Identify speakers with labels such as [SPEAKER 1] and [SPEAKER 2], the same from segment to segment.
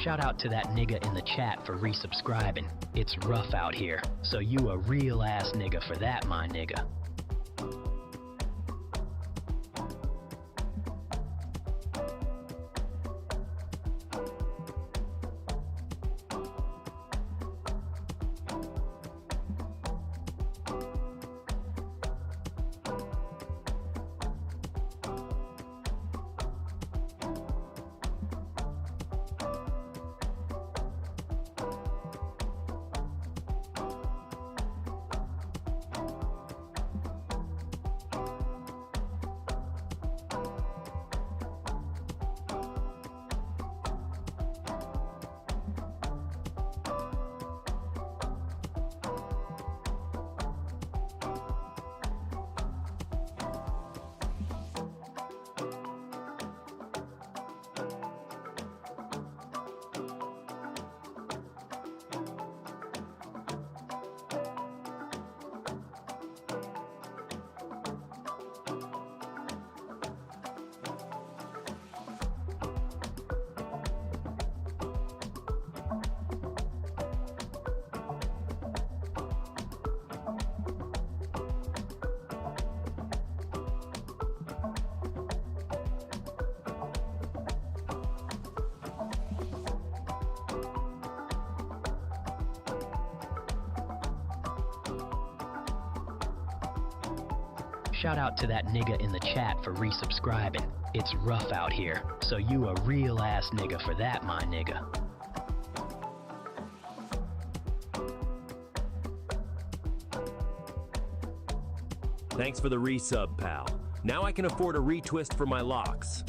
[SPEAKER 1] Shout out to that nigga in the chat for resubscribing. It's rough out here, so you a real ass nigga for that, my nigga. Shout out to that nigga in the chat for resubscribing. It's rough out here, so you a real ass nigga for that, my nigga.
[SPEAKER 2] Thanks for the resub, pal. Now I can afford a retwist for my locks.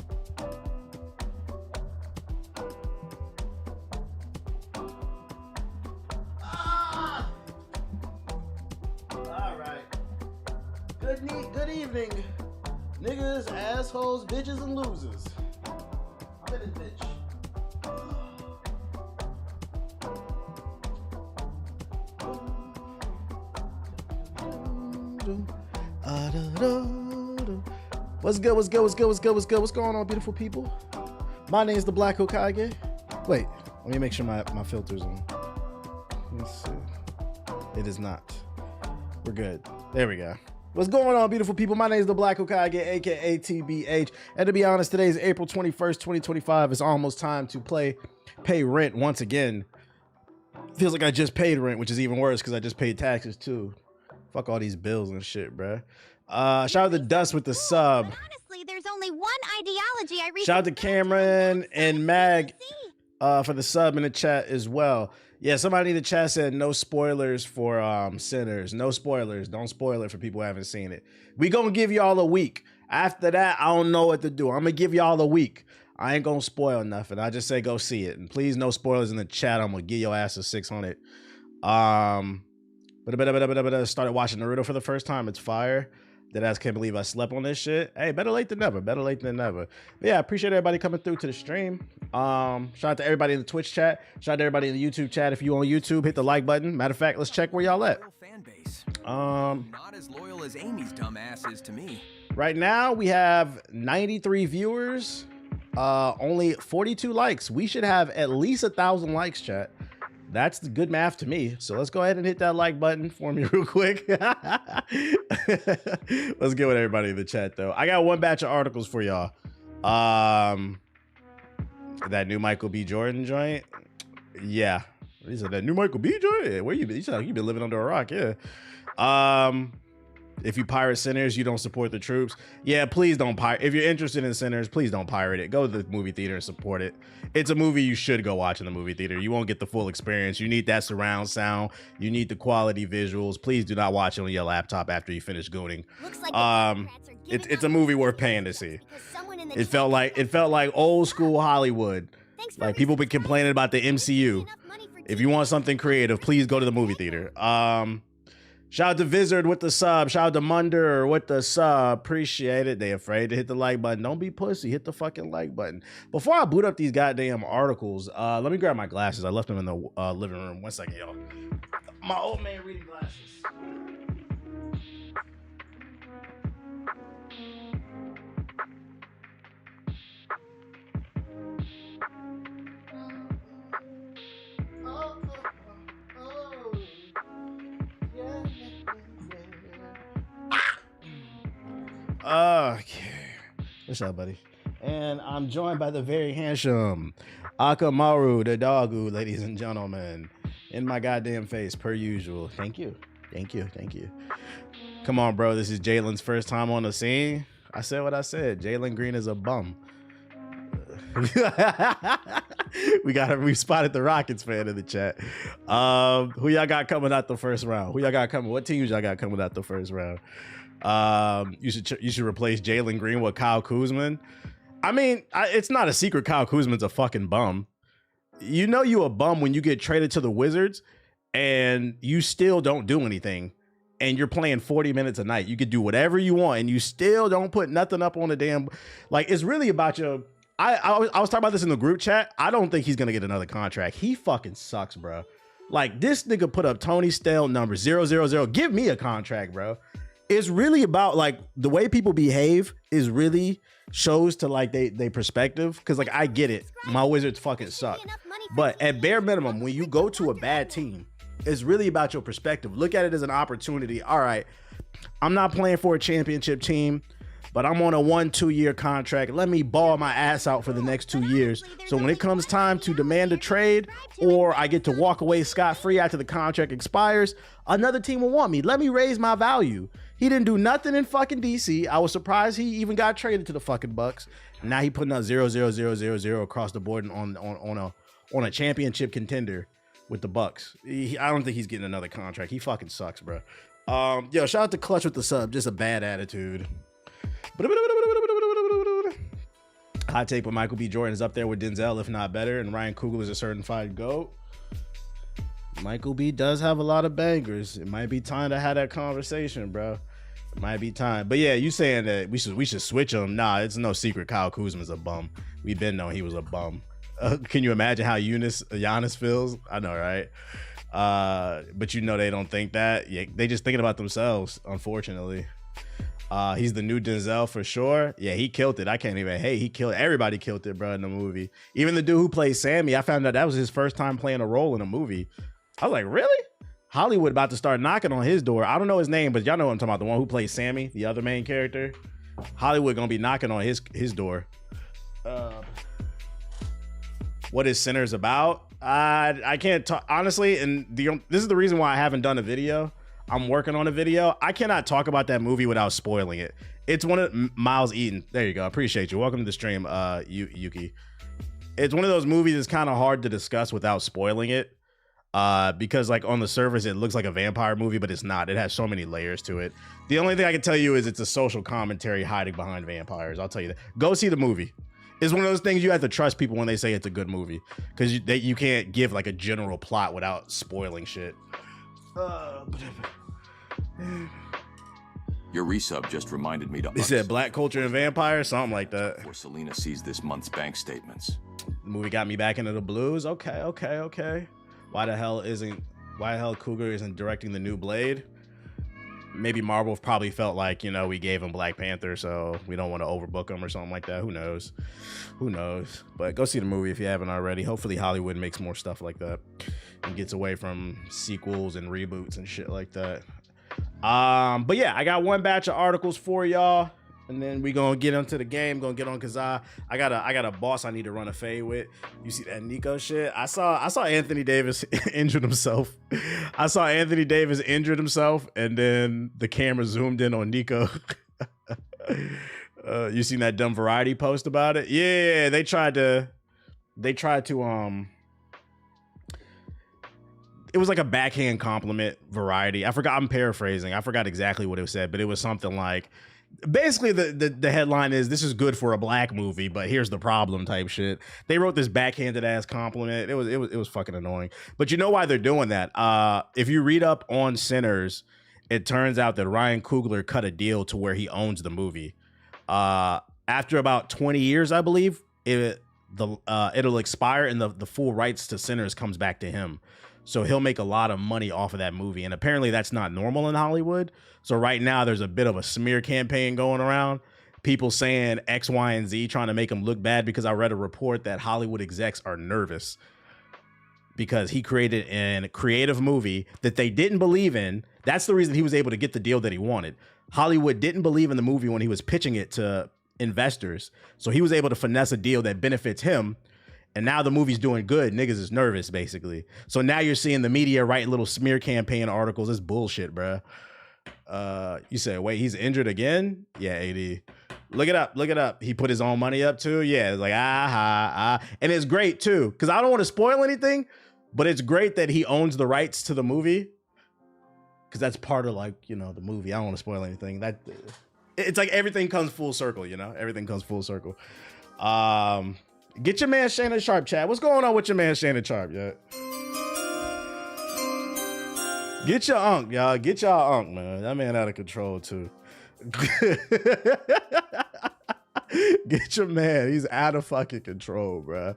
[SPEAKER 3] Good evening, niggas, assholes, bitches, and losers. I'm in this bitch. What's good? What's going on, beautiful people? My name is the Black Hokage. Wait, let me make sure my filter's on. Let's see. It is not. We're good. There we go. What's going on, beautiful people? My name is the Black Hokage, aka TBH. And to be honest, today is April 21st, 2025. It's almost time to pay rent once again. Feels like I just paid rent, which is even worse because I just paid taxes too. Fuck all these bills and shit, bruh. Shout out to Dust with the sub.
[SPEAKER 4] But honestly, there's only one ideology I read.
[SPEAKER 3] Shout out to Cameron and Mag for the sub in the chat as well. Yeah, somebody in the chat said no spoilers for Sinners. No spoilers. Don't spoil it for people who haven't seen it. We gonna give y'all a week. After that, I don't know what to do. I'm gonna give y'all a week. I ain't gonna spoil nothing. I just say go see it. And please, no spoilers in the chat. I'm gonna give your ass a 600. But started watching Naruto for the first time. It's fire. That ass can't believe I slept on this shit. Hey, better late than never. Better late than never. But yeah, I appreciate everybody coming through to the stream. Shout out to everybody in the Twitch chat. Shout out to everybody in the YouTube chat. If you on YouTube, hit the like button. Matter of fact, let's check where y'all at.
[SPEAKER 5] Not as loyal as Amy's dumb ass is to me.
[SPEAKER 3] Right now we have 93 viewers, only 42 likes. We should have at least 1,000 likes, chat. That's the good math to me. So let's go ahead and hit that like button for me real quick. Let's get with everybody in the chat though. I got one batch of articles for y'all. That new Michael B. Jordan joint. Yeah. He said that new Michael B. Jordan. Where you been? You been living under a rock, yeah. If you pirate Sinners, you don't support the troops. Yeah, please don't pirate. If you're interested in Sinners, please don't pirate it. Go to the movie theater and support it. It's a movie you should go watch in the movie theater. You won't get the full experience. You need that surround sound. You need the quality visuals. Please do not watch it on your laptop after you finish gooning. It's a movie worth paying to see. It felt like old school Hollywood. Like people been complaining about the MCU. If you want something creative, please go to the movie theater. Shout out to Vizard with the sub. Shout out to Munder with the sub. Appreciate it. They afraid to hit the like button. Don't be pussy. Hit the fucking like button. Before I boot up these goddamn articles, let me grab my glasses. I left them in the living room. 1 second, y'all. My old man reading glasses. Okay. What's up, buddy? And I'm joined by the very handsome Akamaru the doggo, ladies and gentlemen. In my goddamn face, per usual. Thank you. Thank you. Thank you. Come on, bro. This is Jalen's first time on the scene. I said what I said. Jalen Green is a bum. We spotted the Rockets fan in the chat. Who y'all got coming out the first round? Who y'all got coming? What teams y'all got coming out the first round? You should replace Jalen Green with Kyle Kuzma. I mean, it's not a secret Kyle Kuzma's a fucking bum. You know you a bum when you get traded to the Wizards and you still don't do anything. And you're playing 40 minutes a night. You could do whatever you want and you still don't put nothing up on the damn. Like, it's really about your. I was talking about this in the group chat. I don't think he's gonna get another contract. He fucking sucks, bro. Like, this nigga put up Tony Stale number 000. Give me a contract, bro. It's really about, like, the way people behave is really shows to, like, they perspective. Because, like, I get it. My Wizards fucking suck. But at bare minimum, when you go to a bad team, it's really about your perspective. Look at it as an opportunity. All right, I'm not playing for a championship team, but I'm on a 1-2 year contract. Let me ball my ass out for the next 2 years. So when it comes time to demand a trade, or I get to walk away scot-free after the contract expires, another team will want me. Let me raise my value. He didn't do nothing in fucking DC. I was surprised he even got traded to the fucking Bucks. Now he putting up 0-0-0-0-0 across the board on a championship contender with the Bucks. I don't think he's getting another contract. He fucking sucks, bro. Yo, shout out to Clutch with the sub. Just a bad attitude. Hot take, but Michael B. Jordan is up there with Denzel, if not better, and Ryan Coogler is a certified GOAT. Michael B. does have a lot of bangers. It might be time to have that conversation, bro. It might be time. But yeah, you saying that we should switch him? Nah, it's no secret. Kyle Kuzma's a bum. We've been knowing he was a bum. Can you imagine how Giannis feels? I know, right? But you know they don't think that. Yeah, they just thinking about themselves, unfortunately. He's the new Denzel for sure. Yeah, he killed it. I can't even. Hey, he killed. Everybody killed it, bro, in the movie. Even the dude who plays Sammy, I found out that was his first time playing a role in a movie. I was like, really? Hollywood about to start knocking on his door. I don't know his name, but y'all know what I'm talking about. The one who plays Sammy, the other main character. Hollywood gonna be knocking on his door. What is Sinners about? I can't talk honestly, and this is the reason why I haven't done a video. I'm working on a video. I cannot talk about that movie without spoiling it. It's one of Miles Eaton. There you go. I appreciate you. Welcome to the stream, Yuki. It's one of those movies that's kind of hard to discuss without spoiling it. Because like on the surface, it looks like a vampire movie, but it's not. It has so many layers to it. The only thing I can tell you is it's a social commentary hiding behind vampires. I'll tell you that. Go see the movie. It's one of those things you have to trust people when they say it's a good movie, because you can't give like a general plot without spoiling shit.
[SPEAKER 6] Your resub just reminded me to.
[SPEAKER 3] They said Black Culture and Vampire, something like that.
[SPEAKER 6] Before Selena sees this month's bank statements.
[SPEAKER 3] The movie got me back into the blues. Okay. Why the hell Coogler isn't directing the new Blade? Maybe Marvel probably felt like, we gave him Black Panther, so we don't want to overbook him or something like that. Who knows? But go see the movie if you haven't already. Hopefully Hollywood makes more stuff like that and gets away from sequels and reboots and shit like that. But yeah, I got one batch of articles for y'all, and then we gonna get into the game. Gonna get on Kazaa. I got a boss I need to run a fade with. You see that Nico shit? I saw Anthony Davis injured himself. And then the camera zoomed in on Nico. You seen that dumb Variety post about it? Yeah, they tried to it was like a backhand compliment, Variety. I'm paraphrasing. I forgot exactly what it said, but it was something like, basically the headline is, this is good for a black movie, but here's the problem type shit. They wrote this backhanded ass compliment. It was fucking annoying. But you know why they're doing that? If you read up on Sinners, it turns out that Ryan Coogler cut a deal to where he owns the movie. After about 20 years, I believe, it'll expire and the full rights to Sinners comes back to him. So he'll make a lot of money off of that movie. And apparently that's not normal in Hollywood. So right now there's a bit of a smear campaign going around. People saying X, Y, and Z, trying to make him look bad, because I read a report that Hollywood execs are nervous because he created a creative movie that they didn't believe in. That's the reason he was able to get the deal that he wanted. Hollywood didn't believe in the movie when he was pitching it to investors. So he was able to finesse a deal that benefits him. And now the movie's doing good. Niggas is nervous, basically. So now you're seeing the media write little smear campaign articles. It's bullshit, bruh. You said, wait, he's injured again? Yeah, AD. Look it up. Look it up. He put his own money up too. Yeah, it's like, And it's great too, because I don't want to spoil anything, but it's great that he owns the rights to the movie. Because that's part of, like, you know, the movie. I don't want to spoil anything. It's like everything comes full circle, you know? Everything comes full circle. Get your man Shannon Sharp, chat. What's going on with your man Shannon Sharp, yeah? Get your unk, y'all. Get y'all unk, man. That man out of control, too. Get your man. He's out of fucking control, bro.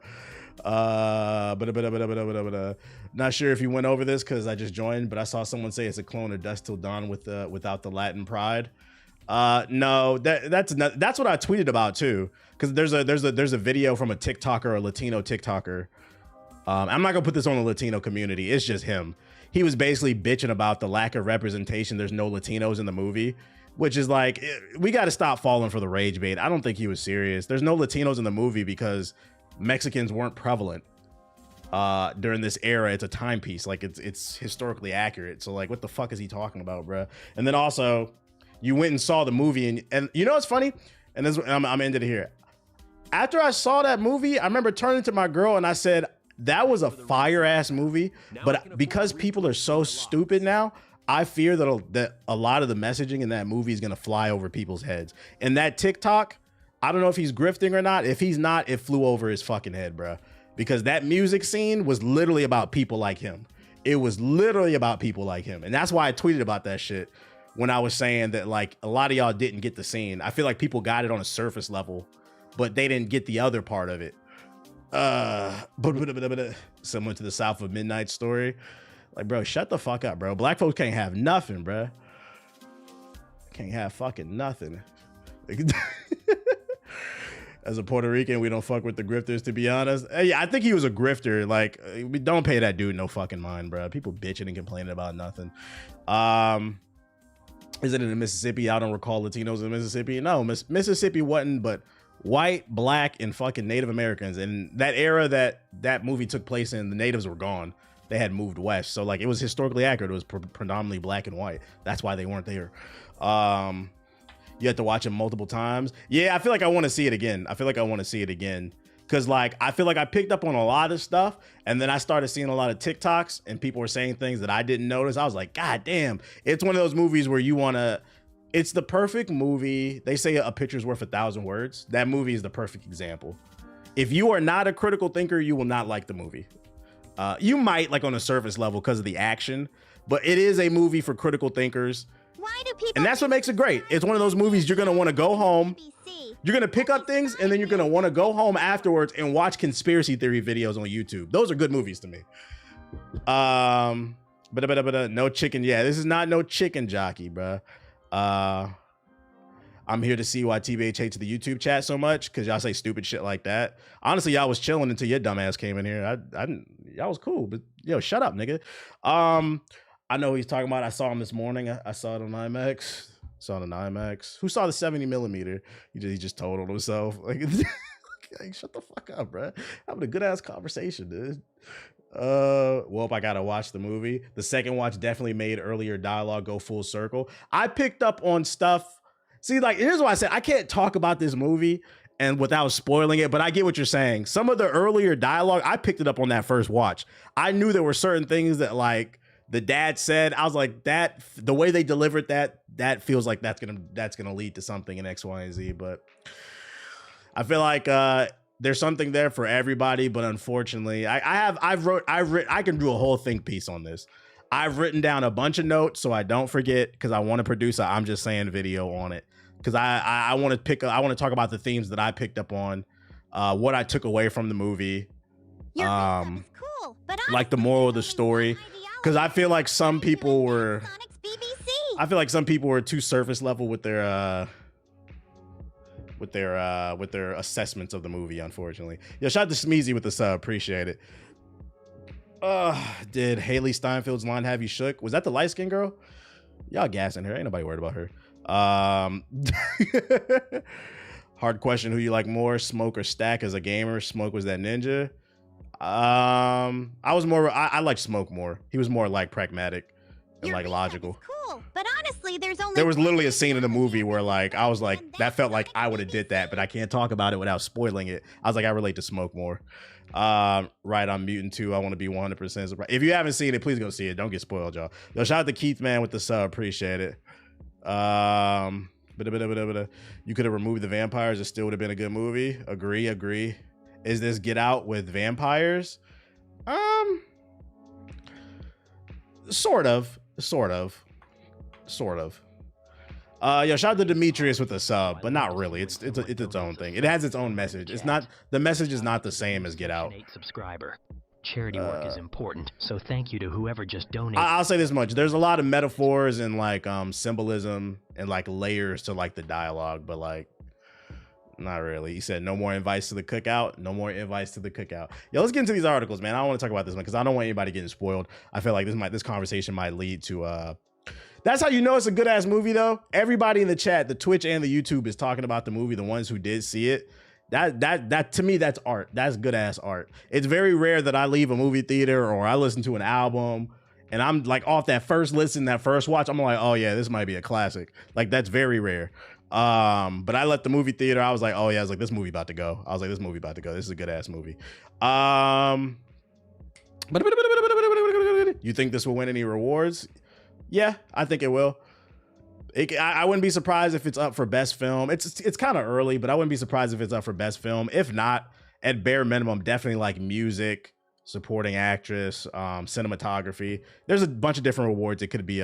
[SPEAKER 3] Not sure if you went over this because I just joined, but I saw someone say it's a clone of Dust Till Dawn without the Latin pride. No, that's what I tweeted about too. Because there's a video from a TikToker, a Latino TikToker. I'm not gonna put this on the Latino community. It's just him. He was basically bitching about the lack of representation. There's no Latinos in the movie, which is like, we got to stop falling for the rage bait. I don't think he was serious. There's no Latinos in the movie because Mexicans weren't prevalent during this era. It's a timepiece. Like it's historically accurate. So like, what the fuck is he talking about, bro? And then also, you went and saw the movie, and you know what's funny? And this, I'm ended it here. After I saw that movie, I remember turning to my girl and I said, that was a fire ass movie, but because people are so stupid now, I fear that a lot of the messaging in that movie is gonna fly over people's heads. And that TikTok, I don't know if he's grifting or not. If he's not, it flew over his fucking head, bro. Because that music scene was literally about people like him. It was literally about people like him. And that's why I tweeted about that shit when I was saying that, like, a lot of y'all didn't get the scene. I feel like people got it on a surface level, but they didn't get the other part of it. Similar to the South of Midnight story. Like, bro, shut the fuck up, bro. Black folks can't have nothing, bro. Can't have fucking nothing. As a Puerto Rican, we don't fuck with the grifters, to be honest. Yeah, I think he was a grifter. Like, we don't pay that dude no fucking mind, bro. People bitching and complaining about nothing. Is it in Mississippi? I don't recall Latinos in Mississippi. No, Mississippi wasn't, but white, black, and fucking Native Americans. And that era that movie took place in, the natives were gone. They had moved west. So like, it was historically accurate. It was predominantly black and white. That's why they weren't there. You have to watch it multiple times. Yeah, I feel like I want to see it again. Cause like, I feel like I picked up on a lot of stuff, and then I started seeing a lot of TikToks and people were saying things that I didn't notice. I was like, God damn, it's one of those movies where you want to, it's the perfect movie. They say a picture's worth 1,000 words. That movie is the perfect example. If you are not a critical thinker, you will not like the movie. You might, like, on a surface level because of the action, but it is a movie for critical thinkers.
[SPEAKER 4] Why do people?
[SPEAKER 3] And that's what makes it great. It's one of those movies you're going to want to go home. You're going to pick up things, and then you're going to want to go home afterwards and watch conspiracy theory videos on YouTube. Those are good movies to me. No chicken. Yeah, this is not no chicken jockey, bruh. I'm here to see why TBH hates the YouTube chat so much, because y'all say stupid shit like that. Honestly, y'all was chilling until your dumb ass came in here. Y'all was cool, but yo, shut up, nigga. I know who he's talking about. I saw him this morning. I saw it on IMAX. Saw it on IMAX. Who saw the 70 millimeter? He just totaled himself. Like, shut the fuck up, bro. Having a good ass conversation, dude. Well, I gotta watch the movie. The second watch definitely made earlier dialogue go full circle. I picked up on stuff. See, like, here's why I said I can't talk about this movie and without spoiling it, but I get what you're saying. Some of the earlier dialogue, I picked it up on that first watch. I knew there were certain things that, like, the dad said. I was like, that the way they delivered that feels like that's gonna lead to something in X, Y, and Z. But I feel like there's something there for everybody. But unfortunately, I can do a whole think piece on this. I've written down a bunch of notes so I don't forget, because I want to produce a I'm just saying video on it, because I want to talk about the themes that I picked up on, what I took away from the movie,
[SPEAKER 4] cool, but
[SPEAKER 3] like the moral of the story. Because I feel like some people were too surface level with their assessments of the movie, unfortunately. Yo, shout out to Smeezy with the sub, appreciate it. Did Haley Steinfeld's line have you shook? Was that the light-skinned girl? Y'all gassing her, ain't nobody worried about her. Hard question, who you like more, Smoke or Stack as a gamer? Smoke was that ninja. I like Smoke more. He was more like pragmatic and like logical.
[SPEAKER 4] Cool, but honestly,
[SPEAKER 3] There was literally a scene in the movie where like I was like, that felt like I would have did that, but I can't talk about it without spoiling it. I was like, I relate to Smoke more. Right, I'm Mutant 2. I want to be 100% surprised. If you haven't seen it, please go see it. Don't get spoiled, y'all. Yo, shout out to Keith, man, with the sub. Appreciate it. You could have removed the vampires. It still would have been a good movie. Agree. Is this Get Out with vampires? Sort of. Yo, shout out to Demetrius with the sub, but not really. It's its own thing. It has its own message. It's not, the message is not the same as Get Out.
[SPEAKER 1] Subscriber. Charity work is important, so thank you to whoever just donated.
[SPEAKER 3] I'll say this much: there's a lot of metaphors and like symbolism and like layers to like the dialogue, but like not really. He said no more invites to the cookout. No more invites to the cookout. Yo, let's get into these articles, man. I don't want to talk about this one because I don't want anybody getting spoiled. I feel like this conversation might lead to that's how you know it's a good ass movie though. Everybody in the chat, the Twitch and the YouTube is talking about the movie. The ones who did see it. That to me, that's art. That's good ass art. It's very rare that I leave a movie theater or I listen to an album and I'm like off that first listen, that first watch, I'm like, oh yeah, this might be a classic. Like that's very rare. But I left the movie theater. I was like, oh yeah, I was like, this movie about to go. This is a good ass movie. You think this will win any rewards? Yeah, I think it will. I wouldn't be surprised if it's up for best film. It's kind of early, but I wouldn't be surprised if it's up for best film. If not, at bare minimum, definitely like music, supporting actress, cinematography. There's a bunch of different rewards it could be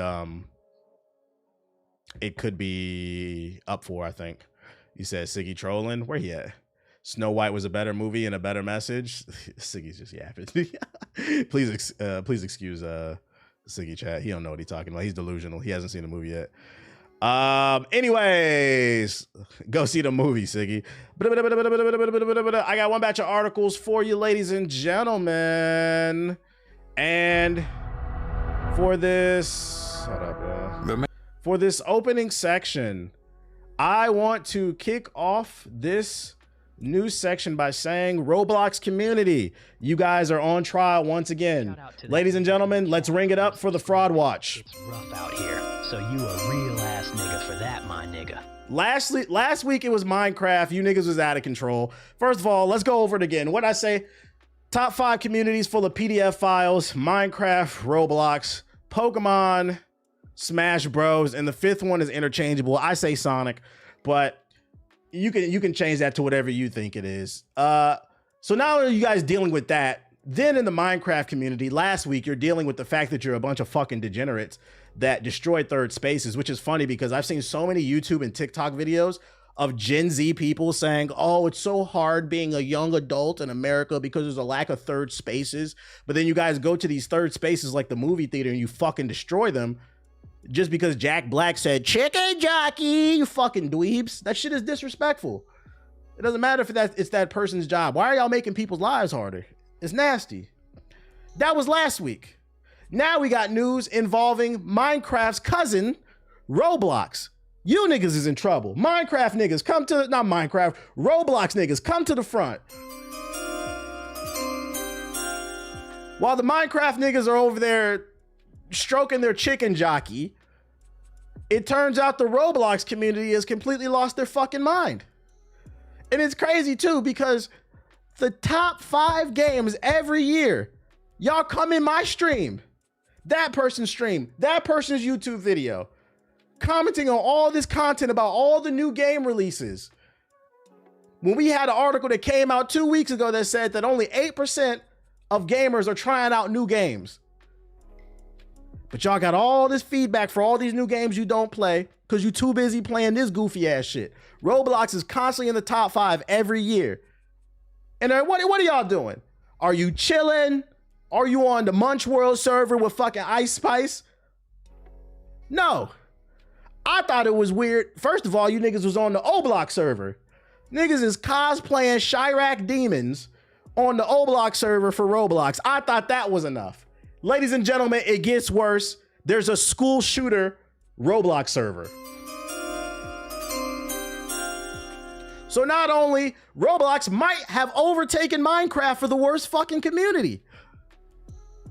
[SPEAKER 3] up for, I think. You said Siggy trolling. Where he at? Snow White was a better movie and a better message. Siggy's just yapping. Please excuse Siggy chat. He don't know what he's talking about. He's delusional. He hasn't seen the movie yet. Anyways, go see the movie, Siggy. I got one batch of articles for you, ladies and gentlemen. And for this, for this opening section, I want to kick off this news section by saying, Roblox community, you guys are on trial once again. Ladies and gentlemen, let's ring it up for the Fraud Watch.
[SPEAKER 1] It's rough out here, so you a real ass nigga for that, my nigga.
[SPEAKER 3] Last week it was Minecraft. You niggas was out of control. First of all, let's go over it again. What'd I say? Top 5 communities full of PDF files: Minecraft, Roblox, Pokemon, Smash Bros, and the 5th one is interchangeable. I say Sonic, but you can change that to whatever you think it is. So now you guys dealing with that. Then in the Minecraft community, last week, you're dealing with the fact that you're a bunch of fucking degenerates that destroyed third spaces, which is funny because I've seen so many YouTube and TikTok videos of Gen Z people saying, oh, it's so hard being a young adult in America because there's a lack of third spaces. But then you guys go to these third spaces like the movie theater and you fucking destroy them just because Jack Black said, chicken jockey, you fucking dweebs. That shit is disrespectful. It doesn't matter if it's that person's job. Why are y'all making people's lives harder? It's nasty. That was last week. Now we got news involving Minecraft's cousin, Roblox. You niggas is in trouble. Minecraft niggas, come to, not Minecraft, Roblox niggas, come to the front. While the Minecraft niggas are over there stroking their chicken jockey, it turns out the Roblox community has completely lost their fucking mind. And it's crazy too, because the top 5 games every year, y'all come in my stream, that person's stream, that person's YouTube video, commenting on all this content about all the new game releases. When we had an article that came out 2 weeks ago that said that only 8% of gamers are trying out new games. But y'all got all this feedback for all these new games you don't play because you're too busy playing this goofy ass shit. Roblox is constantly in the top 5 every year. And what are y'all doing? Are you chilling? Are you on the Munch World server with fucking Ice Spice? No. I thought it was weird. First of all, you niggas was on the Oblox server. Niggas is cosplaying Chirac demons on the Oblox server for Roblox. I thought that was enough. Ladies and gentlemen, it gets worse. There's a school shooter Roblox server. So not only Roblox might have overtaken Minecraft for the worst fucking community,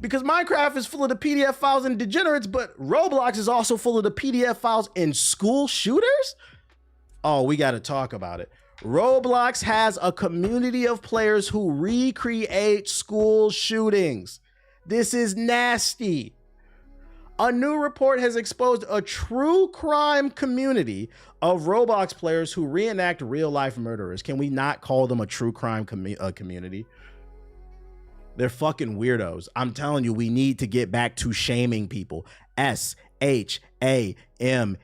[SPEAKER 3] because Minecraft is full of the PDF files and degenerates, but Roblox is also full of the PDF files and school shooters? Oh, we got to talk about it. Roblox has a community of players who recreate school shootings. This is nasty. A new report has exposed a true crime community of Roblox players who reenact real life murderers. Can we not call them a true crime community? They're fucking weirdos. I'm telling you, we need to get back to shaming people. SHAME, nigga.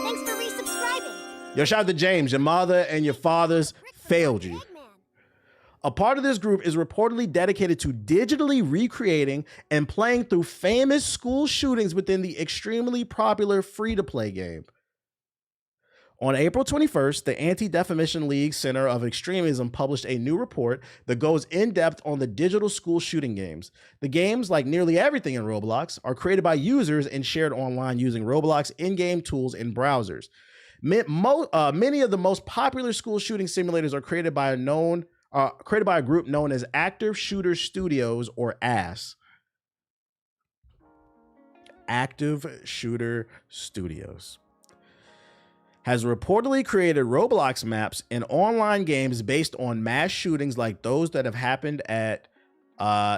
[SPEAKER 4] Thanks for resubscribing.
[SPEAKER 3] Yo, shout out to James. Your mother and your fathers failed you. A part of this group is reportedly dedicated to digitally recreating and playing through famous school shootings within the extremely popular free-to-play game. On April 21st, the Anti-Defamation League Center of Extremism published a new report that goes in depth on the digital school shooting games. The games, like nearly everything in Roblox, are created by users and shared online using Roblox in-game tools and browsers. Many of the most popular school shooting simulators are created by a group known as Active Shooter Studios, or ASS. Active Shooter Studios has reportedly created Roblox maps and online games based on mass shootings like those that have happened at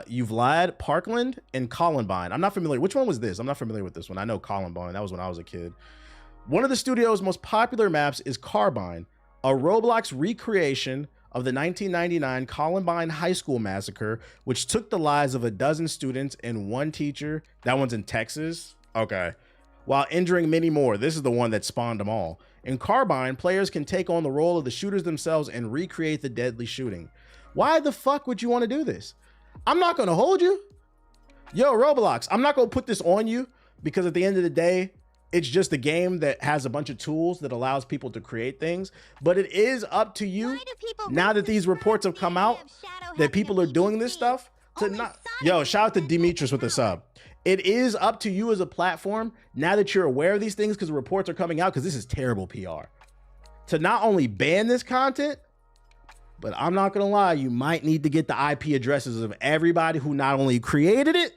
[SPEAKER 3] Uvalde, Parkland, and Columbine. I'm not familiar. Which one was this? I'm not familiar with this one. I know Columbine. That was when I was a kid. One of the studio's most popular maps is Carbine, a Roblox recreation of the 1999 Columbine High School massacre, which took the lives of a dozen students and one teacher. That one's in Texas. Okay. While injuring many more. This is the one that spawned them all. In Carbine, players can take on the role of the shooters themselves and recreate the deadly shooting. Why the fuck would you want to do this? I'm not going to hold you. Yo, Roblox, I'm not going to put this on you, because at the end of the day, it's just a game that has a bunch of tools that allows people to create things. But it is up to you, now that these reports have come out, that people are doing this stuff, to not... Yo, shout out to Demetrius with the sub. It is up to you as a platform, now that you're aware of these things, because the reports are coming out, because this is terrible PR, to not only ban this content, but I'm not going to lie, you might need to get the IP addresses of everybody who not only created it,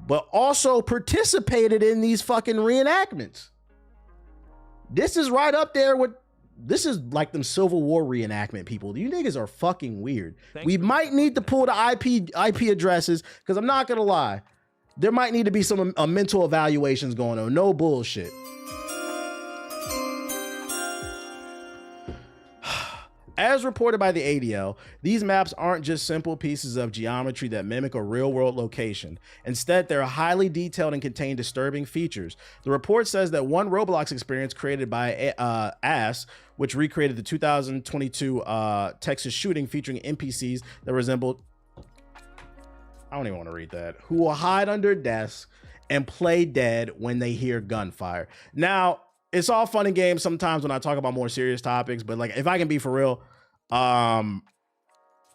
[SPEAKER 3] but also participated in these fucking reenactments. This is right up there with... This is like them Civil War reenactment people. You niggas are fucking weird. We might need to pull the IP addresses, because I'm not gonna lie, there might need to be some mental evaluations going on. No bullshit. As reported by the ADL, these maps aren't just simple pieces of geometry that mimic a real-world location. Instead, they're highly detailed and contain disturbing features. The report says that one Roblox experience created by ASS, which recreated the 2022 Texas shooting featuring NPCs that resembled... I don't even want to read that. Who will hide under desks and play dead when they hear gunfire. Now, it's all fun and games sometimes when I talk about more serious topics, but like, if I can be for real,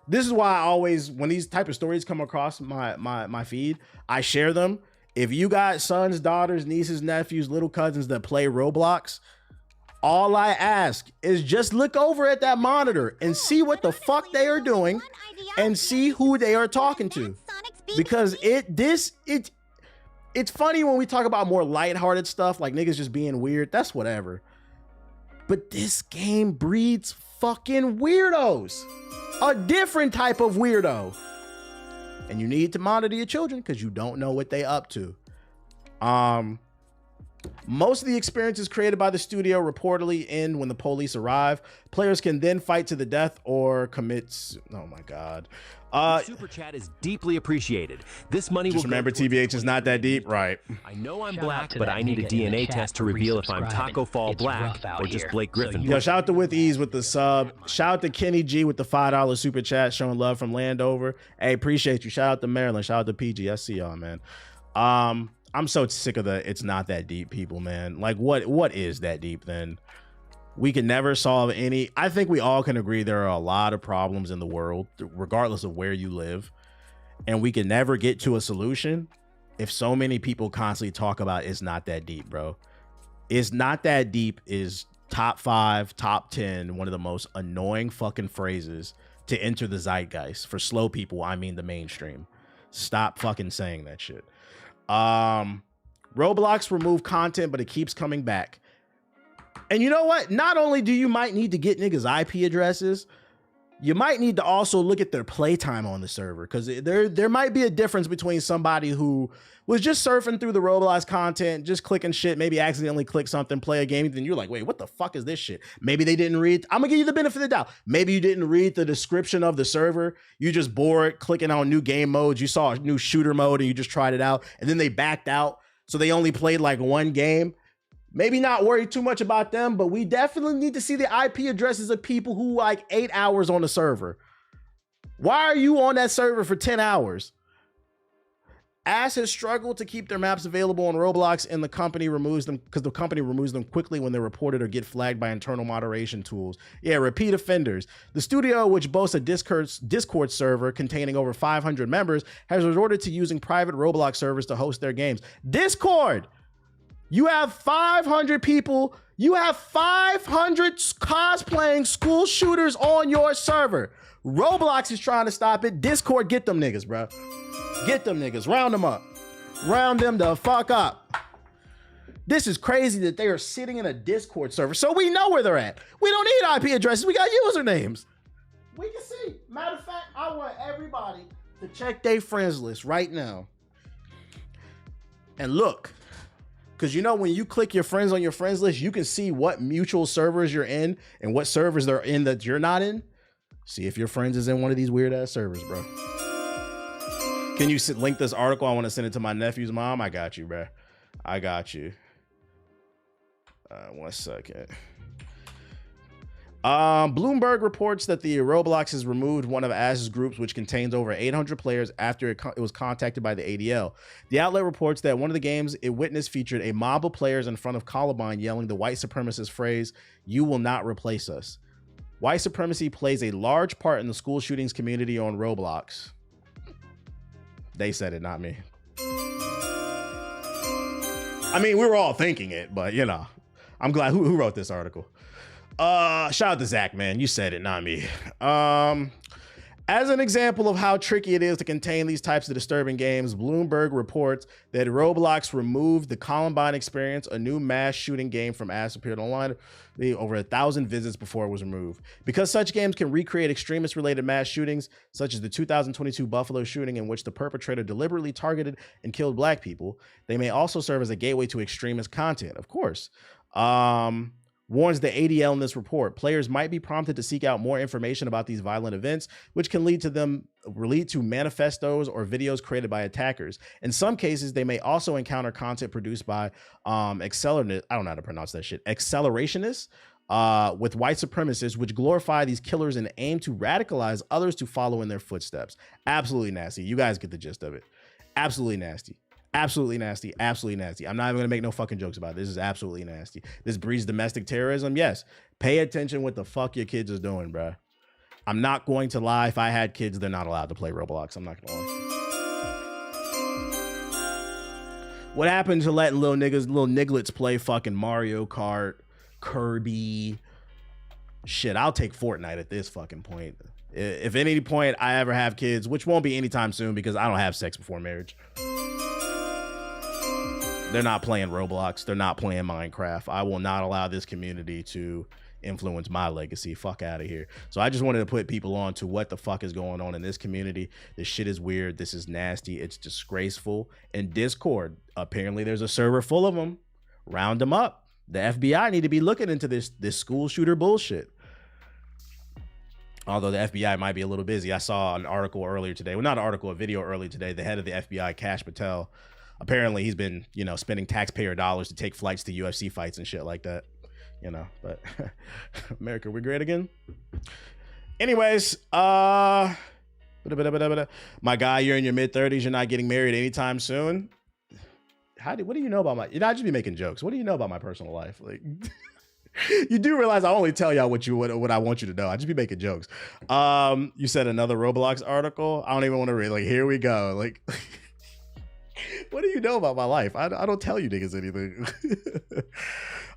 [SPEAKER 3] this is why I always, when these type of stories come across my feed, I share them. If you got sons, daughters, nieces, nephews, little cousins that play Roblox, all I ask is just look over at that monitor and see what the fuck they are doing and see who they are talking to, because it's funny when we talk about more lighthearted stuff, like niggas just being weird. That's whatever. But this game breeds fucking weirdos. A different type of weirdo. And you need to monitor your children, because you don't know what they up to. Most of the experiences created by the studio reportedly end when the police arrive. Players can then fight to the death or commit... Oh my God.
[SPEAKER 2] Super chat is deeply appreciated. This money
[SPEAKER 3] just
[SPEAKER 2] will
[SPEAKER 3] remember TBH is not that deep, right?
[SPEAKER 2] I know I'm black, but I need a DNA test to reveal if I'm Taco Fall black or just Blake Griffin.
[SPEAKER 3] Yo, shout out to With Ease with the sub. Shout out to Kenny G with the $5 super chat, showing love from Landover. Hey, appreciate you. Shout out to Maryland. Shout out to PG. I see y'all, man. I'm so sick of the it's not that deep people, man. Like, what is that deep then? We can never solve any. I think we all can agree there are a lot of problems in the world, regardless of where you live. And we can never get to a solution if so many people constantly talk about it's not that deep, bro. It's not that deep is top 5, top 10, one of the most annoying fucking phrases to enter the zeitgeist. For slow people, I mean the mainstream. Stop fucking saying that shit. Roblox removed content, but it keeps coming back. And you know what? Not only do you might need to get niggas IP addresses, you might need to also look at their playtime on the server, because there might be a difference between somebody who was just surfing through the Roblox content, just clicking shit, maybe accidentally click something, play a game, then you're like, wait, what the fuck is this shit? Maybe they didn't read. I'm gonna give you the benefit of the doubt. Maybe you didn't read the description of the server. You just bored clicking on new game modes. You saw a new shooter mode and you just tried it out, and then they backed out. So they only played like one game. Maybe not worry too much about them, but we definitely need to see the IP addresses of people who like 8 hours on the server. Why are you on that server for 10 hours? Ass has struggled to keep their maps available on Roblox, and the company removes them because the company removes them quickly when they're reported or get flagged by internal moderation tools. Yeah, repeat offenders. The studio, which boasts a Discord server containing over 500 members, has resorted to using private Roblox servers to host their games. Discord! You have 500 people. You have 500 cosplaying school shooters on your server. Roblox is trying to stop it. Discord, get them niggas, bro. Get them niggas. Round them up. Round them the fuck up. This is crazy that they are sitting in a Discord server, so we know where they're at. We don't need IP addresses. We got usernames. We can see. Matter of fact, I want everybody to check their friends list right now. And look. Because you know, when you click your friends on your friends list, you can see what mutual servers you're in and what servers they're in that you're not in. See if your friends is in one of these weird ass servers, bro. Can you link this article? I want to send it to my nephew's mom. I got you, bro. I got you. 1 second. Bloomberg reports that the Roblox has removed one of Ash's groups, which contains over 800 players, after it was contacted by the ADL. The outlet reports that one of the games it witnessed featured a mob of players in front of Columbine yelling the white supremacist phrase, "You will not replace us." White supremacy plays a large part in the school shootings community on Roblox. They said it, not me. I mean, we were all thinking it, but you know, I'm glad. Who wrote this article? Shout out to Zach, man. You said it, not me. As an example of how tricky it is to contain these types of disturbing games, Bloomberg reports that Roblox removed the Columbine Experience, a new mass shooting game from Ash appeared online. Over 1,000 visits before it was removed. Because such games can recreate extremist-related mass shootings, such as the 2022 Buffalo shooting in which the perpetrator deliberately targeted and killed black people, they may also serve as a gateway to extremist content, of course. Warns the ADL in this report. Players might be prompted to seek out more information about these violent events, which can lead to manifestos or videos created by attackers. In some cases, they may also encounter content produced by I don't know how to pronounce that shit. Accelerationists with white supremacists, which glorify these killers and aim to radicalize others to follow in their footsteps. Absolutely nasty. You guys get the gist of it. Absolutely nasty. Absolutely nasty. Absolutely nasty. I'm not even gonna make no fucking jokes about it. This is absolutely nasty. This breeds domestic terrorism. Yes. Pay attention what the fuck your kids is doing, bro. I'm not going to lie. If I had kids, they're not allowed to play Roblox. I'm not gonna lie. What happened to letting little nigglets play fucking Mario Kart, Kirby? Shit, I'll take Fortnite at this fucking point. If at any point I ever have kids, which won't be anytime soon because I don't have sex before marriage. They're not playing Roblox. They're not playing Minecraft. I will not allow this community to influence my legacy. Fuck out of here. So I just wanted to put people on to what the fuck is going on in this community. This shit is weird. This is nasty. It's disgraceful. And Discord, apparently there's a server full of them. Round them up. The FBI need to be looking into this school shooter bullshit. Although the FBI might be a little busy. I saw an article earlier today. Well, not an article, a video earlier today. The head of the FBI, Kash Patel, apparently he's been, you know, spending taxpayer dollars to take flights to UFC fights and shit like that, you know, but America, we're great again. Anyways, my guy, you're in your mid-30s. You're not getting married anytime soon. What do you know about my, I just be making jokes. What do you know about my personal life? Like, you do realize I only tell y'all what I want you to know. I just be making jokes. You said another Roblox article. I don't even want to read. Like, here we go. Like, What do you know about my life? I don't tell you niggas anything.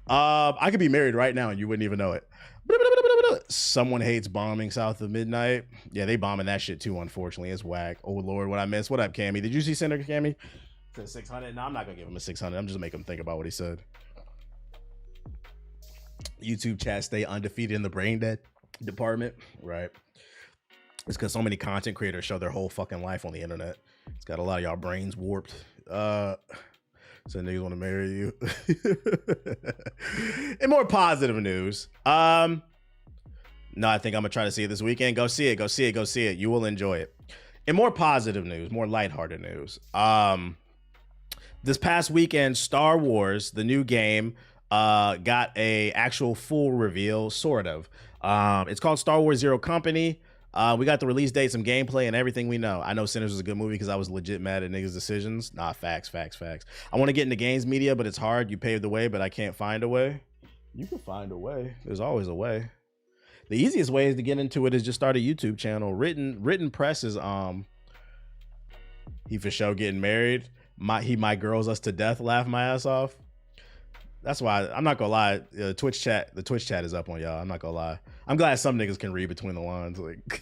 [SPEAKER 3] I could be married right now and you wouldn't even know it. Someone hates bombing south of midnight. Yeah, they bombing that shit too, unfortunately. It's whack. Oh, Lord, what I missed. What up, Cammy? Did you see Senator Cammy? 600? No, I'm not going to give him a 600. I'm just making him think about what he said. YouTube chat stay undefeated in the brain dead department. Right. It's because so many content creators show their whole fucking life on the internet. It's got a lot of y'all brains warped. So niggas want to marry you. In more positive news, no, I think I'm gonna try to see it this weekend. Go see it. Go see it. Go see it. You will enjoy it. In more positive news, more lighthearted news, this past weekend, Star Wars, the new game, got a actual full reveal, sort of. It's called Star Wars Zero Company. We got the release date, some gameplay, and everything we know. I know Sinners was a good movie because I was legit mad at niggas' decisions. Nah, facts. I want to get into games media, but it's hard. You paved the way, but I can't find a way. You can find a way. There's always a way. The easiest way is to get into it is just start a YouTube channel. Written press is he for sure getting married. My girls us to death, laugh my ass off. That's why I'm not gonna lie. The Twitch chat is up on y'all. I'm not gonna lie. I'm glad some niggas can read between the lines. Like,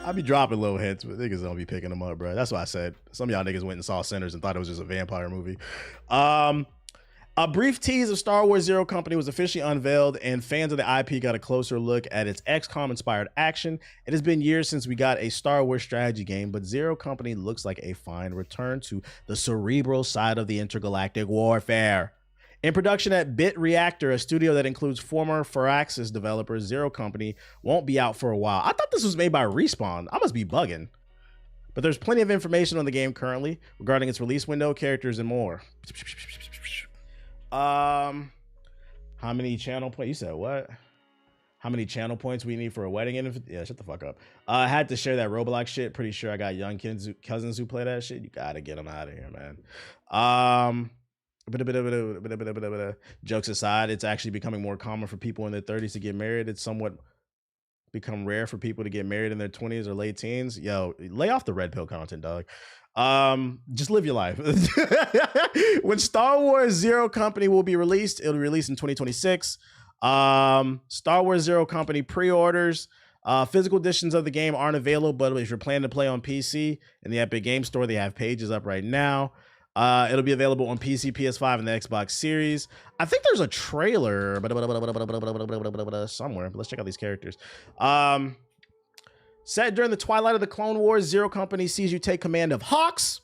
[SPEAKER 3] I be dropping little hints, but niggas don't be picking them up, bro. That's why I said some of y'all niggas went and saw Sinners and thought it was just a vampire movie. A brief tease of Star Wars Zero Company was officially unveiled, and fans of the IP got a closer look at its XCOM-inspired action. It has been years since we got a Star Wars strategy game, but Zero Company looks like a fine return to the cerebral side of the intergalactic warfare. In production at Bit Reactor, a studio that includes former Firaxis developers, Zero Company won't be out for a while. I thought this was made by Respawn. I must be bugging. But there's plenty of information on the game currently regarding its release window, characters, and more. How many channel points? You said what? How many channel points we need for a wedding? Yeah, shut the fuck up. I had to share that Roblox shit. Pretty sure I got young cousins who play that shit. You gotta get them out of here, man. Jokes aside, it's actually becoming more common for people in their 30s to get married. It's somewhat become rare for people to get married in their 20s or late teens. Yo, lay off the red pill content, dog. Just live your life. When Star Wars Zero Company will be released, it'll be released in 2026. Star Wars Zero Company pre-orders, physical editions of the game aren't available, but if you're planning to play on PC in the Epic Game Store, they have pages up right now. It'll be available on PC, PS5, and the Xbox Series. I think there's a trailer somewhere, but let's check out these characters. Set during the twilight of the Clone Wars, Zero Company sees you take command of Hawks,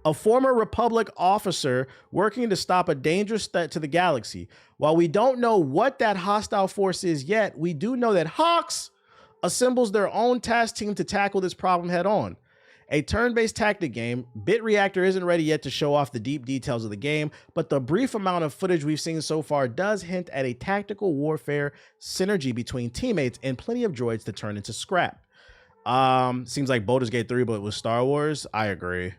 [SPEAKER 3] a former Republic officer working to stop a dangerous threat to the galaxy. While we don't know what that hostile force is yet, we do know that Hawks assembles their own task team to tackle this problem head on. A turn-based tactic game, Bit Reactor isn't ready yet to show off the deep details of the game, but the brief amount of footage we've seen so far does hint at a tactical warfare synergy between teammates and plenty of droids to turn into scrap. Seems like Baldur's Gate 3, but with Star Wars. I agree.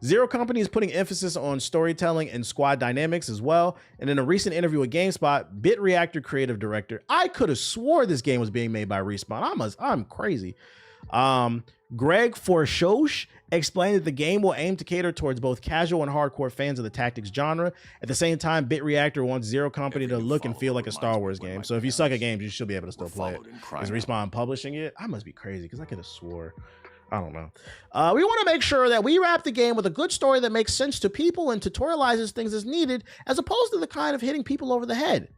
[SPEAKER 3] Zero Company is putting emphasis on storytelling and squad dynamics as well. And in a recent interview with GameSpot, Bit Reactor creative director, I could have swore this game was being made by Respawn. I'm crazy. Greg Forshosh explained that the game will aim to cater towards both casual and hardcore fans of the tactics genre. At the same time, Bit Reactor wants Zero Company to look and feel like a Star Wars game. So if you suck at games, you should be able to still play it. Is Respawn publishing it? I must be crazy because I could have swore. I don't know. We want to make sure that we wrap the game with a good story that makes sense to people and tutorializes things as needed, as opposed to the kind of hitting people over the head.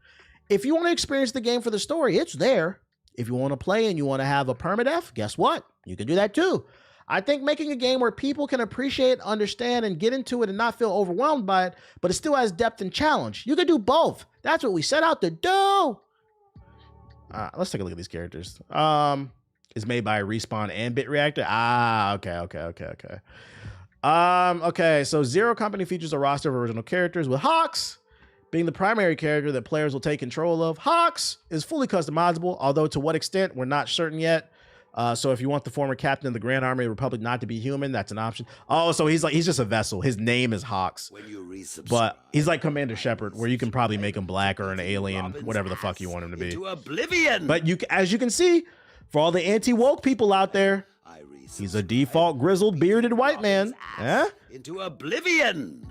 [SPEAKER 3] If you want to experience the game for the story, it's there. If you want to play and you want to have a permadeath, guess what? You can do that too. I think making a game where people can appreciate, understand, and get into it and not feel overwhelmed by it, but it still has depth and challenge. You can do both. That's what we set out to do. Let's take a look at these characters. Is made by Respawn and Bit Reactor. Okay, so Zero Company features a roster of original characters, with Hawks being the primary character that players will take control of. Hawks is fully customizable, although to what extent, we're not certain yet. So if you want the former captain of the Grand Army of the Republic not to be human, that's an option. Oh, so he's just a vessel. His name is Hawks. But he's like Commander Shepard, where you can probably make him black or an alien, whatever the fuck you want him to be. But as you can see, For all the anti-woke people out there, he's a default grizzled bearded white man. Eh?
[SPEAKER 7] Into oblivion.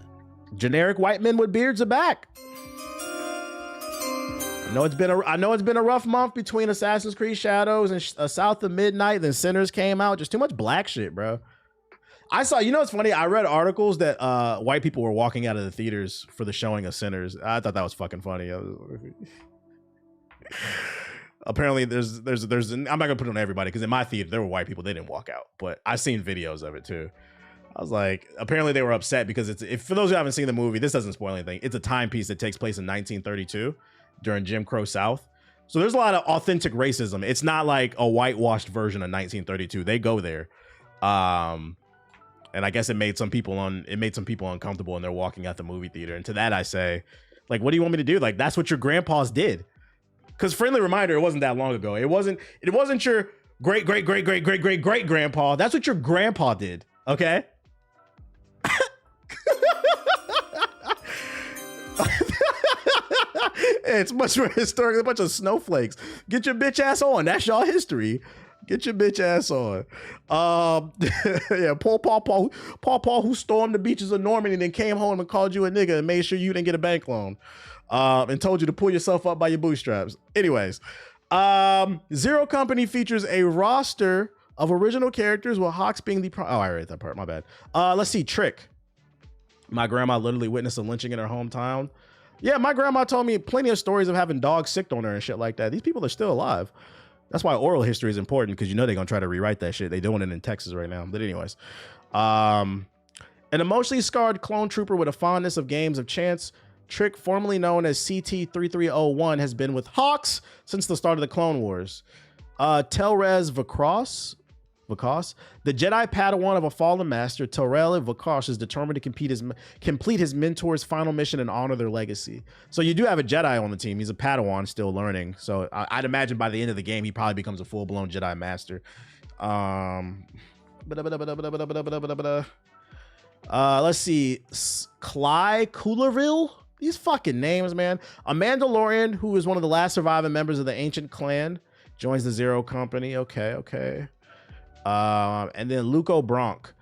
[SPEAKER 3] Generic white men with beards are back. I know it's been a rough month between Assassin's Creed Shadows and South of Midnight. Then Sinners came out. Just too much black shit, bro. I saw, you know, it's funny. I read articles that white people were walking out of the theaters for the showing of Sinners. I thought that was fucking funny. Apparently, there's. I'm not gonna put it on everybody because in my theater there were white people. They didn't walk out, but I seen videos of it too. I was like, apparently they were upset because for those who haven't seen the movie, this doesn't spoil anything. It's a timepiece that takes place in 1932 during Jim Crow South. So there's a lot of authentic racism. It's not like a whitewashed version of 1932. They go there. And I guess it made some people uncomfortable and they're walking out the movie theater. And to that I say, like, what do you want me to do? Like, that's what your grandpas did. Because friendly reminder, it wasn't that long ago. It wasn't your great grandpa. That's what your grandpa did. Okay. It's much more historic. A bunch of snowflakes. Get your bitch ass on. That's y'all history. Get your bitch ass on. Yeah, Paul who stormed the beaches of Normandy and then came home and called you a nigga and made sure you didn't get a bank loan. And told you to pull yourself up by your bootstraps. Anyways, Zero Company features a roster of original characters with Hawks being the I read that part, my bad. Let's see, Trick. My grandma literally witnessed a lynching in her hometown. Yeah, my grandma told me plenty of stories of having dogs sicked on her and shit like that. These people are still alive. That's why oral history is important, because you know they're gonna try to rewrite that shit. They're doing it in Texas right now. But anyways, an emotionally scarred clone trooper with a fondness of games of chance, Trick, formerly known as CT-3301, has been with Hawks since the start of the Clone Wars. Telrez Vakros, the Jedi Padawan of a fallen master, Telrez Vakros is determined to complete his mentor's final mission and honor their legacy. So you do have a Jedi on the team. He's a Padawan still learning. So I'd imagine by the end of the game, he probably becomes a full-blown Jedi master. Let's see. Cly Coolerville? These fucking names, man. A Mandalorian who is one of the last surviving members of the ancient clan joins the Zero Company. Okay. And then Luco Bronk.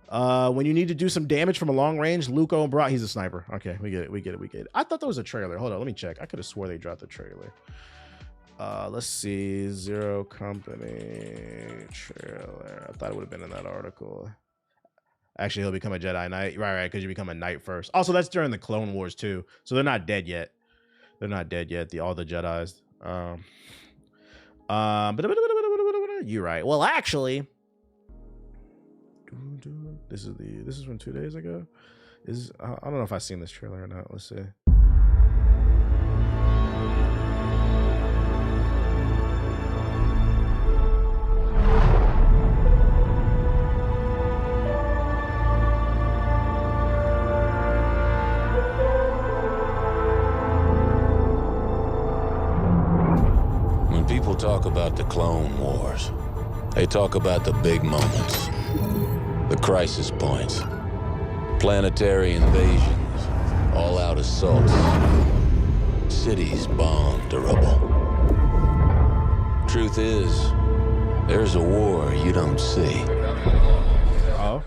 [SPEAKER 3] When you need to do some damage from a long range, Luco Bronk, he's a sniper. Okay, we get it. I thought there was a trailer. Hold on, let me check. I could have swore they dropped the trailer. Let's see. Zero Company trailer. I thought it would have been in that article. Actually, he'll become a Jedi Knight. Right, because you become a Knight first. Also, that's during the Clone Wars, too. So they're not dead yet. All the Jedis. You're right. Well, actually, this is from 2 days ago. I don't know if I've seen this trailer or not. Let's see.
[SPEAKER 6] People talk about the Clone Wars. They talk about the big moments, the crisis points, planetary invasions, all-out assaults, cities bombed to rubble. Truth is, there's a war you don't see.
[SPEAKER 3] Oh.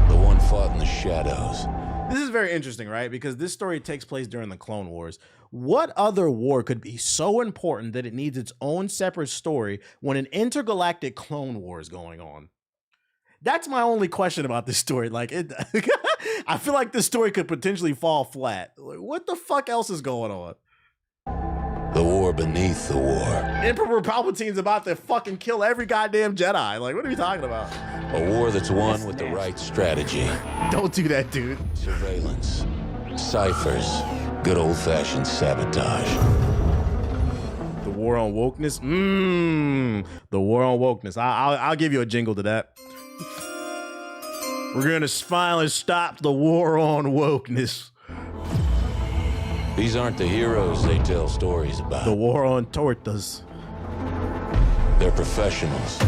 [SPEAKER 6] The one fought in the shadows.
[SPEAKER 3] This is very interesting, right? Because this story takes place during the Clone Wars. What other war could be so important that it needs its own separate story when an intergalactic Clone War is going on? That's my only question about this story. Like, I feel like this story could potentially fall flat. Like, what the fuck else is going on?
[SPEAKER 6] The war beneath the war.
[SPEAKER 3] Emperor Palpatine's about to fucking kill every goddamn Jedi. Like, what are we talking about?
[SPEAKER 6] A war that's won with the right strategy.
[SPEAKER 3] Don't do that, dude.
[SPEAKER 6] Surveillance, ciphers, good old-fashioned sabotage.
[SPEAKER 3] The war on wokeness? The war on wokeness. I'll give you a jingle to that. We're gonna finally stop the war on wokeness.
[SPEAKER 6] These aren't the heroes they tell stories about.
[SPEAKER 3] The war on tortas.
[SPEAKER 6] They're professionals.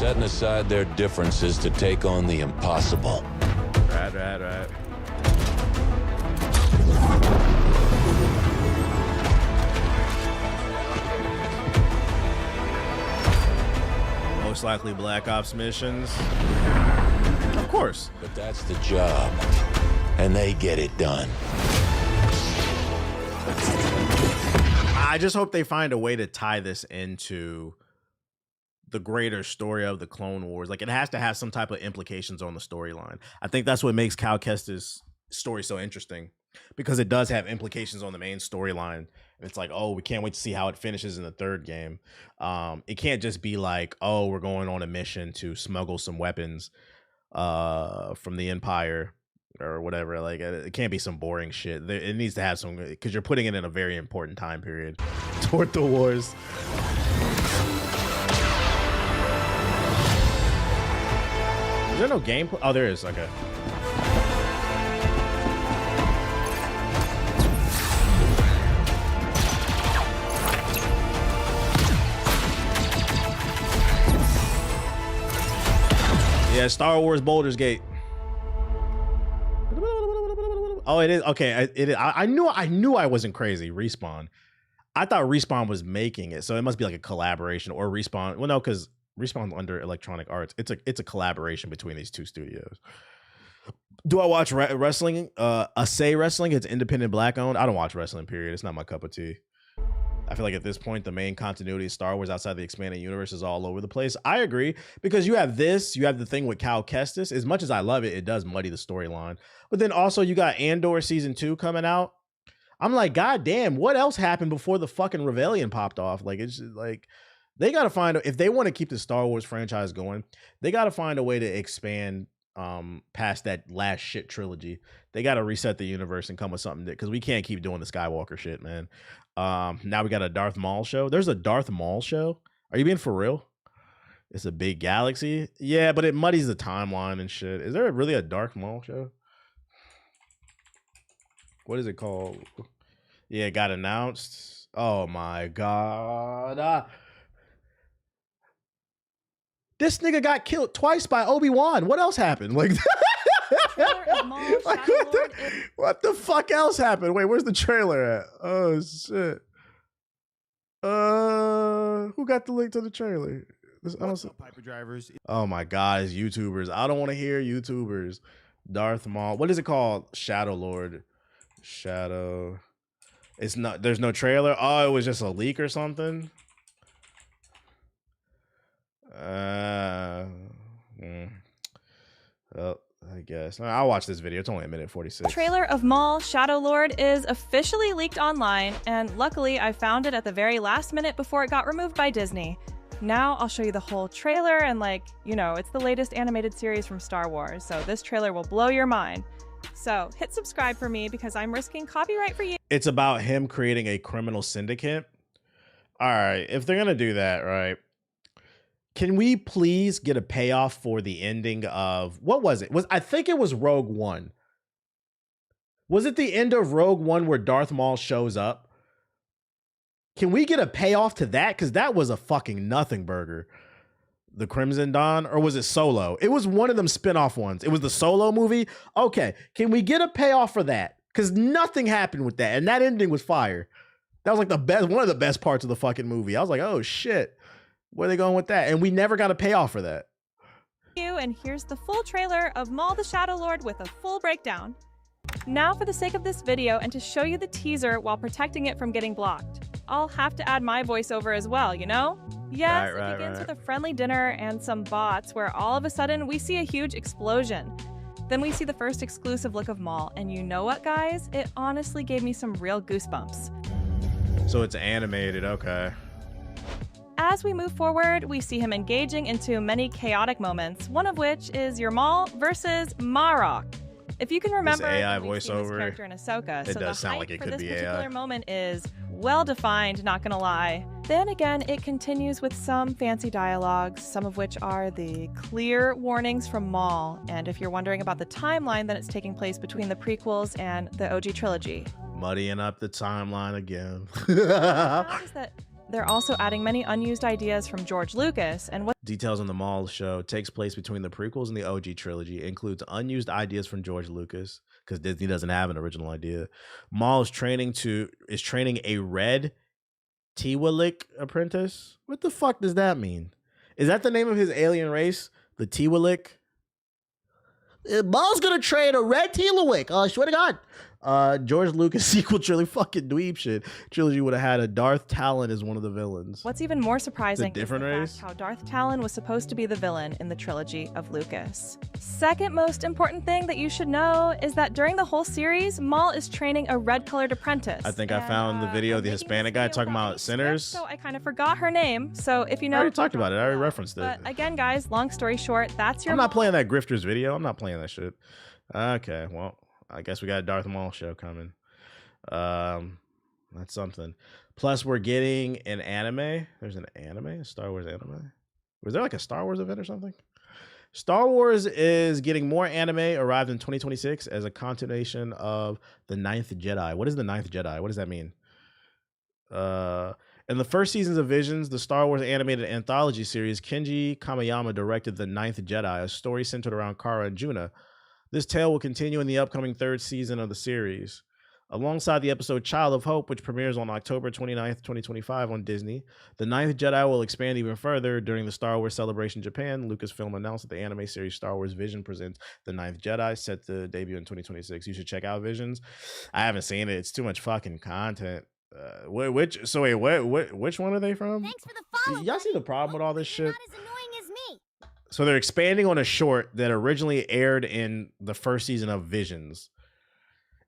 [SPEAKER 6] setting aside their differences to take on the impossible.
[SPEAKER 3] Right. Most likely Black Ops missions. Of course.
[SPEAKER 6] But that's the job, and they get it done.
[SPEAKER 3] I just hope they find a way to tie this into the greater story of the Clone Wars. Like, it has to have some type of implications on the storyline. I think that's what makes Cal Kestis' story so interesting, because it does have implications on the main storyline. It's like, oh, we can't wait to see how it finishes in the third game. It can't just be like, oh, we're going on a mission to smuggle some weapons from the Empire or whatever. Like, it can't be some boring shit. It needs to have some, because you're putting it in a very important time period toward the wars. Is there no gameplay? Oh, there is. Okay. Yeah, Star Wars Baldur's Gate. Oh, it is. Okay, it is. I knew I wasn't crazy. Respawn. I thought Respawn was making it, so it must be like a collaboration, or Respawn. Well, no, because Respawn's under Electronic Arts. It's a collaboration between these two studios. Do I watch wrestling? Say Wrestling. It's independent, black owned. I don't watch wrestling. Period. It's not my cup of tea. I feel like at this point, the main continuity of Star Wars outside the expanded universe is all over the place. I agree, because you have the thing with Cal Kestis. As much as I love it, it does muddy the storyline. But then also you got Andor season 2 coming out. I'm like, God damn, what else happened before the fucking rebellion popped off? Like, it's just like, they got to find, if they want to keep the Star Wars franchise going, they got to find a way to expand past that last shit trilogy. They got to reset the universe and come with something, because we can't keep doing the Skywalker shit, man. Now we got a Darth Maul show. There's a Darth Maul show. Are you being for real? It's a big galaxy. Yeah, but it muddies the timeline and shit. Is there really a Darth Maul show? What is it called? Yeah, it got announced. Oh my God. This nigga got killed twice by Obi-Wan. What else happened? Like, like what the fuck else happened? Wait, where's the trailer at? Oh shit. Who got the link to the trailer?
[SPEAKER 8] Piper drivers.
[SPEAKER 3] Oh my God, it's YouTubers. I don't want to hear YouTubers. Darth Maul. What is it called? Shadow Lord. Shadow. It's not. There's no trailer. Oh, it was just a leak or something. Well, I guess I'll watch this video. It's only 1:46.
[SPEAKER 9] The trailer of Maul Shadow Lord is officially leaked online, and luckily I found it at the very last minute before it got removed by Disney. Now I'll show you the whole trailer, and it's the latest animated series from Star Wars, so this trailer will blow your mind. So hit subscribe for me, because I'm risking copyright for you.
[SPEAKER 3] It's about him creating a criminal syndicate. All right, if they're gonna do that, right? Can we please get a payoff for the ending of, what was it? I think it was Rogue One. Was it the end of Rogue One where Darth Maul shows up? Can we get a payoff to that? Because that was a fucking nothing burger. The Crimson Dawn, or was it Solo? It was one of them spin-off ones. It was the Solo movie. Okay, can we get a payoff for that? Because nothing happened with that, and that ending was fire. That was like one of the best parts of the fucking movie. I was like, oh shit. Where are they going with that? And we never got a payoff for that.
[SPEAKER 9] And here's the full trailer of Maul the Shadow Lord with a full breakdown. Now, for the sake of this video and to show you the teaser while protecting it from getting blocked, I'll have to add my voiceover as well, you know? Yes, it begins with a friendly dinner and some bots where all of a sudden we see a huge explosion. Then we see the first exclusive look of Maul, and you know what, guys? It honestly gave me some real goosebumps.
[SPEAKER 3] So it's animated, okay.
[SPEAKER 9] As we move forward, we see him engaging into many chaotic moments, one of which is your Maul versus Marok. If you can remember,
[SPEAKER 3] this AI
[SPEAKER 9] we've seen this
[SPEAKER 3] voiceover,
[SPEAKER 9] character in Ahsoka,
[SPEAKER 3] it
[SPEAKER 9] so
[SPEAKER 3] does
[SPEAKER 9] the
[SPEAKER 3] sound
[SPEAKER 9] hype
[SPEAKER 3] like it
[SPEAKER 9] for
[SPEAKER 3] could
[SPEAKER 9] this
[SPEAKER 3] be
[SPEAKER 9] particular
[SPEAKER 3] AI.
[SPEAKER 9] moment is well-defined, not gonna lie. Then again, it continues with some fancy dialogues, some of which are the clear warnings from Maul. And if you're wondering about the timeline, then it's taking place between the prequels and the OG trilogy.
[SPEAKER 3] Muddying up the timeline again.
[SPEAKER 9] Is that They're also adding many unused ideas from George Lucas, and what
[SPEAKER 3] Details on the Maul show takes place between the prequels and the OG trilogy. It includes unused ideas from George Lucas because Disney doesn't have an original idea. Maul is training a red Tiwalik apprentice. What the fuck does that mean? Is that the name of his alien race? The Tiwalik? Maul's gonna train a red Tiwalik. I swear to God. George Lucas sequel trilogy, fucking dweeb shit. Trilogy would have had a Darth Talon as one of the villains.
[SPEAKER 9] what's even more surprising is
[SPEAKER 3] different
[SPEAKER 9] the fact
[SPEAKER 3] race?
[SPEAKER 9] how Darth Talon was supposed to be the villain in the trilogy of Lucas. Second most important thing that you should know is that during the whole series, Maul is training a red-colored apprentice.
[SPEAKER 3] I think I found the video of the Hispanic guy talking about sinners.
[SPEAKER 9] So I kind of forgot her name. So if you know,
[SPEAKER 3] I already talked about it. I already referenced it.
[SPEAKER 9] But again, guys, long story short, that's your.
[SPEAKER 3] I'm not playing that Grifters video. I'm not playing that shit. Okay, well, I guess we got a Darth Maul show coming. That's something. Plus, we're getting an anime. There's an anime, a Star Wars anime. Was there like a Star Wars event or something? Star Wars is getting more anime, arrived in 2026 as a continuation of The Ninth Jedi. What is The Ninth Jedi? What does that mean? In the first seasons of Visions, the Star Wars animated anthology series, Kenji Kamayama directed The Ninth Jedi, a story centered around Kara and Juna. This tale will continue in the upcoming third season of the series. Alongside the episode Child of Hope, which premieres on October 29th, 2025 on Disney, The Ninth Jedi will expand even further. During the Star Wars Celebration Japan, Lucasfilm announced that the anime series Star Wars Vision presents The Ninth Jedi, set to debut in 2026. You should check out Visions. I haven't seen it. It's too much fucking content. Which one are they from?
[SPEAKER 4] Thanks for the follow.
[SPEAKER 3] Y'all see the problem with all this shit?
[SPEAKER 4] Not as annoying as me.
[SPEAKER 3] So they're expanding on a short that originally aired in the first season of Visions.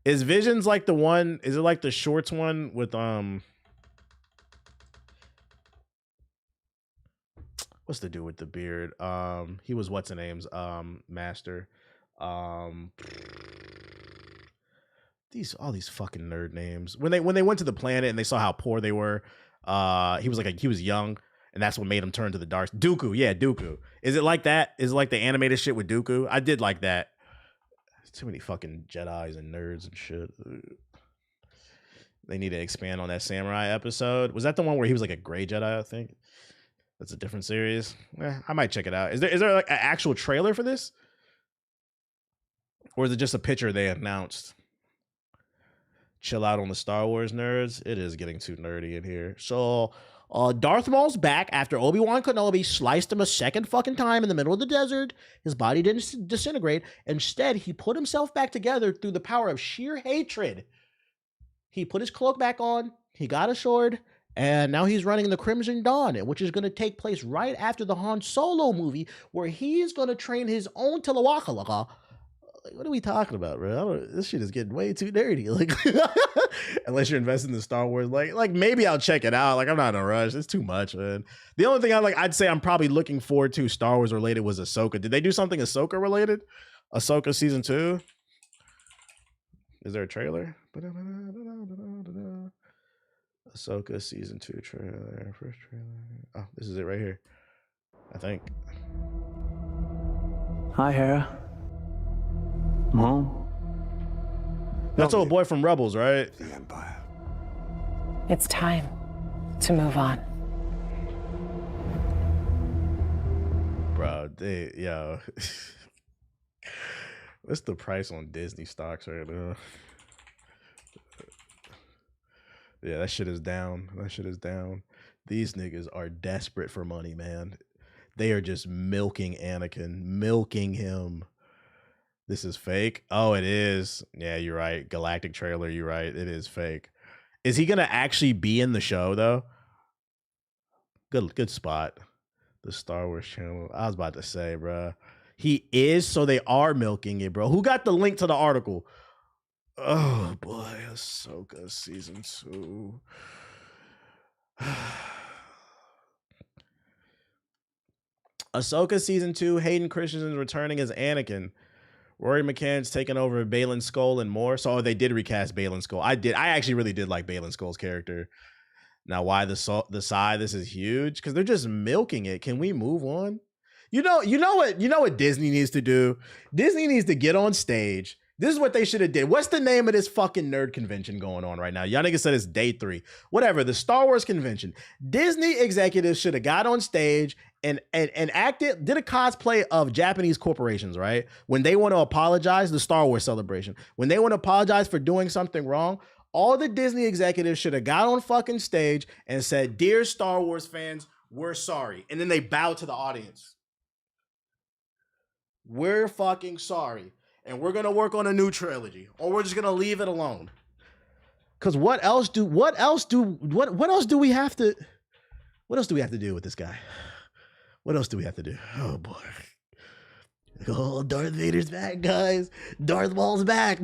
[SPEAKER 3] Is Visions like the one? Is it like the shorts one with what's the dude with the beard? He was what's the name's master. All these fucking nerd names. When they went to the planet and they saw how poor they were, he was young, and that's what made him turn to the dark. Dooku, yeah, Dooku. Is it like that? Is it like the animated shit with Dooku? I did like that. Too many fucking Jedis and nerds and shit. They need to expand on that samurai episode. Was that the one where he was like a gray Jedi? I think that's a different series. I might check it out. Is there like an actual trailer for this, or is it just a picture they announced? Chill out on the Star Wars nerds. It is getting too nerdy in here. So Darth Maul's back after Obi-Wan Kenobi sliced him a second fucking time in the middle of the desert. His body didn't disintegrate. Instead, he put himself back together through the power of sheer hatred. He put his cloak back on, he got a sword, and now he's running the Crimson Dawn, which is going to take place right after the Han Solo movie, where he's going to train his own Tilawaka. What are we talking about, bro? This shit is getting way too dirty. Like, unless you're investing in Star Wars, like maybe I'll check it out. Like, I'm not in a rush. It's too much, man. The only thing I'd say I'm probably looking forward to Star Wars related was Ahsoka. Did they do something Ahsoka related? Ahsoka season 2? Is there a trailer? Ahsoka season 2 trailer. First trailer. Oh, this is it right here. I think.
[SPEAKER 10] Hi, Hera. Mom?
[SPEAKER 3] That's old boy from Rebels, right?
[SPEAKER 10] The Empire.
[SPEAKER 11] It's time to move on.
[SPEAKER 3] Bro, what's the price on Disney stocks right now? Yeah, that shit is down. These niggas are desperate for money, man. They are just milking Anakin, milking him. This is fake. Oh, it is. Yeah, you're right. Galactic trailer. You're right. It is fake. Is he gonna actually be in the show though? Good spot. The Star Wars channel. I was about to say, bro. He is. So they are milking it, bro. Who got the link to the article? Oh boy, Ahsoka season 2. Ahsoka season 2. Hayden Christensen returning as Anakin. Rory McCann's taking over Baylan Skoll and more. So they did recast Baylan Skoll. I actually really did like Baylan Skoll's character. Now, why the side? This is huge because they're just milking it. Can we move on? You know what Disney needs to do? Disney needs to get on stage, This is what they should have did. What's the name of this fucking nerd convention going on right now? Y'all niggas said it's day 3. Whatever, the Star Wars convention. Disney executives should have got on stage and acted, did a cosplay of Japanese corporations, right? When they want to apologize, the Star Wars celebration. When they want to apologize for doing something wrong, all the Disney executives should have got on fucking stage and said, "Dear Star Wars fans, we're sorry." And then they bow to the audience. We're fucking sorry. And we're gonna work on a new trilogy, or we're just gonna leave it alone. Cause what else do we have to do with this guy? What else do we have to do? Oh boy. Oh, Darth Vader's back, guys. Darth Maul's back.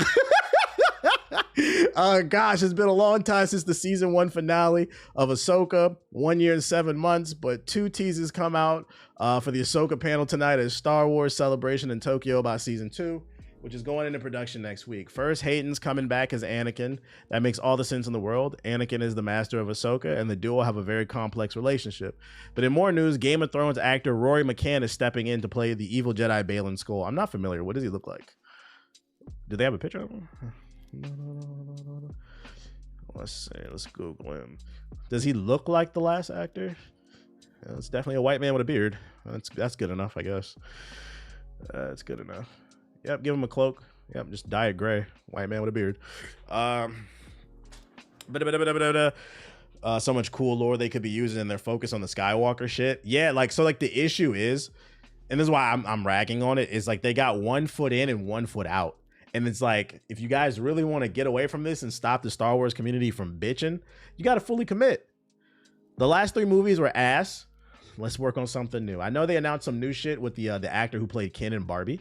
[SPEAKER 3] Gosh, it's been a long time since the season 1 finale of Ahsoka. 1 year and 7 months, but 2 teasers come out for the Ahsoka panel tonight at Star Wars Celebration in Tokyo about season 2, which is going into production next week. First, Hayden's coming back as Anakin. That makes all the sense in the world. Anakin is the master of Ahsoka, and the duo have a very complex relationship. But in more news, Game of Thrones actor Rory McCann is stepping in to play the evil Jedi Balin Skull. I'm not familiar. What does he look like? Do they have a picture of him? No. Let's see. Let's Google him. Does he look like the last actor? It's definitely a white man with a beard. That's good enough, I guess. That's good enough. Yep, give him a cloak. Yep, just dye it gray. White man with a beard. So much cool lore they could be using in their focus on the Skywalker shit. Yeah, like the issue is, and this is why I'm ragging on it, is like they got 1 foot in and 1 foot out. And it's like, if you guys really want to get away from this and stop the Star Wars community from bitching, you got to fully commit. The last 3 movies were ass. Let's work on something new. I know they announced some new shit with the actor who played Ken and Barbie.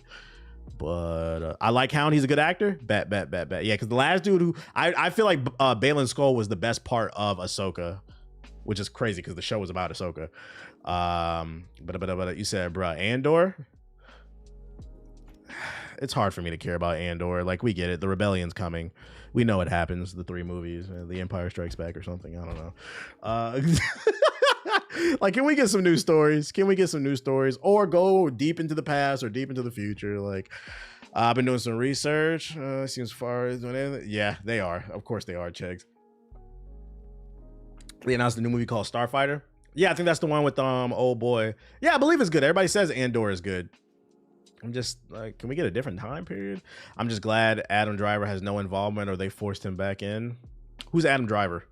[SPEAKER 3] But I like Hound. He's a good actor. Bet. Yeah, because the last dude who I feel like Balin Skull was the best part of Ahsoka, which is crazy because the show was about Ahsoka. But you said, bruh, Andor. It's hard for me to care about Andor. Like, we get it. The rebellion's coming. We know it happens. The 3 movies, The Empire Strikes Back or something. I don't know. Like, can we get some new stories? Or go deep into the past or deep into the future? Like, I've been doing some research. Seems far as doing anything. Yeah, they are. Of course they are, Chegs. They announced a new movie called Starfighter. Yeah, I think that's the one with old boy. Yeah, I believe it's good. Everybody says Andor is good. I'm just like, can we get a different time period? I'm just glad Adam Driver has no involvement, or they forced him back in. Who's Adam Driver?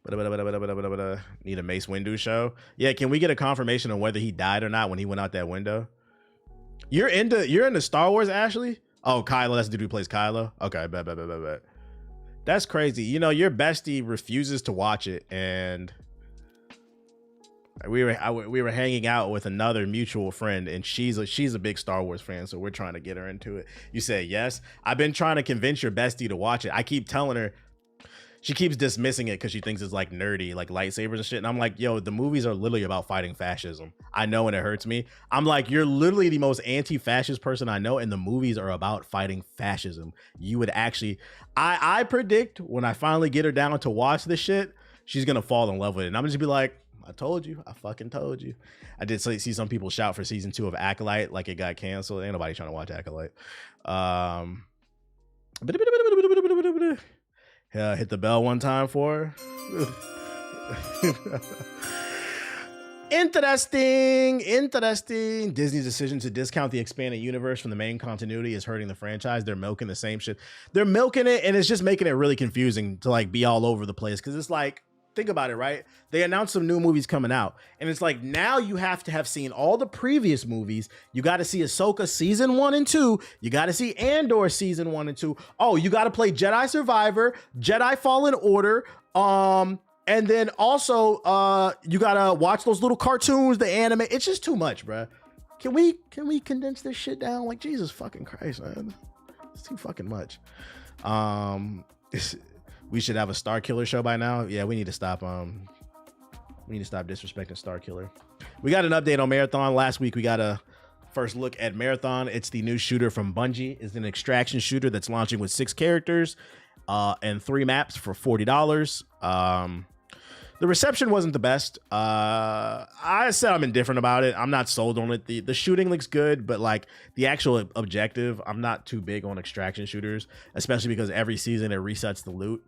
[SPEAKER 3] Need a Mace Windu show. Yeah, can we get a confirmation on whether he died or not when he went out that window? You're into Star Wars, Ashley? Oh, Kylo, that's the dude who plays Kylo. Okay, bet. That's crazy. You know, your bestie refuses to watch it, and we were hanging out with another mutual friend, and she's a big Star Wars fan, so we're trying to get her into it. You say yes. I've been trying to convince your bestie to watch it. I keep telling her. She keeps dismissing it because she thinks it's like nerdy, like lightsabers and shit. And I'm like, yo, the movies are literally about fighting fascism. I know, and it hurts me. I'm like, you're literally the most anti-fascist person I know, and the movies are about fighting fascism. You would actually, I predict when I finally get her down to watch this shit, she's gonna fall in love with it. And I'm just be like, I told you. I fucking told you. I did see some people shout for season 2 of Acolyte like it got canceled. Ain't nobody trying to watch Acolyte. Hit the bell one time for her. Interesting. Disney's decision to discount the expanded universe from the main continuity is hurting the franchise. They're milking the same shit. They're milking it, and it's just making it really confusing to like be all over the place. Because it's like, think about it, right? They announced some new movies coming out, and it's like, now you have to have seen all the previous movies. You got to see Ahsoka season 1 and 2. You got to see Andor season 1 and 2. Oh, you got to play Jedi Survivor, Jedi Fallen Order, and then also you got to watch those little cartoons, the anime. It's just too much, bruh. Can we condense this shit down? Like, Jesus fucking Christ, man. It's too fucking much. We should have a Star Killer show by now. Yeah, we need to stop. We need to stop disrespecting Star Killer. We got an update on Marathon. Last week, we got a first look at Marathon. It's the new shooter from Bungie. It's an extraction shooter that's launching with 6 characters and 3 maps for $40. The reception wasn't the best. I said I'm indifferent about it. I'm not sold on it. The shooting looks good, but like the actual objective, I'm not too big on extraction shooters, especially because every season it resets the loot.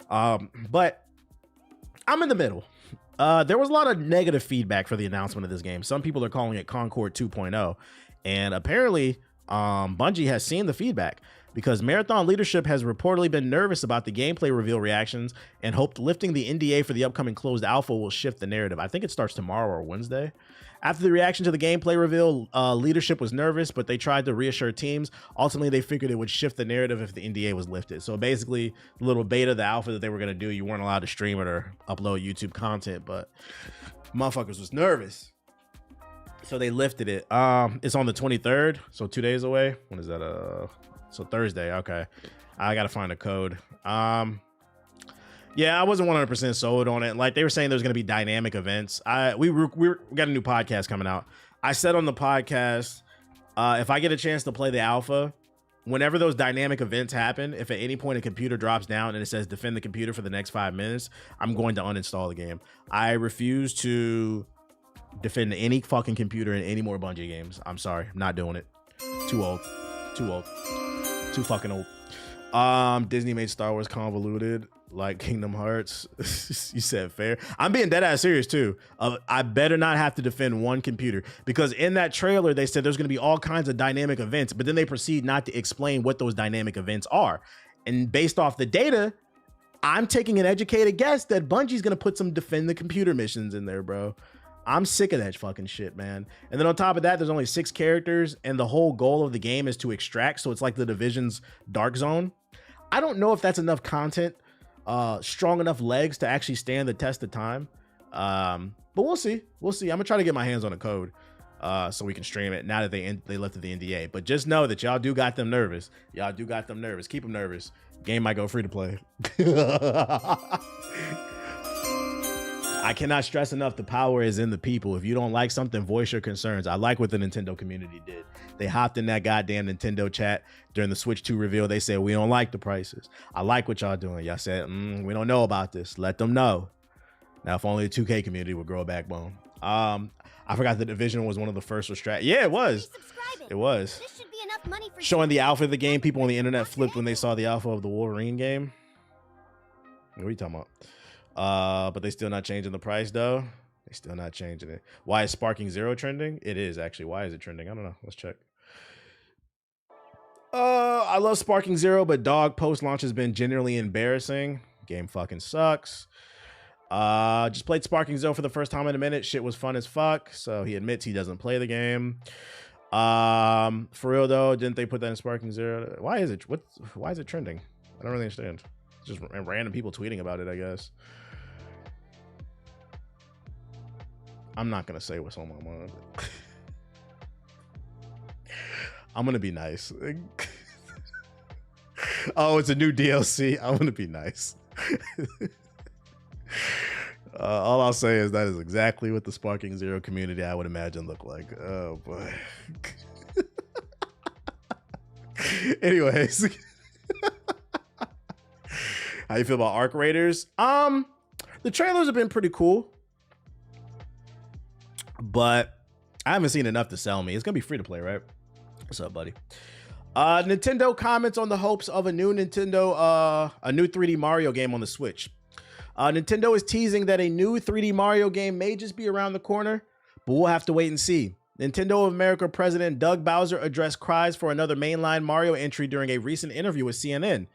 [SPEAKER 3] But I'm in the middle. There was a lot of negative feedback for the announcement of this game. Some people are calling it Concord 2.0, and apparently Bungie has seen the feedback, because Marathon leadership has reportedly been nervous about the gameplay reveal reactions and hoped lifting the NDA for the upcoming closed alpha will shift the narrative. I think it starts tomorrow or Wednesday. After the reaction to the gameplay reveal, leadership was nervous, but they tried to reassure teams. Ultimately, they figured it would shift the narrative if the NDA was lifted. So basically, the little beta, the alpha that they were going to do, you weren't allowed to stream it or upload YouTube content, but motherfuckers was nervous. So they lifted it. It's on the 23rd, so 2 days away. When is that? So Thursday. Okay, I gotta find a code. Yeah, I wasn't 100% sold on it. Like they were saying, there's gonna be dynamic events. We got a new podcast coming out. I said on the podcast, if I get a chance to play the alpha, whenever those dynamic events happen, if at any point a computer drops down and it says defend the computer for the next 5 minutes, I'm going to uninstall the game. I refuse to defend any fucking computer in any more Bungie games. I'm sorry, I'm not doing it. Too old. Too fucking old. Disney made Star Wars convoluted like Kingdom Hearts. You said fair. I'm being dead ass serious too. I better not have to defend one computer, because in that trailer they said there's going to be all kinds of dynamic events, but then they proceed not to explain what those dynamic events are. And based off the data, I'm taking an educated guess that Bungie's going to put some defend the computer missions in there, bro. I'm sick of that fucking shit, man. And then on top of that, there's only 6 characters, and the whole goal of the game is to extract. So it's like the Division's Dark Zone. I don't know if that's enough content, strong enough legs to actually stand the test of time. But we'll see. We'll see. I'm gonna try to get my hands on a code so we can stream it now that they lifted the NDA. But just know that y'all do got them nervous. Y'all do got them nervous. Keep them nervous. Game might go free to play. I cannot stress enough, the power is in the people. If you don't like something, voice your concerns. I like what the Nintendo community did. They hopped in that goddamn Nintendo chat during the Switch 2 reveal. They said, we don't like the prices. I like what y'all doing. Y'all said, we don't know about this. Let them know. Now, if only the 2K community would grow a backbone. I forgot the Division was one of the first restract. Yeah, it was. It was.
[SPEAKER 4] This should be enough money for
[SPEAKER 3] showing the alpha of the game. People on the internet flipped when they saw the alpha of the Wolverine game. What are you talking about? But they still not changing the price though. They still not changing it. Why is Sparking Zero trending? It is actually. Why is it trending? I don't know. Let's check. I love Sparking Zero, but dog post launch has been generally embarrassing. Game fucking sucks. Just played Sparking Zero for the first time in a minute. Shit was fun as fuck. So he admits he doesn't play the game. For real though, didn't they put that in Sparking Zero? Why is it? Why is it trending? I don't really understand. Just random people tweeting about it, I guess. I'm not gonna say what's on my mind. I'm gonna be nice. Oh, it's a new DLC. I'm gonna be nice. All I'll say is that is exactly what the Sparking Zero community I would imagine look like. Oh boy. Anyways. How you feel about Arc Raiders? The trailers have been pretty cool, but I haven't seen enough to sell me. It's gonna be free to play, right? What's up, buddy? Nintendo comments on the hopes of a new 3D Mario game on the Switch. Nintendo is teasing that a new 3D Mario game may just be around the corner, but we'll have to wait and see. Nintendo of America President Doug Bowser addressed cries for another mainline Mario entry during a recent interview with CNN.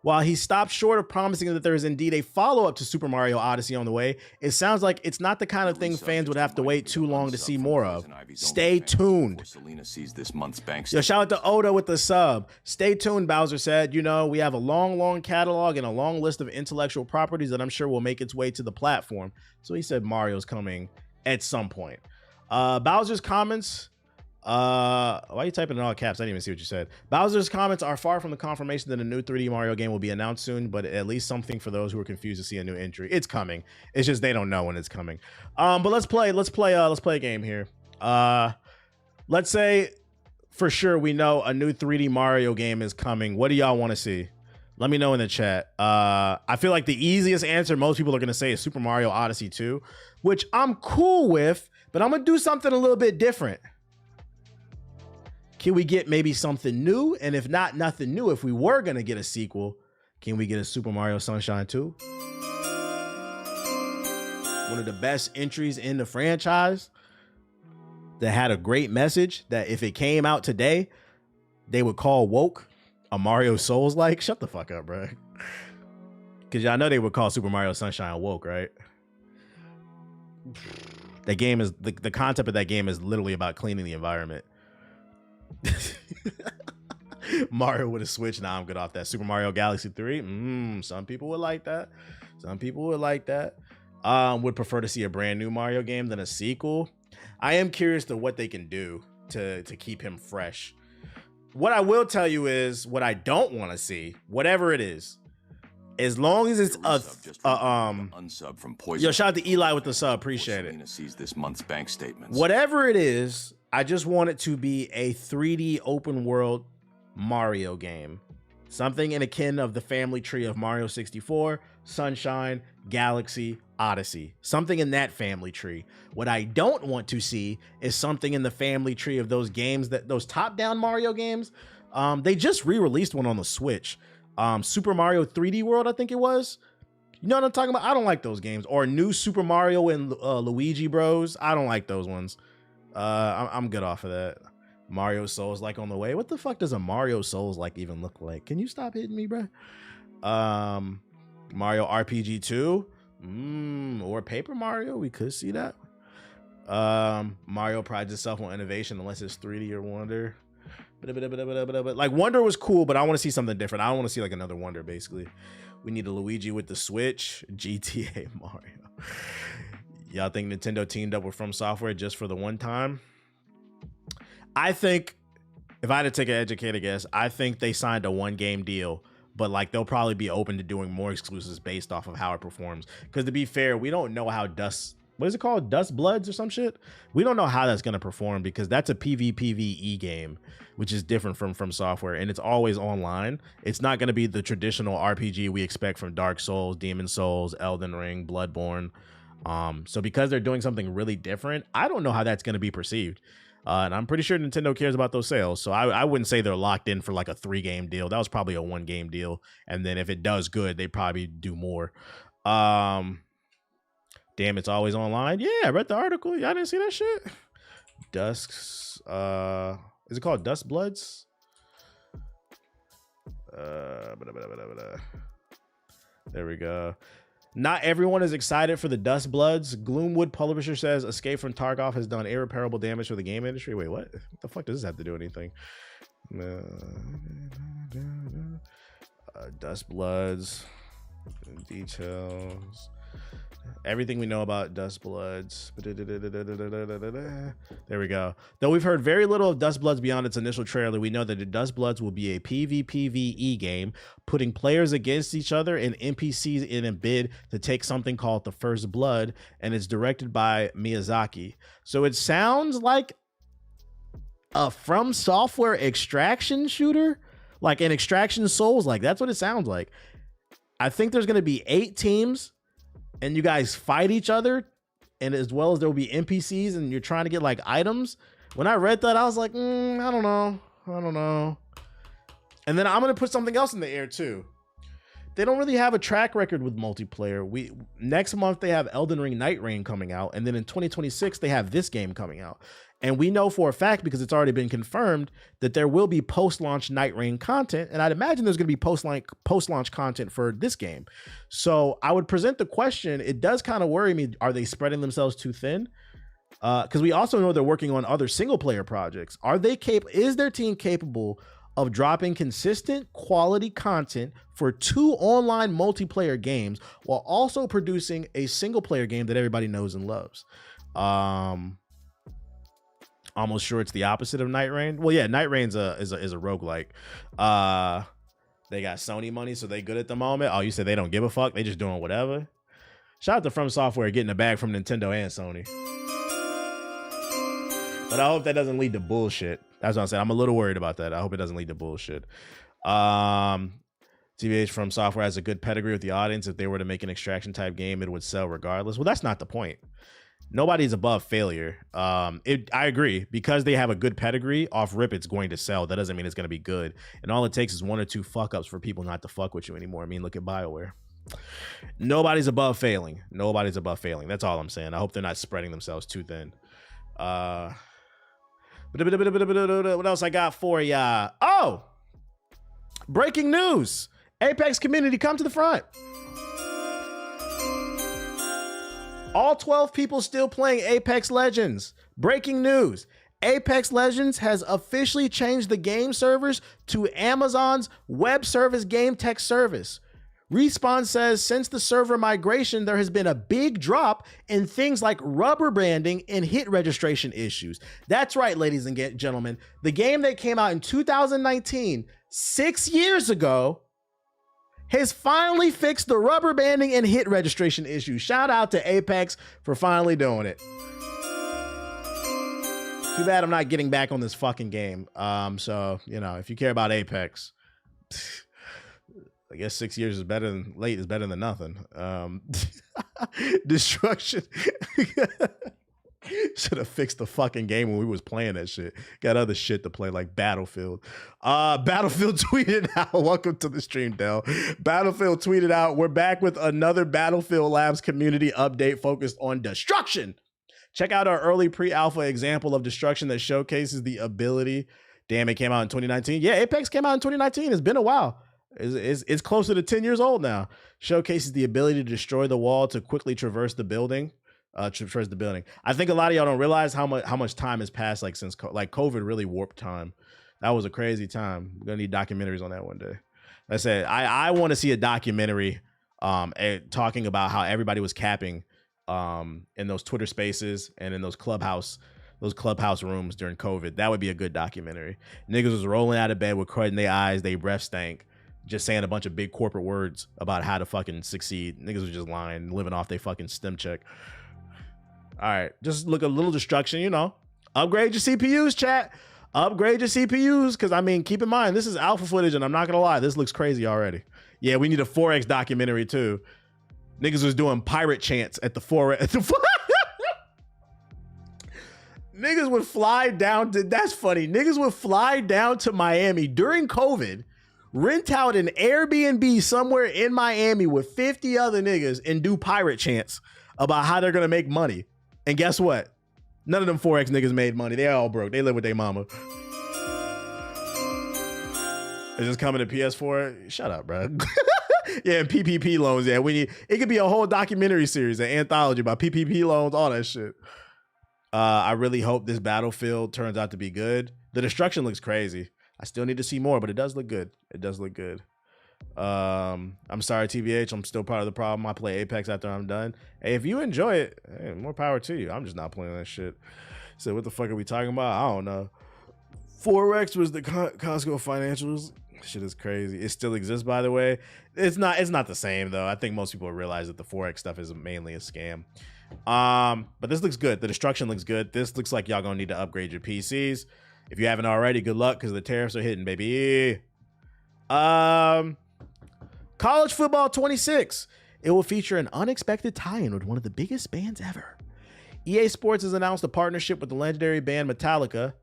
[SPEAKER 3] While he stopped short of promising that there is indeed a follow-up to Super Mario Odyssey on the way, it sounds like it's not the kind of thing fans would have to wait too long to see more of. Stay tuned. Yo, shout out to Oda with the sub. Stay tuned, Bowser said. You know, we have a long catalog and a long list of intellectual properties that I'm sure will make its way to the platform. So he said Mario's coming at some point. Bowser's comments... why are you typing in all caps? I didn't even see what you said. Bowser's comments are far from the confirmation that a new 3D Mario game will be announced soon, but at least something for those who are confused to see a new entry. It's coming. It's just they don't know when it's coming. But let's play a game here. Let's say for sure we know a new 3D Mario game is coming. What do y'all want to see? Let me know in the chat. I feel like the easiest answer most people are going to say is Super Mario Odyssey 2, which I'm cool with, but I'm going to do something a little bit different. Can we get maybe something new? And if not, nothing new, if we were going to get a sequel, can we get a Super Mario Sunshine 2? One of the best entries in the franchise that had a great message that if it came out today, they would call woke a Mario Souls-like. Shut the fuck up, bro. Because y'all know they would call Super Mario Sunshine woke, right? That game is, the concept of that game is literally about cleaning the environment. Mario with a Switch. Nah, I'm good off that. Super Mario Galaxy 3. Some people would like that. Some people would like that. Would prefer to see a brand new Mario game than a sequel. I am curious to what they can do to keep him fresh. What I will tell you is what I don't want to see, whatever it is, as long as it's
[SPEAKER 6] unsub from Poison.
[SPEAKER 3] Yo, shout out to Eli with the sub. Appreciate it.
[SPEAKER 6] Sees this month's bank statements.
[SPEAKER 3] Whatever it is, I just want it to be a 3D open world Mario game. Something in akin of the family tree of Mario 64, Sunshine, Galaxy, Odyssey. Something in that family tree. What I don't want to see is something in the family tree of those games, that those top-down Mario games. They just re-released one on the Switch. Super Mario 3D World, I think it was. You know what I'm talking about? I don't like those games. Or New Super Mario and Luigi Bros. I don't like those ones. I'm good off of that. Mario Souls like on the way. What the fuck does a Mario Souls like even look like? Can you stop hitting me, bro? Mario RPG 2. Or Paper Mario. We could see that. Mario prides itself on innovation unless it's 3D or Wonder. Like Wonder was cool, but I want to see something different. I don't want to see like another Wonder, basically. We need a Luigi with the Switch. GTA Mario. Y'all think Nintendo teamed up with From Software just for the one time? I think, if I had to take an educated guess, I think they signed a one game deal, but like they'll probably be open to doing more exclusives based off of how it performs. Because to be fair, we don't know how what is it called? Dust Bloods or some shit? We don't know how that's going to perform because that's a PvPvE game, which is different from Software, and it's always online. It's not going to be the traditional RPG we expect from Dark Souls, Demon Souls, Elden Ring, Bloodborne. So because they're doing something really different, I don't know how that's going to be perceived. And I'm pretty sure Nintendo cares about those sales. So I wouldn't say they're locked in for like a 3-game deal. That was probably a 1-game deal. And then if it does good, they probably do more. Damn, it's always online. Yeah, I read the article. Y'all didn't see that shit? Dusks. Is it called Dust Bloods? There we go. Not everyone is excited for the Dust Bloods. Gloomwood Publisher says Escape from Tarkov has done irreparable damage for the game industry. Wait, what? What the fuck does this have to do with anything? Dust Bloods. Details. Everything we know about Dust Bloods. There we go. Though we've heard very little of Dust Bloods beyond its initial trailer, we know that the Dust Bloods will be a PvPvE game, putting players against each other and NPCs in a bid to take something called the First Blood, and it's directed by Miyazaki. So it sounds like a From Software extraction shooter, like an Extraction Souls. Like that's what it sounds like. I think there's going to be 8 teams. And you guys fight each other, and as well as there will be NPCs, and you're trying to get like items. When I read that, I was like, I don't know. And then I'm gonna put something else in the air too. They don't really have a track record with multiplayer. Next month they have Elden Ring Night Reign coming out, and then in 2026 they have this game coming out. And we know for a fact, because it's already been confirmed, that there will be post-launch Night Reign content, and I'd imagine there's going to be post-launch content for this game. So I would present the question, it does kind of worry me, are they spreading themselves too thin? Because we also know they're working on other single-player projects. Is their team capable of dropping consistent quality content for 2 online multiplayer games while also producing a single-player game that everybody knows and loves? Almost sure it's the opposite of Night Reign. Well, yeah, Night Reign's is a roguelike. They got Sony money, so they good at the moment. Oh, you said they don't give a fuck? They just doing whatever? Shout out to From Software getting a bag from Nintendo and Sony. But I hope that doesn't lead to bullshit. That's what I'm saying. I'm a little worried about that. I hope it doesn't lead to bullshit. TBH from Software has a good pedigree with the audience. If they were to make an extraction type game, it would sell regardless. Well, that's not the point. Nobody's above failure. I agree, because they have a good pedigree off rip, it's going to sell. That doesn't mean it's going to be good. And all it takes is 1 or 2 fuck ups for people not to fuck with you anymore. I mean, look at BioWare. Nobody's above failing. Nobody's above failing. That's all I'm saying. I hope they're not spreading themselves too thin. What else I got for ya? Oh, breaking news. Apex community, come to the front. All 12 people still playing Apex Legends. Breaking news. Apex Legends has officially changed the game servers to Amazon's web service game tech service. Respawn says since the server migration, there has been a big drop in things like rubber banding and hit registration issues. That's right, ladies and gentlemen. The game that came out in 2019, 6 years ago, has finally fixed the rubber banding and hit registration issues. Shout out to Apex for finally doing it. Too bad I'm not getting back on this fucking game. So, you know, if you care about Apex, I guess 6 years is better than late is better than nothing. Destruction. Should have fixed the fucking game when we was playing that shit. Got other shit to play like Battlefield. Battlefield tweeted out, welcome to the stream, Dell. Battlefield tweeted out, we're back with another Battlefield Labs community update focused on destruction. Check out our early pre-alpha example of destruction that showcases the ability. Damn, it came out in 2019. Yeah, Apex came out in 2019. It's been a while. It's closer to 10 years old now. Showcases the ability to destroy the wall to quickly traverse the building. I think a lot of y'all don't realize how much time has passed, like since COVID really warped time. That was a crazy time. We're gonna need documentaries on that one day. Like I said, I want to see a documentary talking about how everybody was capping in those Twitter spaces and in those clubhouse rooms during COVID. That would be a good documentary. Niggas was rolling out of bed with crud in their eyes, they breath stank, just saying a bunch of big corporate words about how to fucking succeed. Niggas was just lying, living off their fucking stem check. All right, just look a little destruction, you know. Upgrade your CPUs, chat. Upgrade your CPUs, because, I mean, keep in mind, this is alpha footage, and I'm not going to lie, this looks crazy already. Yeah, we need a 4X documentary, too. Niggas was doing pirate chants at the 4X. Niggas would fly down to, that's funny, niggas would fly down to Miami during COVID, rent out an Airbnb somewhere in Miami with 50 other niggas and do pirate chants about how they're going to make money. And guess what? None of them 4X niggas made money. They all broke. They live with their mama. Is this coming to PS4? Shut up, bro. Yeah, and PPP loans. Yeah, it could be a whole documentary series, an anthology about PPP loans, all that shit. I really hope this Battlefield turns out to be good. The destruction looks crazy. I still need to see more, but it does look good. It does look good. I'm sorry, TBH. I'm still part of the problem. I play Apex after I'm done. Hey, if you enjoy it, hey, more power to you. I'm just not playing that shit. So what the fuck are we talking about? I don't know. 4X was the Costco financials. Shit is crazy. It still exists, by the way. It's not the same though. I think most people realize that the 4X stuff is mainly a scam. But this looks good. The destruction looks good. This looks like y'all gonna need to upgrade your PCs. If you haven't already, good luck, because the tariffs are hitting, baby. College Football 26. It will feature an unexpected tie-in with one of the biggest bands ever. EA Sports has announced a partnership with the legendary band Metallica,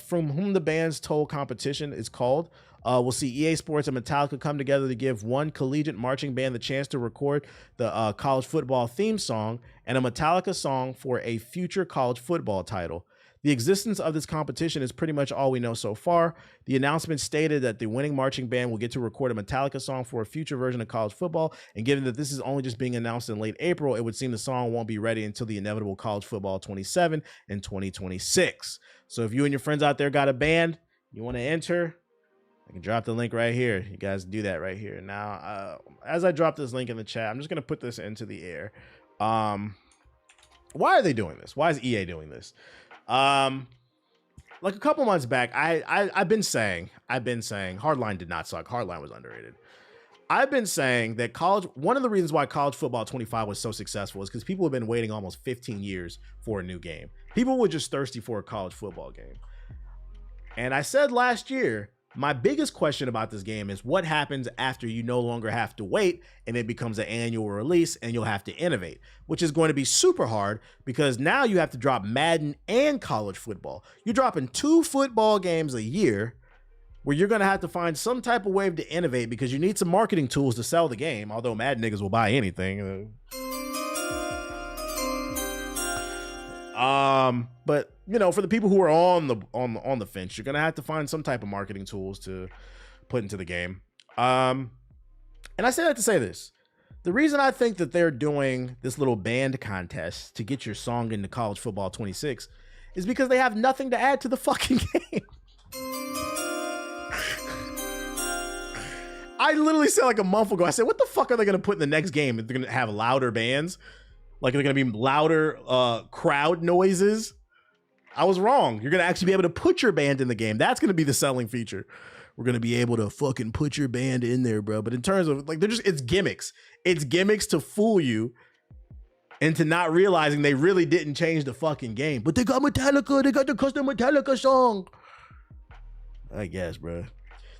[SPEAKER 3] from whom the band's Toll competition is called. We'll see EA Sports and Metallica come together to give one collegiate marching band the chance to record the college football theme song and a Metallica song for a future college football title. The existence of this competition is pretty much all we know so far. The announcement stated that the winning marching band will get to record a Metallica song for a future version of college football, and given that this is only just being announced in late April, it would seem the song won't be ready until the inevitable College Football 27 in 2026. So if you and your friends out there got a band, you want to enter, I can drop the link right here. You guys do that right here. Now, as I drop this link in the chat, I'm just going to put this into the air. Why are they doing this? Why is EA doing this? Like a couple months back, I've been saying Hardline did not suck. Hardline was underrated. I've been saying that one of the reasons why College Football 25 was so successful is because people have been waiting almost 15 years for a new game. People were just thirsty for a college football game. And I said last year, My biggest question about this game is what happens after you no longer have to wait and it becomes an annual release and you'll have to innovate, which is going to be super hard because now you have to drop Madden and college football. You're dropping 2 football games a year where you're going to have to find some type of way to innovate because you need some marketing tools to sell the game, although Madden niggas will buy anything. But you know, for the people who are on the fence, you're gonna have to find some type of marketing tools to put into the game. And I say that to say this: the reason I think that they're doing this little band contest to get your song into College Football 26 is because they have nothing to add to the fucking game. I literally said like a month ago, I said, what the fuck are they gonna put in the next game? They're gonna have louder bands, like they're gonna be louder crowd noises. I was wrong. You're going to actually be able to put your band in the game. That's going to be the selling feature. We're going to be able to fucking put your band in there, bro. But in terms of like, it's gimmicks. It's gimmicks to fool you into not realizing they really didn't change the fucking game. But they got Metallica. They got the custom Metallica song. I guess, bro.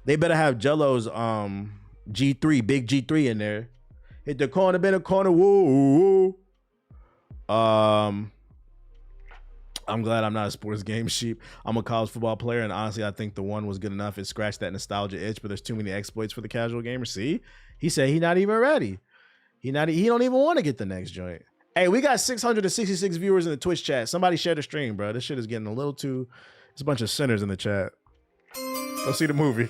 [SPEAKER 3] They better have Jello's G3, big G3 in there. Hit the corner, been a corner, woo, woo. I'm glad I'm not a sports game sheep. I'm a college football player, and honestly, I think the one was good enough. It scratched that nostalgia itch, but there's too many exploits for the casual gamer. See? He said he not even ready. He don't even want to get the next joint. Hey, we got 666 viewers in the Twitch chat. Somebody share the stream, bro. This shit is getting a little too... There's a bunch of sinners in the chat. Go see the movie.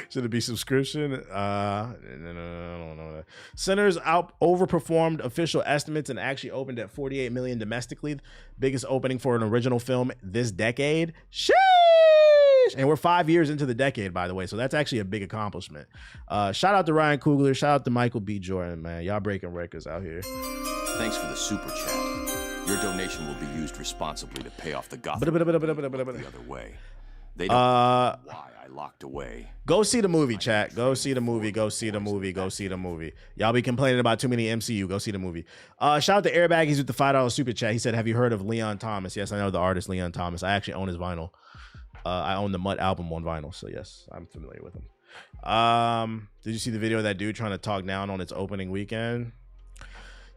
[SPEAKER 3] Should it be subscription? No. Sinners overperformed official estimates and actually opened at 48 million domestically, biggest opening for an original film this decade. Sheesh! And we're 5 years into the decade, by the way, so that's actually a big accomplishment. Shout out to Ryan Coogler, shout out to Michael B. Jordan, man. Y'all breaking records out here.
[SPEAKER 5] Thanks for the super chat. Your donation will be used responsibly to pay off the Gotham the other way. They don't know why I locked away.
[SPEAKER 3] Go see the movie, chat. Go see the movie. Go see the movie. Go see the movie. Y'all be complaining about too many MCU. Go see the movie. Shout out to Airbaggies with the $5 super chat. He said, have you heard of Leon Thomas? Yes, I know the artist Leon Thomas. I actually own his vinyl. I own the Mutt album on vinyl. So yes, I'm familiar with him. Did you see the video of that dude trying to talk down on its opening weekend?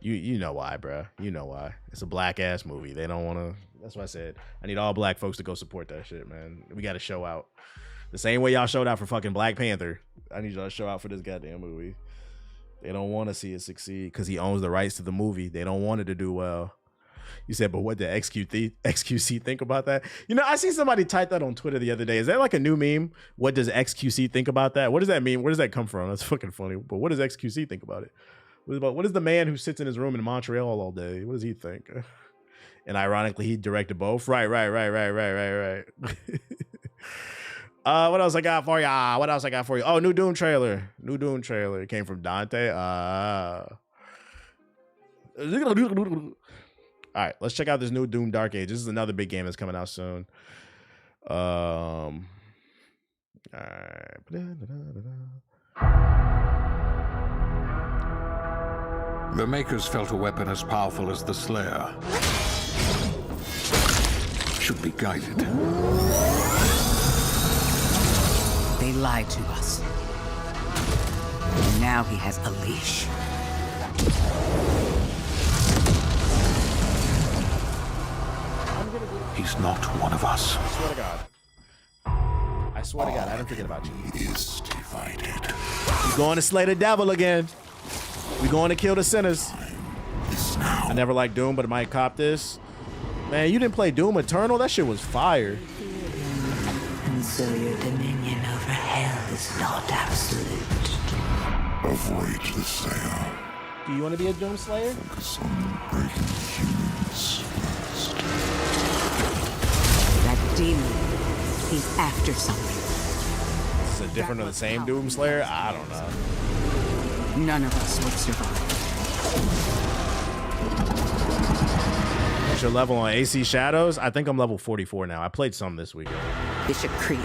[SPEAKER 3] You know why, bro. You know why. It's a black ass movie. They don't want to. That's why I said I need all black folks to go support that shit, man. We got to show out the same way y'all showed out for fucking Black Panther. I need y'all to show out for this goddamn movie. They don't want to see it succeed because he owns the rights to the movie. They don't want it to do well. You said, but what did XQC think about that? You know, I see somebody type that on Twitter the other day. Is that like a new meme? What does XQC think about that? What does that mean? Where does that come from? That's fucking funny. But what does XQC think about it? What is the man who sits in his room in Montreal all day? What does he think? And ironically, he directed both. Right. What else I got for you? Oh, new Doom trailer. It came from Dante. All right, let's check out this new Doom Dark Age. This is another big game that's coming out soon. All right.
[SPEAKER 10] The Makers felt a weapon as powerful as the Slayer should be guided.
[SPEAKER 12] They lied to us. And now he has a leash.
[SPEAKER 10] He's not one of us.
[SPEAKER 3] I swear to God, I didn't forget about you.
[SPEAKER 10] He is divided.
[SPEAKER 3] We're going to slay the devil again. We're going to kill the sinners. I never liked Doom, but I might cop this. Man, you didn't play Doom Eternal? That shit was fire.
[SPEAKER 12] And so your dominion over hell is not absolute.
[SPEAKER 10] Avoid the Slayer.
[SPEAKER 3] Do you want to be a Doom Slayer?
[SPEAKER 10] Focus on breaking humans first.
[SPEAKER 12] That demon, he's after something.
[SPEAKER 3] Is it different or the same Doom Slayer? I don't know.
[SPEAKER 12] None of us would survive.
[SPEAKER 3] What's your level on AC Shadows? I think I'm level 44 now. I played some this weekend.
[SPEAKER 12] Bishop Creed,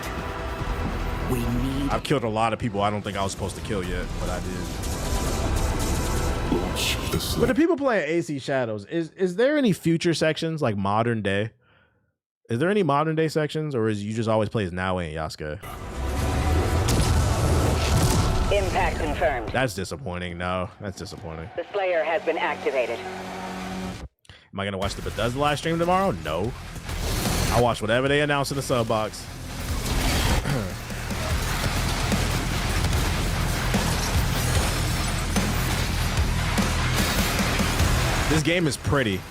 [SPEAKER 12] we need...
[SPEAKER 3] I've killed a lot of people I don't think I was supposed to kill yet, but I did. But the people playing AC Shadows, is there any future sections, like modern day? Is there any modern day sections, or is you just always play as Naoe and Yasuke?
[SPEAKER 13] Impact confirmed.
[SPEAKER 3] That's disappointing. No, that's disappointing.
[SPEAKER 13] The Slayer has been activated.
[SPEAKER 3] Am I gonna watch the Bethesda live stream tomorrow? No. I'll watch whatever they announce in the sub box. This game is pretty.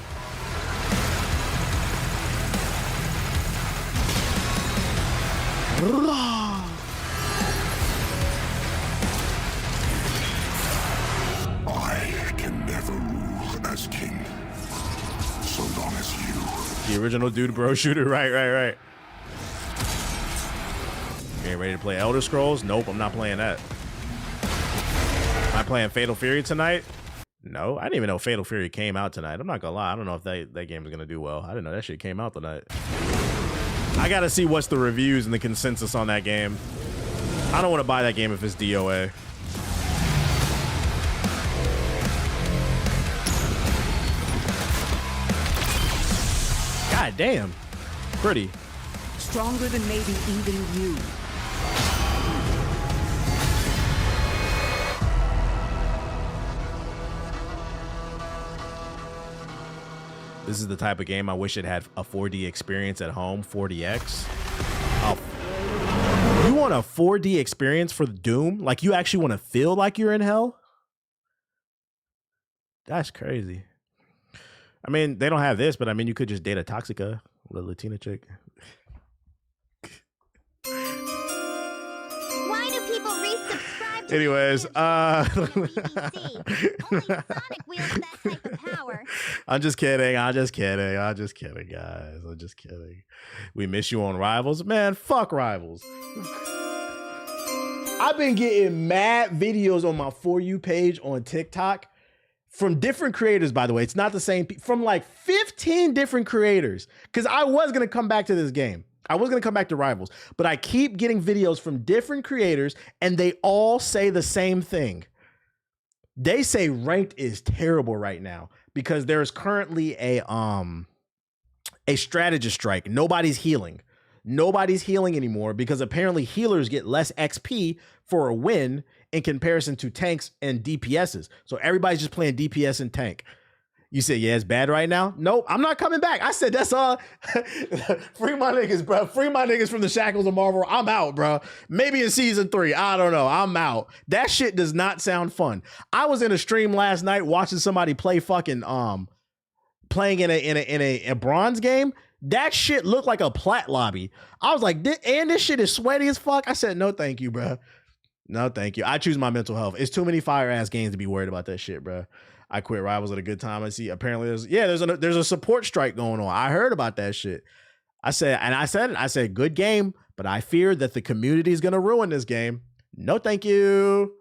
[SPEAKER 14] I can never rule as king, so long as you.
[SPEAKER 3] The original Dude Bro shooter, right. Getting ready to play Elder Scrolls? Nope, I'm not playing that. Am I playing Fatal Fury tonight? No, I didn't even know Fatal Fury came out tonight. I'm not gonna lie, I don't know if that game is gonna do well. I didn't know that shit came out tonight. I gotta see what's the reviews and the consensus on that game. I don't want to buy that game if it's DOA. God damn. Pretty.
[SPEAKER 12] Stronger than maybe even you.
[SPEAKER 3] This is the type of game I wish it had a 4D experience at home, 4DX. Oh. You want a 4D experience for Doom? Like you actually want to feel like you're in hell? That's crazy. I mean, they don't have this, but I mean, you could just date a Toxica, the Latina chick.
[SPEAKER 4] Why do people resubscribe to
[SPEAKER 3] Anyways,
[SPEAKER 4] Only Sonic wields that type of power.
[SPEAKER 3] I'm just kidding, guys. I'm just kidding. We miss you on Rivals. Man, fuck Rivals. I've been getting mad videos on my For You page on TikTok from different creators, by the way. It's not the same, from like 15 different creators. Because I was going to come back to this game. I was going to come back to Rivals. But I keep getting videos from different creators, and they all say the same thing. They say ranked is terrible right now because there's currently a strategist strike. Nobody's healing. Nobody's healing anymore because apparently healers get less XP for a win in comparison to tanks and DPSs. So everybody's just playing DPS and tank. You say, yeah, it's bad right now? Nope, I'm not coming back. I said, that's all. Free my niggas, bro. Free my niggas from the shackles of Marvel. I'm out, bro. Maybe in season 3. I don't know. I'm out. That shit does not sound fun. I was in a stream last night watching somebody play fucking playing in a bronze game. That shit looked like a plat lobby. I was like, and this shit is sweaty as fuck. I said, no, thank you, bro. No, thank you. I choose my mental health. It's too many fire ass games to be worried about that shit, bro. I quit Rivals at a good time. I see. Apparently, there's a support strike going on. I heard about that shit. I said, good game, but I fear that the community is gonna ruin this game. No, thank you.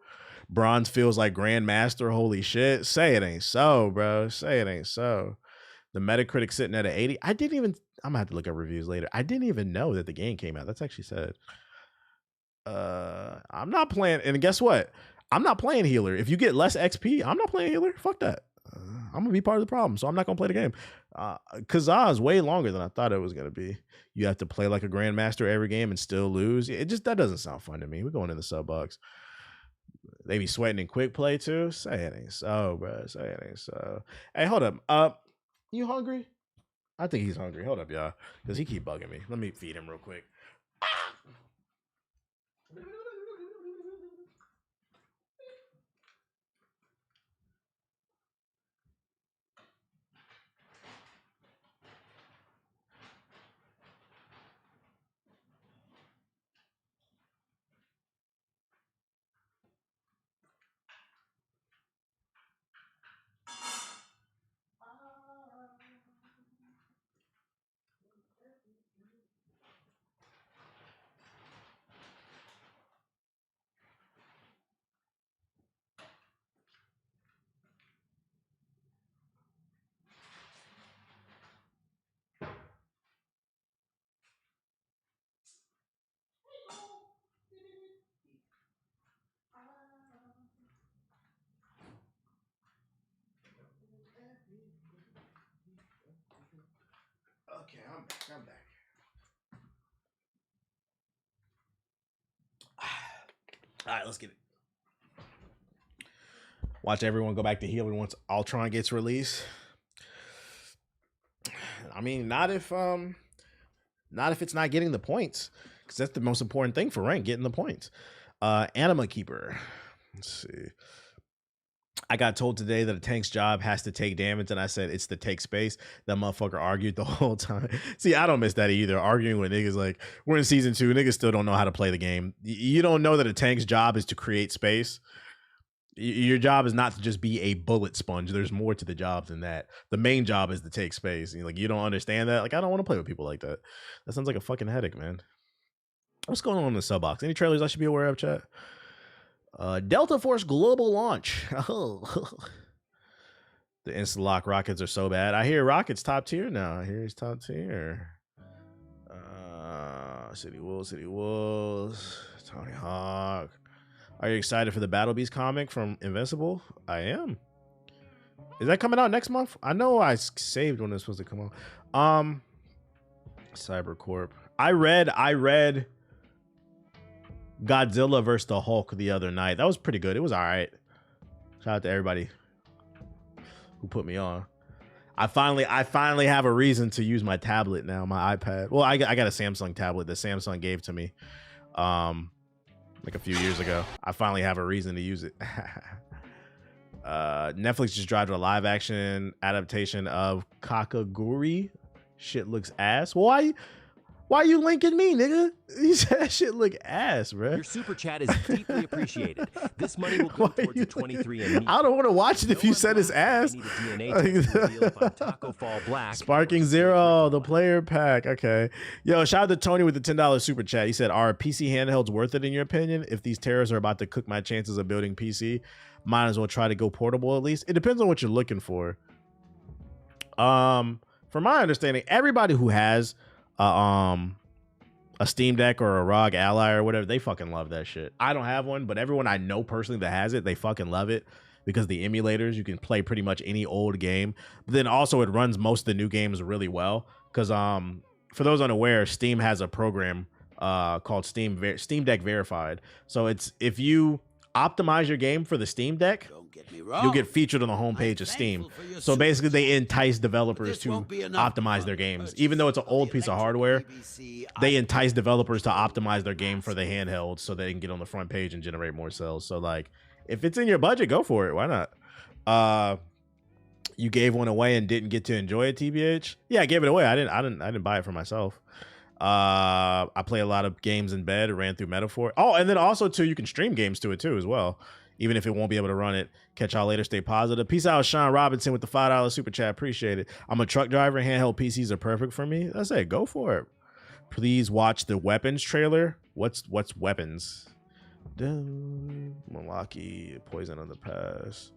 [SPEAKER 3] Bronze feels like Grandmaster. Holy shit. Say it ain't so, bro. Say it ain't so. The Metacritic sitting at an 80. I'm gonna have to look up reviews later. I didn't even know that the game came out. That's actually sad. I'm not playing, and guess what? I'm not playing healer. If you get less XP, I'm not playing healer. Fuck that. I'm gonna be part of the problem, so I'm not gonna play the game. Kazaa is way longer than I thought it was gonna be. You have to play like a grandmaster every game and still lose. That doesn't sound fun to me. We're going in the sub box. They be sweating in quick play too. Say it ain't so, bro. Say it ain't so. Hey, hold up. You hungry? I think he's hungry. Hold up, y'all, because he keep bugging me. Let me feed him real quick. Okay, I'm back. All right, let's get it. Watch everyone go back to healing once Ultron gets released. I mean, not if it's not getting the points, because that's the most important thing for rank, getting the points. Anima Keeper. Let's see. I got told today that a tank's job has to take damage, and I said it's to take space. That motherfucker argued the whole time. See, I don't miss that either. Arguing with niggas like, we're in season 2, niggas still don't know how to play the game. You don't know that a tank's job is to create space. Your job is not to just be a bullet sponge. There's more to the job than that. The main job is to take space. Like, you don't understand that? Like, I don't want to play with people like that. That sounds like a fucking headache, man. What's going on in the sub box? Any trailers I should be aware of, chat? Delta Force global launch. Oh. The instant lock rockets are so bad. I hear rockets top tier now. I hear he's top tier. City Wolves, Tony Hawk. Are you excited for the Battle Beast comic from Invincible? I am. Is that coming out next month? I know I saved when it's supposed to come out. Cybercorp. I read Godzilla vs. the Hulk the other night. That was pretty good. It was all right. Shout out to everybody who put me on. I finally have a reason to use my tablet now, my iPad. Well, I got a Samsung tablet that Samsung gave to me like a few years ago. I finally have a reason to use it. Netflix just dropped a live action adaptation of Kakaguri. Shit looks ass. Why you linking me, nigga? You said that shit look ass, bro.
[SPEAKER 2] Your super chat is deeply appreciated. This money will go towards the 23andMe.
[SPEAKER 3] I don't want to watch it if you said it's ass. Sparking Zero, the player pack. Okay. Yo, shout out to Tony with the $10 super chat. He said, are PC handhelds worth it in your opinion? If these terrorists are about to cook my chances of building PC, might as well try to go portable at least. It depends on what you're looking for. From my understanding, everybody who has a Steam Deck or a ROG Ally or whatever, they fucking love that shit. I don't have one, but everyone I know personally that has it, they fucking love it because the emulators, you can play pretty much any old game. But then also it runs most of the new games really well because for those unaware, Steam has a program called Steam Deck Verified. So it's if you optimize your game for the Steam Deck, you'll get featured on the homepage of Steam. So basically they entice developers to optimize their games. Even though it's an old piece of hardware, they entice developers to optimize their game for the handheld so they can get on the front page and generate more sales. So like, if it's in your budget, go for it. Why not? You gave one away and didn't get to enjoy it, TBH? Yeah, I gave it away. I didn't buy it for myself. I play a lot of games in bed, ran through Metaphor. Oh, and then also too, you can stream games to it too as well, even if it won't be able to run it. Catch y'all later. Stay positive. Peace out, Sean Robinson with the $5 super chat. Appreciate it. I'm a truck driver. Handheld PCs are perfect for me. I say go for it. Please watch the weapons trailer. What's weapons? Malaki, Poison on the Pass.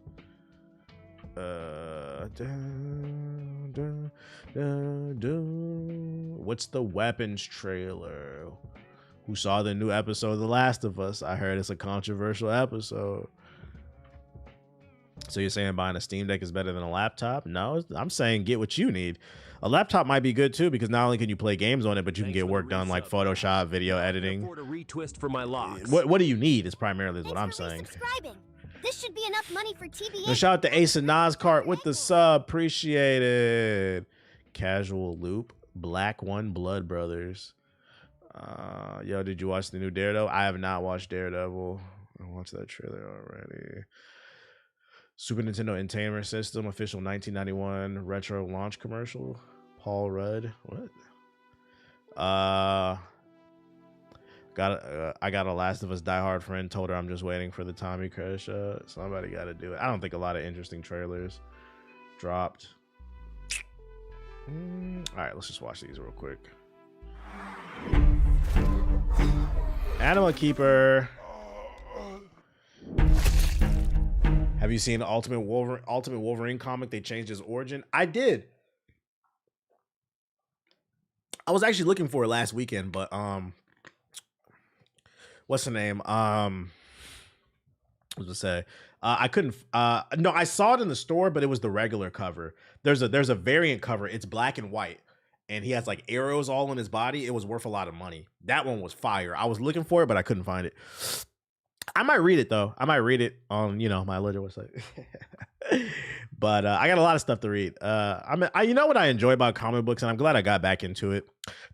[SPEAKER 3] What's the weapons trailer? Who saw the new episode of The Last of Us? I heard it's a controversial episode. So you're saying buying a Steam Deck is better than a laptop? No, I'm saying get what you need. A laptop might be good too because not only can you play games on it, but you can get work done like Photoshop, video editing. What do you need is primarily what I'm saying.
[SPEAKER 4] This should be enough money for TBA.
[SPEAKER 3] So shout out to Ace and Nazcart with the sub. Appreciate it. Casual Loop. Black One Blood Brothers. Yo, did you watch the new Daredevil? I have not watched Daredevil. I watched that trailer already. Super Nintendo Entertainment System official 1991 retro launch commercial. Paul Rudd. What? I got a Last of Us diehard friend. Told her I'm just waiting for the Tommy Crush. Somebody got to do it. I don't think a lot of interesting trailers dropped. All right, let's just watch these real quick. Anima Keeper. Have you seen the Ultimate Wolverine comic? They changed his origin. I did. I was actually looking for it last weekend, but what's the name? What was I say? I couldn't. No, I saw it in the store, but it was the regular cover. There's a variant cover. It's black and white, and he has like arrows all in his body. It was worth a lot of money. That one was fire. I was looking for it, but I couldn't find it. I might read it though. I might read it on, you know, my Ledger website. But I got a lot of stuff to read. You know what I enjoy about comic books, and I'm glad I got back into it.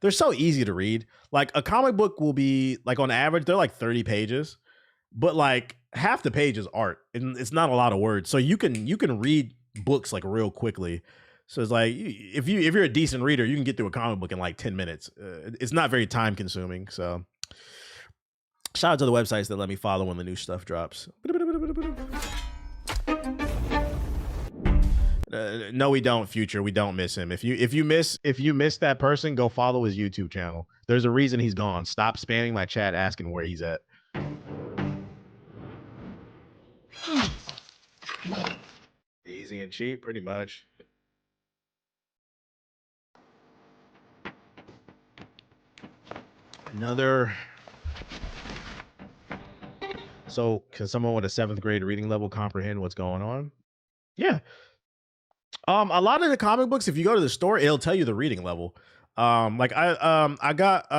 [SPEAKER 3] They're so easy to read. Like a comic book will be like on average, they're like 30 pages, but like half the page is art, and it's not a lot of words. So you can read books like real quickly. So it's like if you're a decent reader, you can get through a comic book in like 10 minutes. It's not very time consuming. So shout out to the websites that let me follow when the new stuff drops. No, we don't, Future. We don't miss him. If you miss that person, go follow his YouTube channel. There's a reason he's gone. Stop spamming my chat asking where he's at. Easy and cheap, pretty much. Another. So, can someone with a 7th grade reading level comprehend what's going on? Yeah. A lot of the comic books, if you go to the store, it'll tell you the reading level. Like I got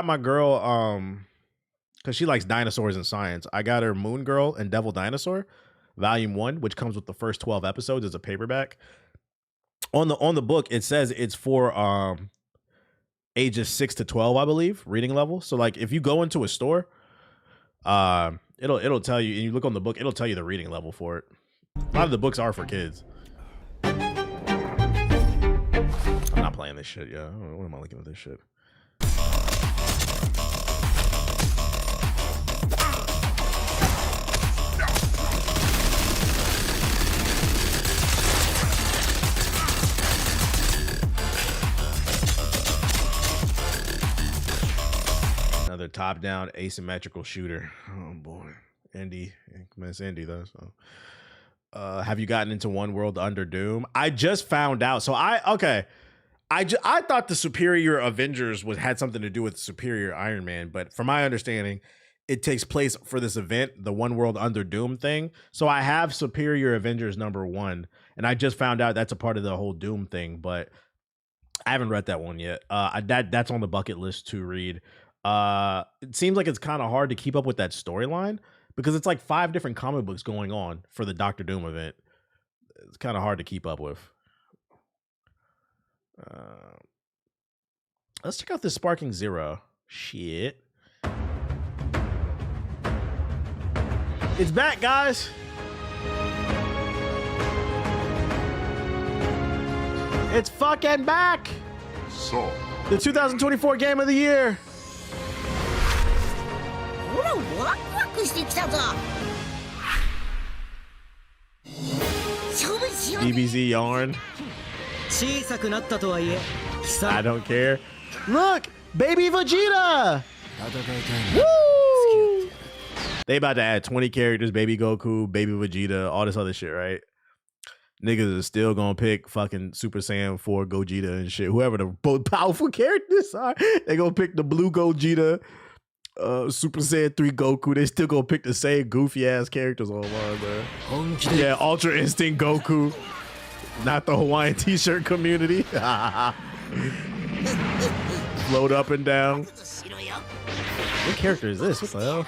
[SPEAKER 3] my girl, because she likes dinosaurs and science. I got her Moon Girl and Devil Dinosaur, Volume 1, which comes with the first 12 episodes as a paperback. On the book, it says it's for ages 6 to 12, I believe, reading level. So like if you go into a store, it'll tell you, and you look on the book, it'll tell you the reading level for it. A lot of the books are for kids. I'm not playing this shit, yo. What am I looking at this shit? Another top-down asymmetrical shooter. Oh boy, Indy. It's Indy though. So. Have you gotten into One World Under Doom? I just found out. So I thought the Superior Avengers had something to do with Superior Iron Man, but from my understanding, it takes place for this event, the One World Under Doom thing. So I have Superior Avengers #1, and I just found out that's a part of the whole Doom thing, but I haven't read that one yet. That's on the bucket list to read. It seems like it's kind of hard to keep up with that storyline, because it's like 5 different comic books going on for the Doctor Doom event. It's kind of hard to keep up with. Let's check out this Sparking Zero. Shit. It's back, guys. It's fucking back.
[SPEAKER 14] So,
[SPEAKER 3] the 2024 Game of the Year. DBZ yarn. I don't care. Look, baby Vegeta. Woo! They about to add 20 characters, baby Goku, baby Vegeta, all this other shit, right? Niggas are still gonna pick fucking Super Saiyan 4 Gogeta and shit. Whoever the most powerful characters are, they gonna pick the blue Gogeta, Super Saiyan 3 Goku. They still gonna pick the same goofy ass characters online, man. Yeah, Ultra Instinct Goku, not the Hawaiian t-shirt community. Float up and down. What character is this? What the hell?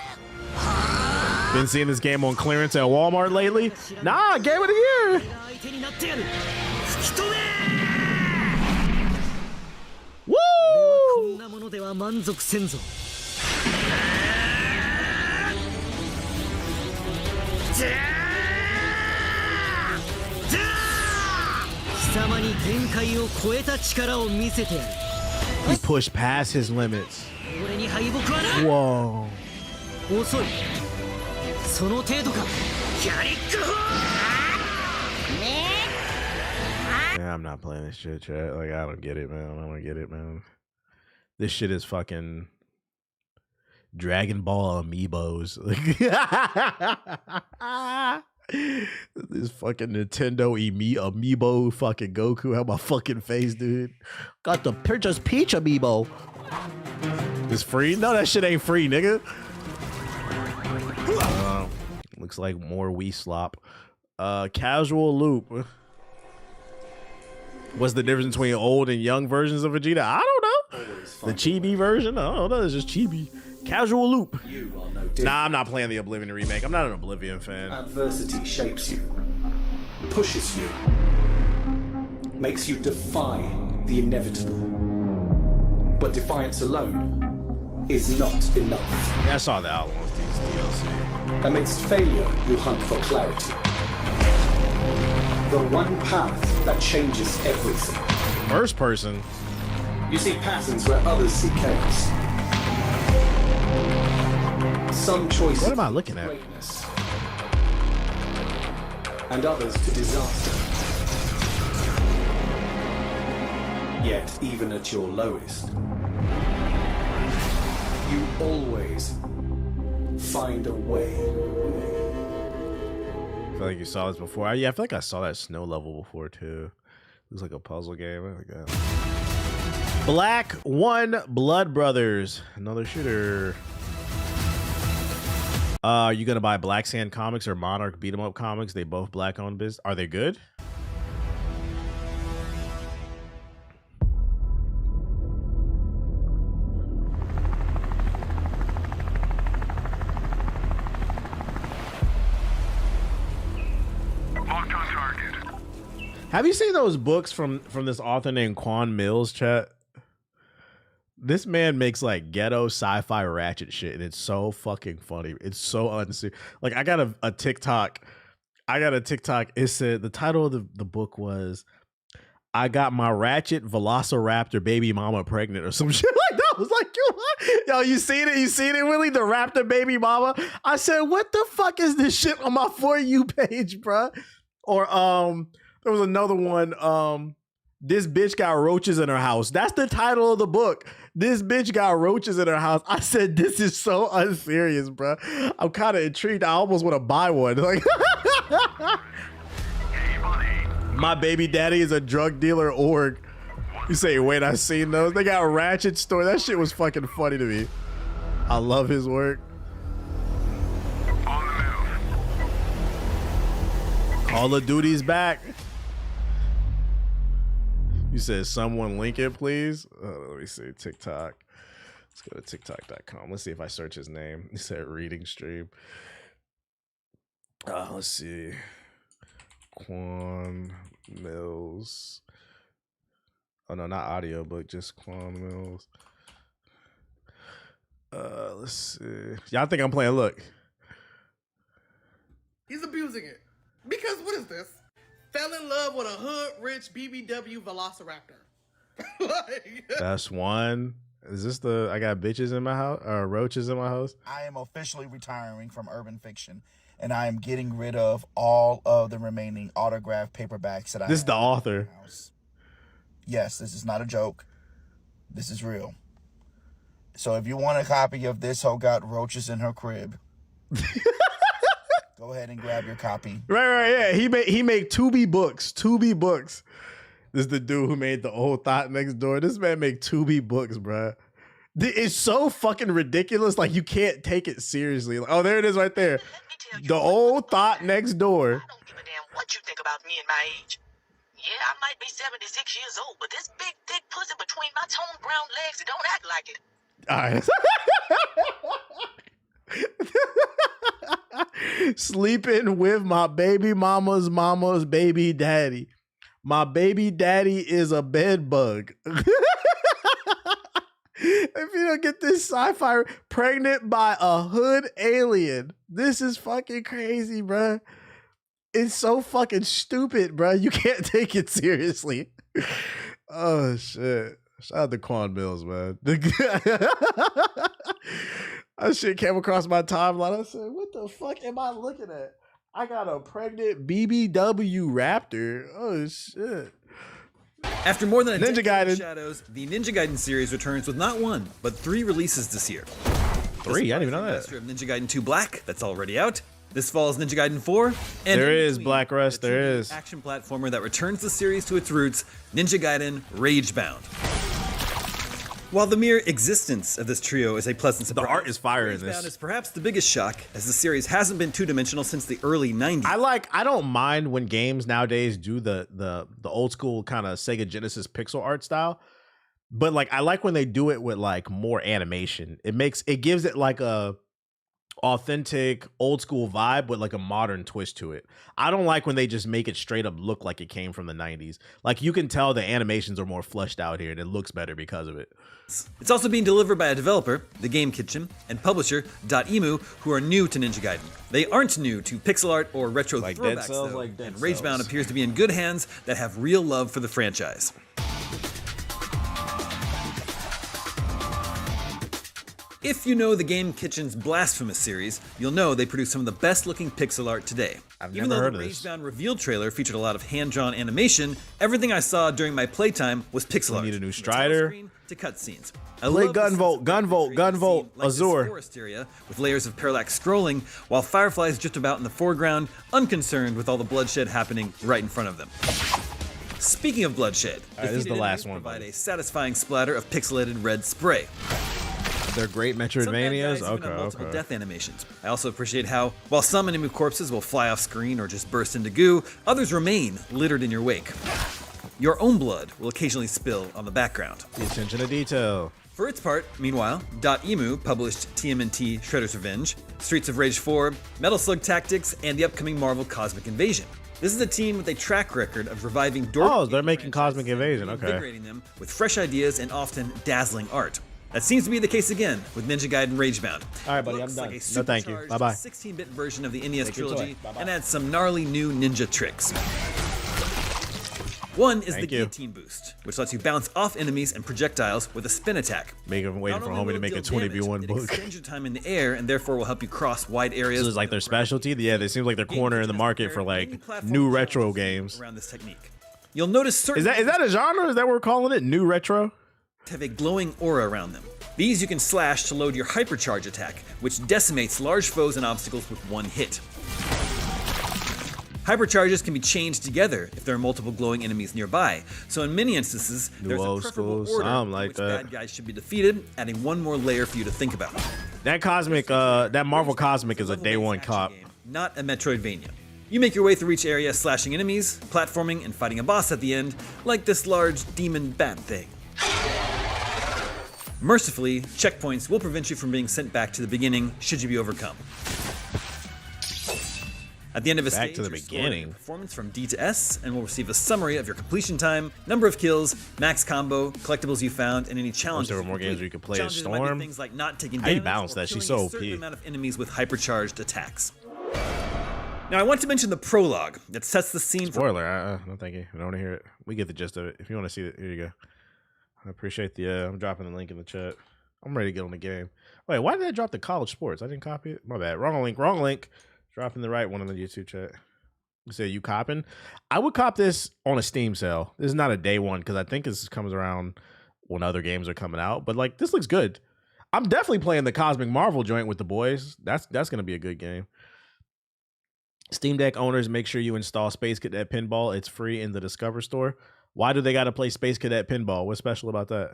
[SPEAKER 3] Been seeing this game on clearance at Walmart lately? Nah, Game of the Year. Woo! He pushed past his limits. Whoa. Yeah, I'm not playing this shit, chat. Like, I don't get it, man. I don't get it, man. This shit is fucking Dragon Ball amiibos. This fucking Nintendo amiibo fucking Goku. How my fucking face, dude. Got the Princess Peach amiibo. It's free? No, that shit ain't free, nigga. Looks like more Wii slop. Casual Loop. What's the difference between old and young versions of Vegeta? I don't know. The chibi version? I don't know. It's just chibi. Casual loop.
[SPEAKER 15] You are no different.
[SPEAKER 3] Nah, I'm not playing the Oblivion remake. I'm not an Oblivion fan.
[SPEAKER 15] Adversity shapes you, pushes you, makes you defy the inevitable. But defiance alone is not enough.
[SPEAKER 3] Yeah, I saw that one with these DLC.
[SPEAKER 15] Amidst failure, you hunt for clarity. The one path that changes everything.
[SPEAKER 3] First person.
[SPEAKER 15] You see patterns where others see chaos. Some choices.
[SPEAKER 3] What am I looking at?
[SPEAKER 15] Greatness, and others to disaster. Yet, even at your lowest, you always find a way.
[SPEAKER 3] I feel like you saw this before. Yeah, I feel like I saw that snow level before too. It was like a puzzle game. Black 1 Blood Brothers, another shooter. You gonna buy Black Sand Comics or Monarch Beat 'em Up Comics? They both black-owned business. Are they good? Have you seen those books from this author named Quan Mills, chat? This man makes like ghetto sci-fi ratchet shit, and it's so fucking funny. It's so unserious. Like I got a TikTok. It said the title of the book was "I Got My Ratchet Velociraptor Baby Mama Pregnant" or some shit like that. I was like, yo, you seen it? You seen it, Willie? The Raptor Baby Mama. I said, what the fuck is this shit on my For You page, bruh? Or there was another one. This bitch got roaches in her house. That's the title of the book. This bitch got roaches in her house. I said, this is so unserious, bro. I'm kind of intrigued. I almost want to buy one. Like, my baby daddy is a drug dealer org. You say, wait, I seen those. They got ratchet story. That shit was fucking funny to me. I love his work. Call of Duty's back. You said someone link it, please. Let me see. TikTok. Let's go to TikTok.com. Let's see if I search his name. He said reading stream. Let's see. Quan Mills. Oh no, not audiobook, just Quan Mills. Let's see. Y'all think I'm playing? Look.
[SPEAKER 16] He's abusing it. Because what is this? Fell in love with a hood-rich BBW Velociraptor. Like,
[SPEAKER 3] that's one. Is this the I got bitches in my house or roaches in my house?
[SPEAKER 17] I am officially retiring from urban fiction, and I am getting rid of all of the remaining autographed paperbacks that I have.
[SPEAKER 3] This is the author.
[SPEAKER 17] Yes, this is not a joke. This is real. So if you want a copy of This Hoe Got Roaches in Her Crib, go ahead and grab your copy.
[SPEAKER 3] Right, yeah. He made Tubi books. Tubi books. This is the dude who made The Old Thought Next Door. This man made Tubi books, bruh. It's so fucking ridiculous. Like, you can't take it seriously. Like, oh, there it is right there. The Old Thought Next Door.
[SPEAKER 18] I don't give a damn what you think about me and my age. Yeah, I might be 76 years old, but this big, thick pussy between my toned brown legs, it don't act like it.
[SPEAKER 3] All right. Sleeping with my baby mama's baby daddy. My baby daddy is a bed bug. If you don't get this sci-fi, pregnant by a hood alien. This is fucking crazy, bruh. It's so fucking stupid, bruh. You can't take it seriously. Oh, shit. Shout out to Quan Mills, man. That shit came across my timeline. I said, what the fuck am I looking at? I got a pregnant BBW Raptor. Oh, shit.
[SPEAKER 19] After more than a
[SPEAKER 3] Ninja Gaiden
[SPEAKER 19] Shadows, the Ninja Gaiden series returns with not one, but 3 releases this year.
[SPEAKER 3] 3? I didn't even know that.
[SPEAKER 19] Of Ninja Gaiden 2 Black, that's already out. This fall's Ninja Gaiden 4. And
[SPEAKER 3] there is Black Rust, there is.
[SPEAKER 19] Action platformer that returns the series to its roots, Ninja Gaiden Ragebound. While the mere existence of this trio is a pleasant surprise,
[SPEAKER 3] the art is fire in
[SPEAKER 19] Ragebound
[SPEAKER 3] this.
[SPEAKER 19] is perhaps the biggest shock, as the series hasn't been two-dimensional since the early 90s.
[SPEAKER 3] I don't mind when games nowadays do the old school kind of Sega Genesis pixel art style, But like I like when they do it with like more animation. It gives it like a authentic old school vibe with like a modern twist to it. I don't like when they just make it straight up look like it came from the 90s. Like you can tell the animations are more fleshed out here and it looks better because of it.
[SPEAKER 19] It's also being delivered by a developer, The Game Kitchen, and publisher, .emu, who are new to Ninja Gaiden. They aren't new to pixel art or retro
[SPEAKER 3] Like
[SPEAKER 19] throwbacks,
[SPEAKER 3] Dead Cells,
[SPEAKER 19] though,
[SPEAKER 3] like Dead
[SPEAKER 19] and Ragebound
[SPEAKER 3] Cells.
[SPEAKER 19] appears to be in good hands that have real love for the franchise. If you know the Game Kitchen's Blasphemous series, you'll know they produce some of the best-looking pixel art today.
[SPEAKER 3] I've
[SPEAKER 19] Even
[SPEAKER 3] never
[SPEAKER 19] though
[SPEAKER 3] heard
[SPEAKER 19] the
[SPEAKER 3] of this.
[SPEAKER 19] Ragebound reveal trailer featured a lot of hand-drawn animation, everything I saw during my playtime was pixel art.
[SPEAKER 3] Need a new
[SPEAKER 19] from the title
[SPEAKER 3] Strider.
[SPEAKER 19] screen to cutscenes.
[SPEAKER 3] Play
[SPEAKER 19] I love the sense
[SPEAKER 3] Gunvolt,
[SPEAKER 19] of
[SPEAKER 3] Gunvolt, Gunvolt,
[SPEAKER 19] like this
[SPEAKER 3] Azure.
[SPEAKER 19] forest area with layers of parallax scrolling, while fireflies drift about in the foreground, unconcerned with all the bloodshed happening right in front of them. Speaking of bloodshed,
[SPEAKER 3] All right, this is the
[SPEAKER 19] defeated
[SPEAKER 3] last
[SPEAKER 19] enemies
[SPEAKER 3] one,
[SPEAKER 19] provide a satisfying splatter of pixelated red spray.
[SPEAKER 3] They're great
[SPEAKER 19] Some bad
[SPEAKER 3] Metroidvanias.
[SPEAKER 19] guys even have multiple
[SPEAKER 3] Okay.
[SPEAKER 19] death animations. I also appreciate how, while some enemy corpses will fly off screen or just burst into goo, others remain littered in your wake. Your own blood will occasionally spill on the background.
[SPEAKER 3] The attention to detail.
[SPEAKER 19] For its part, meanwhile, .emu published TMNT Shredder's Revenge, Streets of Rage 4, Metal Slug Tactics, and the upcoming Marvel Cosmic Invasion. This is a team with a track record of reviving dorky
[SPEAKER 3] Oh, they're making Cosmic Invasion. Okay.
[SPEAKER 19] invigorating them with fresh ideas and often dazzling art. That seems to be the case again with Ninja Gaiden Ragebound.
[SPEAKER 3] All right, buddy,
[SPEAKER 19] Looks
[SPEAKER 3] I'm done.
[SPEAKER 19] like a
[SPEAKER 3] No, thank you.
[SPEAKER 19] supercharged
[SPEAKER 3] Bye-bye.
[SPEAKER 19] 16-bit version of the NES
[SPEAKER 3] Take your toy.
[SPEAKER 19] trilogy
[SPEAKER 3] Bye-bye.
[SPEAKER 19] and adds some gnarly new ninja tricks. One is
[SPEAKER 3] Thank
[SPEAKER 19] the
[SPEAKER 3] you.
[SPEAKER 19] guillotine boost, which lets you bounce off enemies and projectiles with a spin attack.
[SPEAKER 3] Make them waiting
[SPEAKER 19] Not
[SPEAKER 3] for
[SPEAKER 19] only
[SPEAKER 3] homie
[SPEAKER 19] will
[SPEAKER 3] to
[SPEAKER 19] it
[SPEAKER 3] make a
[SPEAKER 19] deal
[SPEAKER 3] 20v1
[SPEAKER 19] damage,
[SPEAKER 3] book.
[SPEAKER 19] It extends your time in the air and therefore will help you cross wide areas.
[SPEAKER 3] This is like their specialty. Yeah, they seem like they're corner in the market for like new retro games.
[SPEAKER 19] Around this technique. You'll notice certain
[SPEAKER 3] Is that a genre? Is that what we're calling it? New retro?
[SPEAKER 19] have a glowing aura around them. These you can slash to load your hypercharge attack, which decimates large foes and obstacles with one hit. Hypercharges can be chained together if there are multiple glowing enemies nearby, so in many instances, there's a
[SPEAKER 3] old
[SPEAKER 19] preferable
[SPEAKER 3] school,
[SPEAKER 19] order
[SPEAKER 3] something
[SPEAKER 19] in
[SPEAKER 3] like
[SPEAKER 19] which
[SPEAKER 3] that.
[SPEAKER 19] bad guys should be defeated, adding one more layer for you to think about.
[SPEAKER 3] That Cosmic, that Marvel Cosmic is a day one cop.
[SPEAKER 19] Not a Metroidvania. You make your way through each area, slashing enemies, platforming, and fighting a boss at the end, like this large demon bat thing. Mercifully, checkpoints will prevent you from being sent back to the beginning should you be overcome. At the end of a
[SPEAKER 3] Back
[SPEAKER 19] stage,
[SPEAKER 3] to the
[SPEAKER 19] you're scored
[SPEAKER 3] beginning.
[SPEAKER 19] in performance from D to S, and will receive a summary of your completion time, number of kills, max combo, collectibles you found, and any challenges.
[SPEAKER 3] there were more games where you could play as
[SPEAKER 19] Challenges might be
[SPEAKER 3] Storm.
[SPEAKER 19] things like not taking
[SPEAKER 3] How you
[SPEAKER 19] damage
[SPEAKER 3] balance
[SPEAKER 19] or
[SPEAKER 3] that? She's
[SPEAKER 19] killing
[SPEAKER 3] so
[SPEAKER 19] a certain
[SPEAKER 3] OP.
[SPEAKER 19] amount of enemies with hypercharged attacks. Now, I want to mention the prologue that sets the scene for.
[SPEAKER 3] Spoiler. No, thank you. I don't want to hear it. We get the gist of it. If you want to see it, here you go. I appreciate the. I'm dropping the link in the chat. I'm ready to get on the game. Wait, why did I drop the college sports? I didn't copy it. My bad. Wrong link. Wrong link. Dropping the right one in the YouTube chat. You say you copping? I would cop this on a Steam sale. This is not a day one because I think this comes around when other games are coming out. But like, this looks good. I'm definitely playing the Cosmic Marvel joint with the boys. That's gonna be a good game. Steam Deck owners, make sure you install Space Cadet Pinball. It's free in the Discover store. Why do they got to play Space Cadet Pinball? What's special about that?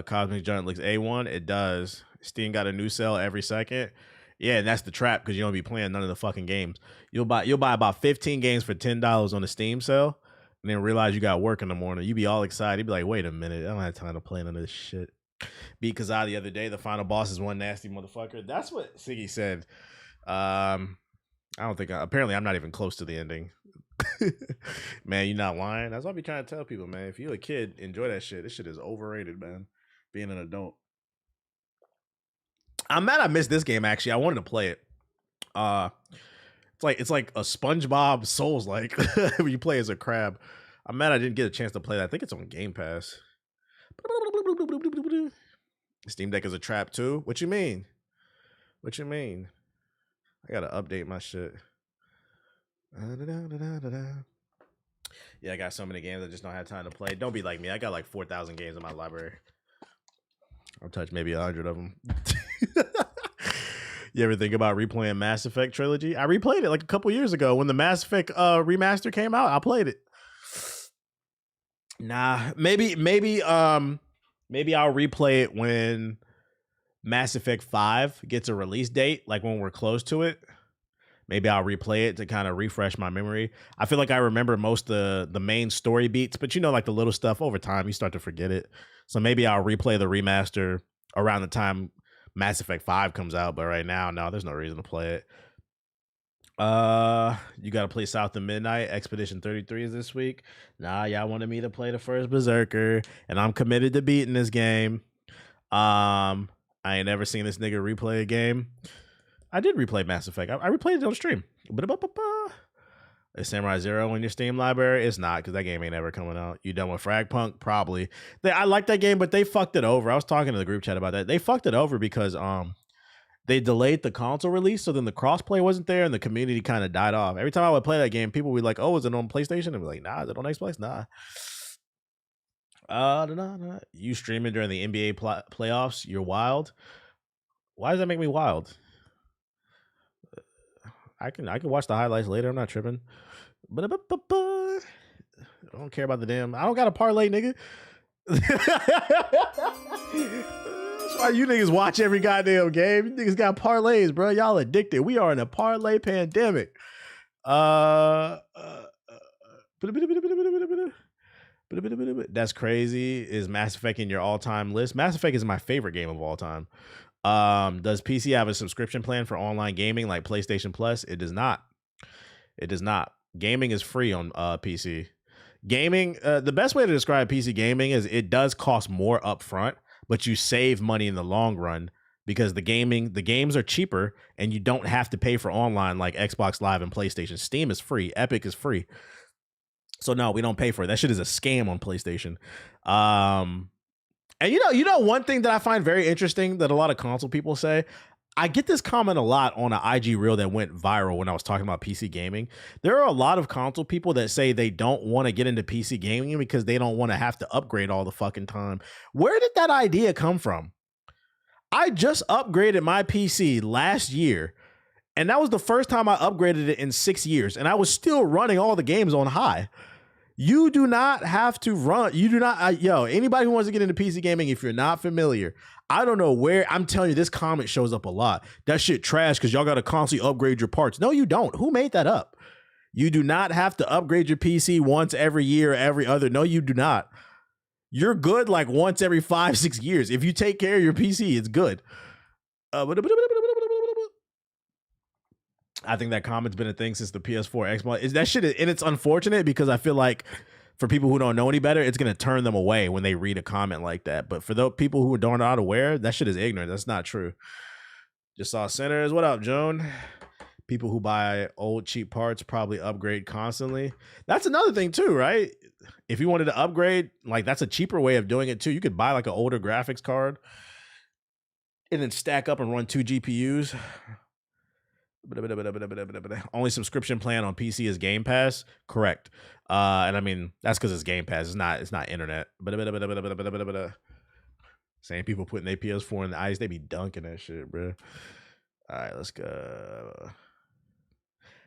[SPEAKER 3] Cosmic Giant looks A1. It does. Steam got a new sale every second. Yeah, and that's the trap because you don't be playing none of the fucking games. You'll buy about 15 games for $10 on the Steam sale, and then realize you got work in the morning. You be all excited. You be like, wait a minute, I don't have time to play none of this shit. Beat Kazaa the other day. The final boss is one nasty motherfucker. That's what Siggy said. I don't think. Apparently, I'm not even close to the ending. Man, you're not lying. That's what I be trying to tell people, man. If you're a kid, enjoy that shit. This shit is overrated, man. Being an adult. I'm mad I missed this game, actually. I wanted to play it. It's like a SpongeBob Souls like when you play as a crab. I'm mad I didn't get a chance to play that. I think it's on Game Pass. Steam Deck is a trap too. What you mean? What you mean? I gotta update my shit. Yeah, I got so many games I just don't have time to play. Don't be like me. I got like 4,000 games in my library. I'll touch maybe 100 of them. You ever think about replaying Mass Effect trilogy? I replayed it like a couple years ago when the Mass Effect remaster came out. I played it. Nah, maybe I'll replay it when Mass Effect 5 gets a release date, like when we're close to it. Maybe I'll replay it to kind of refresh my memory. I feel like I remember most of the main story beats, but you know, like the little stuff over time, you start to forget it. So maybe I'll replay the remaster around the time Mass Effect 5 comes out. But right now, no, there's no reason to play it. You got to play South of Midnight. Expedition 33 is this week. Nah, y'all wanted me to play the first Berserker, and I'm committed to beating this game. I ain't never seen this nigga replay a game. I did replay Mass Effect. I replayed it on stream. Is Samurai Zero in your Steam library? It's not, because that game ain't ever coming out. You done with Fragpunk? Probably. I like that game, but they fucked it over. I was talking to the group chat about that. They fucked it over because they delayed the console release, so then the crossplay wasn't there, and the community kind of died off. Every time I would play that game, people would be like, "Oh, is it on PlayStation?" And be like, "Nah, is it on Xbox?" Nah. Nah. You streaming during the NBA playoffs? You're wild. Why does that make me wild? I can watch the highlights later. I'm not tripping. I don't care about the damn. I don't got a parlay, nigga. That's why you niggas watch every goddamn game. You niggas got parlays, bro. Y'all addicted. We are in a parlay pandemic. That's crazy. Is Mass Effect in your all-time list? Mass Effect is my favorite game of all time. Does PC have a subscription plan for online gaming like PlayStation Plus? It does not. It does not. Gaming is free on PC. Gaming, the best way to describe PC gaming is it does cost more upfront, but you save money in the long run because the games are cheaper and you don't have to pay for online like Xbox Live and PlayStation. Steam is free. Epic is free. So no, we don't pay for it. That shit is a scam on PlayStation. And you know one thing that I find very interesting that a lot of console people say, I get this comment a lot on an IG reel that went viral when I was talking about PC gaming. There are a lot of console people that say they don't want to get into PC gaming because they don't want to have to upgrade all the fucking time. Where did that idea come from? I just upgraded my PC last year, and that was the first time I upgraded it in 6 years, and I was still running all the games on high. You do not have to run. You do not. Anybody who wants to get into PC gaming, if you're not familiar, I don't know where. I'm telling you, this comment shows up a lot. That shit trash because y'all got to constantly upgrade your parts. No, you don't. Who made that up? You do not have to upgrade your PC once every year, every other. No, you do not. You're good like once every 5-6 years. If you take care of your PC, it's good. I think that comment's been a thing since the PS4 Xbox. Is that shit, and it's unfortunate because I feel like for people who don't know any better, it's gonna turn them away when they read a comment like that. But for those people who are not aware, that shit is ignorant. That's not true. Just saw Sinners. What up, Joan? People who buy old cheap parts probably upgrade constantly. That's another thing too, right? If you wanted to upgrade, like that's a cheaper way of doing it too. You could buy like an older graphics card and then stack up and run 2 GPUs. Only subscription plan on PC is Game Pass. Correct. And I mean that's because it's Game Pass. It's not internet. Same people putting their PS4 in the ice, they be dunking that shit, bro. All right, let's go.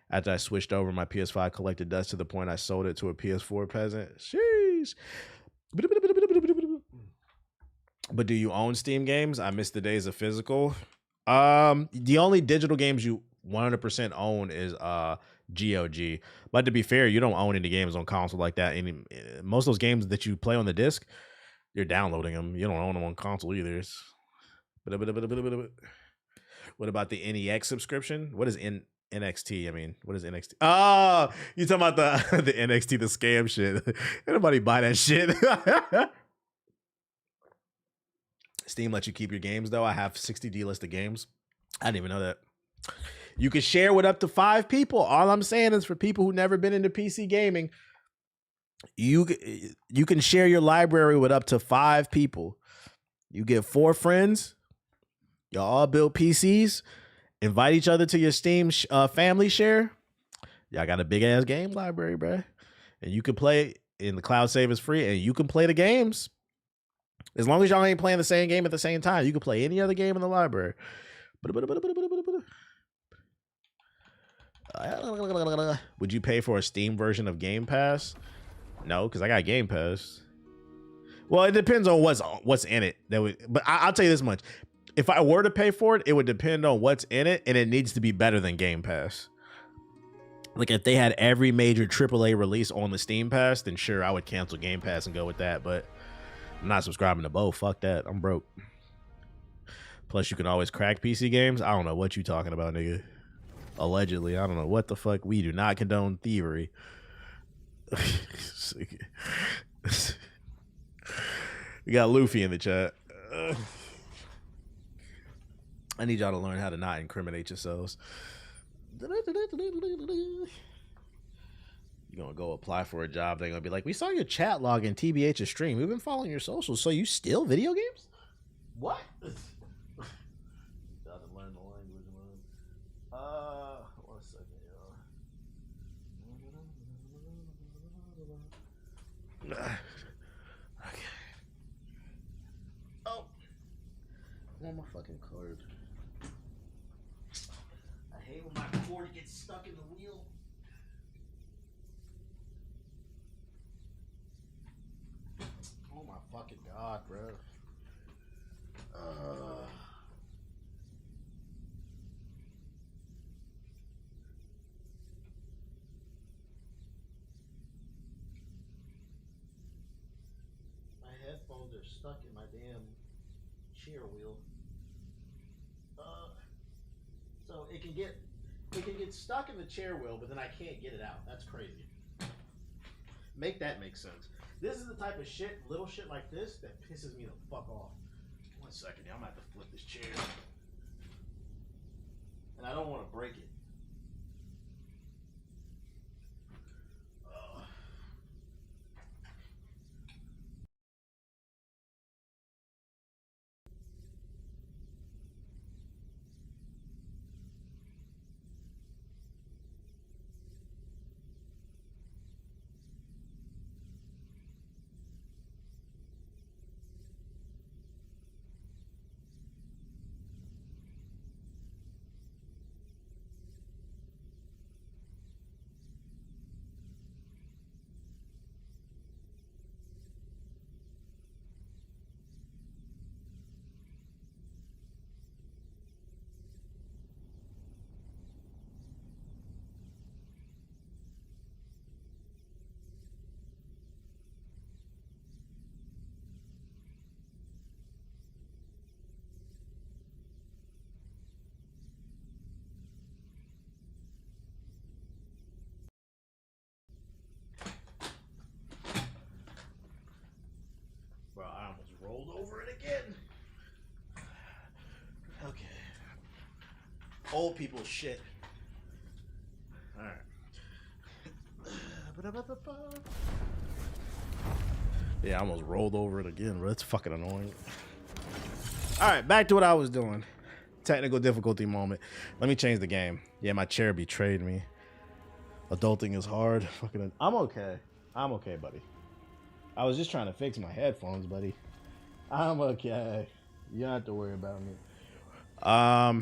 [SPEAKER 3] After I switched over, my PS5 collected dust to the point I sold it to a PS4 peasant. Sheesh. But do you own Steam games? I miss the days of physical. The only digital games you 100% own is GOG. But to be fair, you don't own any games on console like that. Most of those games that you play on the disc, you're downloading them. You don't own them on console either. What about the NEX subscription? What is NXT? I mean, what is NXT? Oh, you talking about the NXT, the scam shit. Anybody buy that shit? Steam lets you keep your games, though. I have 60 delisted games. I didn't even know that. You can share with up to 5 people. All I'm saying is for people who never been into PC gaming, you can share your library with up to 5 people. You get 4 friends. Y'all all build PCs. Invite each other to your Steam family share. Y'all got a big ass game library, bro. And you can play in the cloud save is free, and you can play the games. As long as y'all ain't playing the same game at the same time, you can play any other game in the library. Would you pay for a Steam version of Game Pass? No, because I got Game Pass. Well, it depends on what's in it. But I'll tell you this much. If I were to pay for it, it would depend on what's in it, and it needs to be better than Game Pass. Like if they had every major AAA release on the Steam Pass, then sure, I would cancel Game Pass and go with that. But I'm not subscribing to both. Fuck that. I'm broke. Plus, you can always crack PC games. I don't know what you talking about, nigga. Allegedly, I don't know what the fuck. We do not condone thievery. We got Luffy in the chat. I need y'all to learn how to not incriminate yourselves. You're gonna go apply for a job. They're gonna be like, we saw your chat log in TBH's stream. We've been following your socials. So you still video games? What? Doesn't learn the language, man. 1 second, y'all. Okay. Oh, I want my fucking card. I hate when my cord gets stuck in the wheel. Oh my fucking god, bro. My headphones are stuck in my damn chair wheel. So it can get stuck in the chair wheel, but then I can't get it out. That's crazy. Make that make sense. This is the type of shit, little shit like this, that pisses me the fuck off. 1 second, I'm gonna have to flip this chair. And I don't want to break it. Rolled over it again. Okay. Old people shit. Alright. Yeah, I almost rolled over it again, bro. It's fucking annoying. Alright, back to what I was doing. Technical difficulty moment. Let me change the game. Yeah, my chair betrayed me. Adulting is hard. Fucking I'm okay. I'm okay, buddy. I was just trying to fix my headphones, buddy. I'm okay. You don't have to worry about me. Let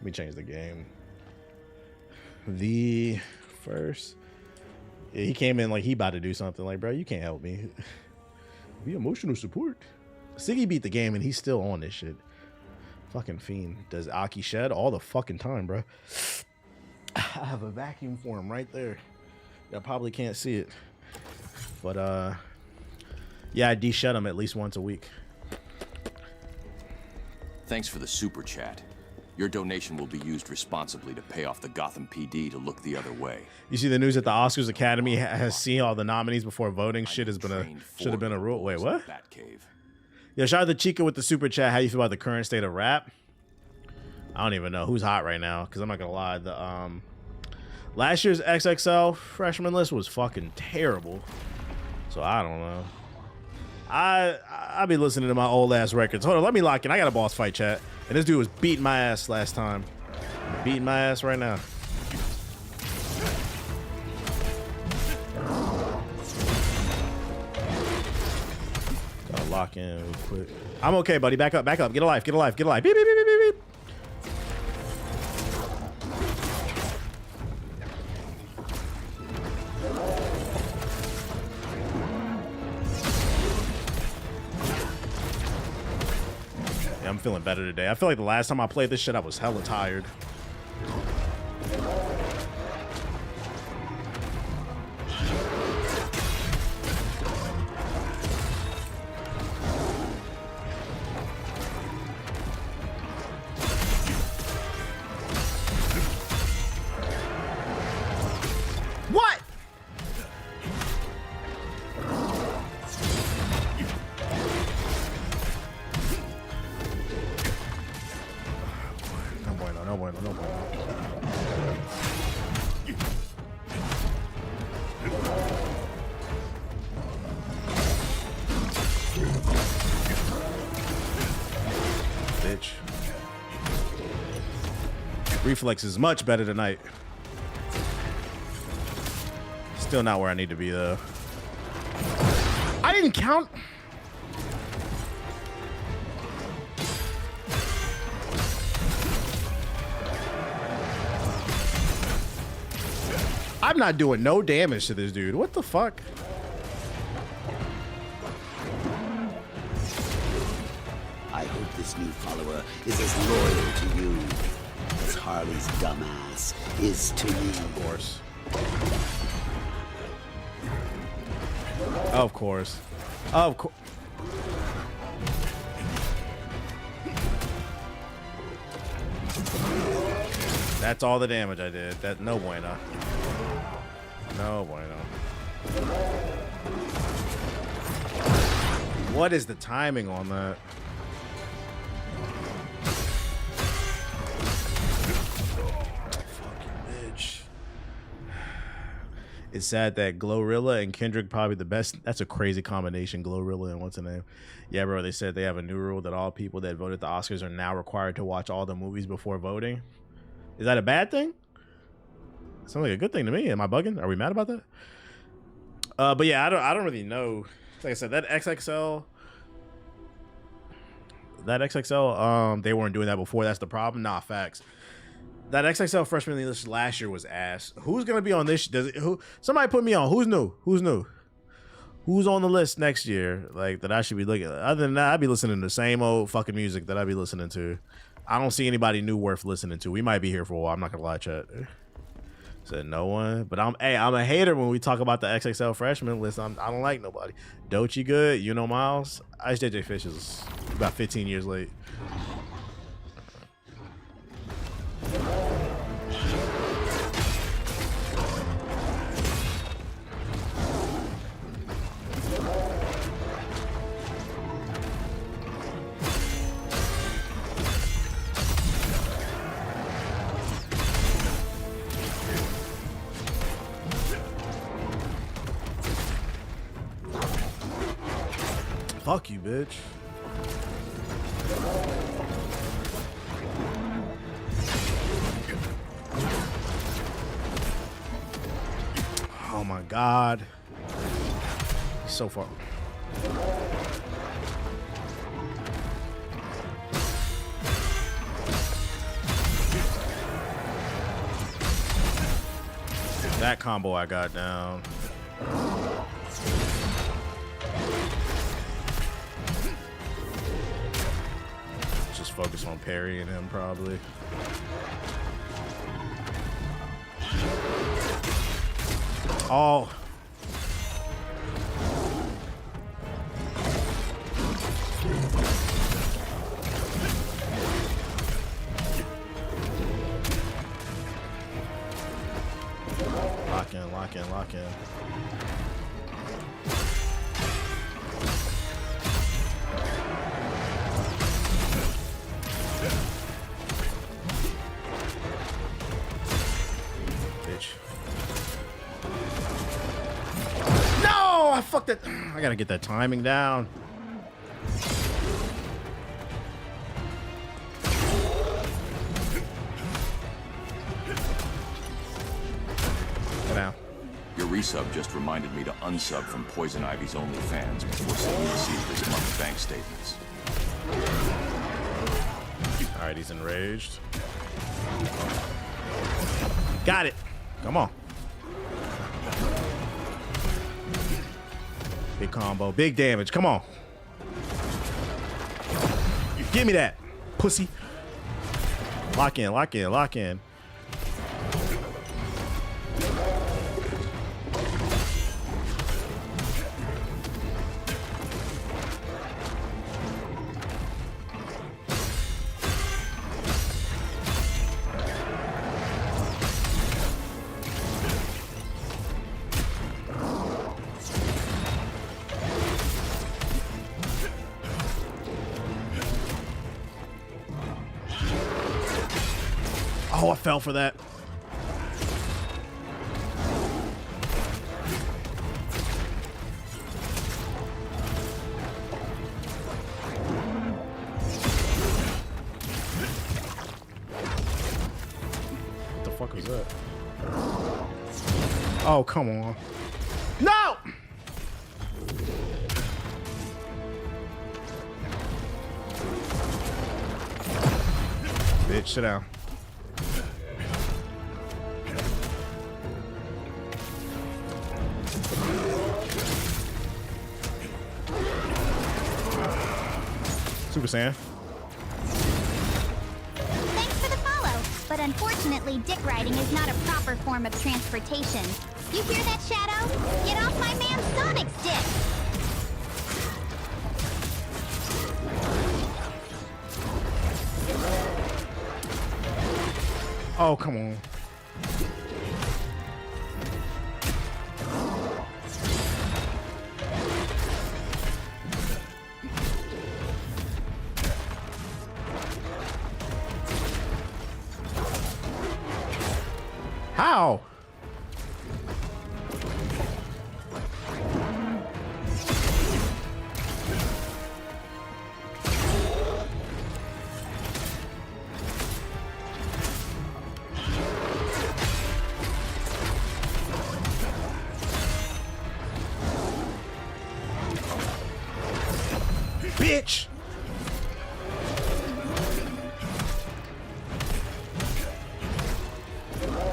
[SPEAKER 3] me change the game. The first. Yeah, he came in like he about to do something. Like, bro, you can't help me. Be emotional support. Siggy beat the game and he's still on this shit. Fucking fiend. Does Aki shed all the fucking time, bro? I have a vacuum for him right there. Y'all probably can't see it. But, yeah, I de-shed him at least once a week.
[SPEAKER 5] Thanks for the super chat. Your donation will be used responsibly to pay off the Gotham PD to look the other way.
[SPEAKER 3] You see the news that the Oscars Academy has seen all the nominees before voting. Shit has been should have been a rule. Wait, what? Yo, shout out to Chica with the super chat. How you feel about the current state of rap? I don't even know who's hot right now, because I'm not gonna lie. The last year's XXL freshman list was fucking terrible. So I don't know. I be listening to my old ass records. Hold on, let me lock in. I got a boss fight, chat. And this dude was beating my ass last time. I'm beating my ass right now. Gotta lock in real quick. I'm okay, buddy. Back up, back up. Get alive, get alive, get alive. Beep, beep, beep, beep, beep. I'm feeling better today. I feel like the last time I played this shit, I was hella tired. Reflex is much better tonight. Still not where I need to be though. I didn't count. I'm not doing no damage to this dude. What the fuck?
[SPEAKER 7] I hope this new follower is as loyal to you as Harley's dumbass is to me.
[SPEAKER 3] Of course. Of course. Of course. That's all the damage I did. That no bueno. No bueno. What is the timing on that? It's sad that Glorilla and Kendrick probably the best. That's a crazy combination, Glorilla and what's the name? Yeah, bro, they said they have a new rule that all people that voted the Oscars are now required to watch all the movies before voting. Is that a bad thing? Sounds like a good thing to me. Am I bugging? Are we mad about that? But yeah, I don't really know. Like I said, that XXL, they weren't doing that before. That's the problem. Nah, facts. That XXL freshman list last year was ass. Who's gonna be on this? Somebody put me on. Who's new? Who's new? Who's on the list next year? Like that I should be looking at. Other than that, I'd be listening to the same old fucking music that I'd be listening to. I don't see anybody new worth listening to. We might be here for a while. I'm not gonna lie, chat. Said no one. But I'm a hater when we talk about the XXL freshman list. I don't like nobody. Doechii good. You know Miles. Ice JJ Fish is about 15 years late. Fuck you, bitch. Oh my God. So far. That combo I got down. Just focus on parrying him probably. Oh. Lock in, lock in, lock in. Fuck that. I gotta get that timing down. Get down.
[SPEAKER 5] Your resub just reminded me to unsub from Poison Ivy's OnlyFans before sending receive this month's bank statements.
[SPEAKER 3] Alright, he's enraged. Got it. Come on. Big combo, big damage. Come on. Give me that, pussy. Lock in, lock in, lock in. Oh, I fell for that. up. Oh, come on. No! Bitch, sit down. Super Saiyan.
[SPEAKER 4] Thanks for the follow, but unfortunately dick riding is not a proper form of transportation. You hear that, Shadow? Get off my man Sonic's dick!
[SPEAKER 3] Oh, come on. How? Bitch!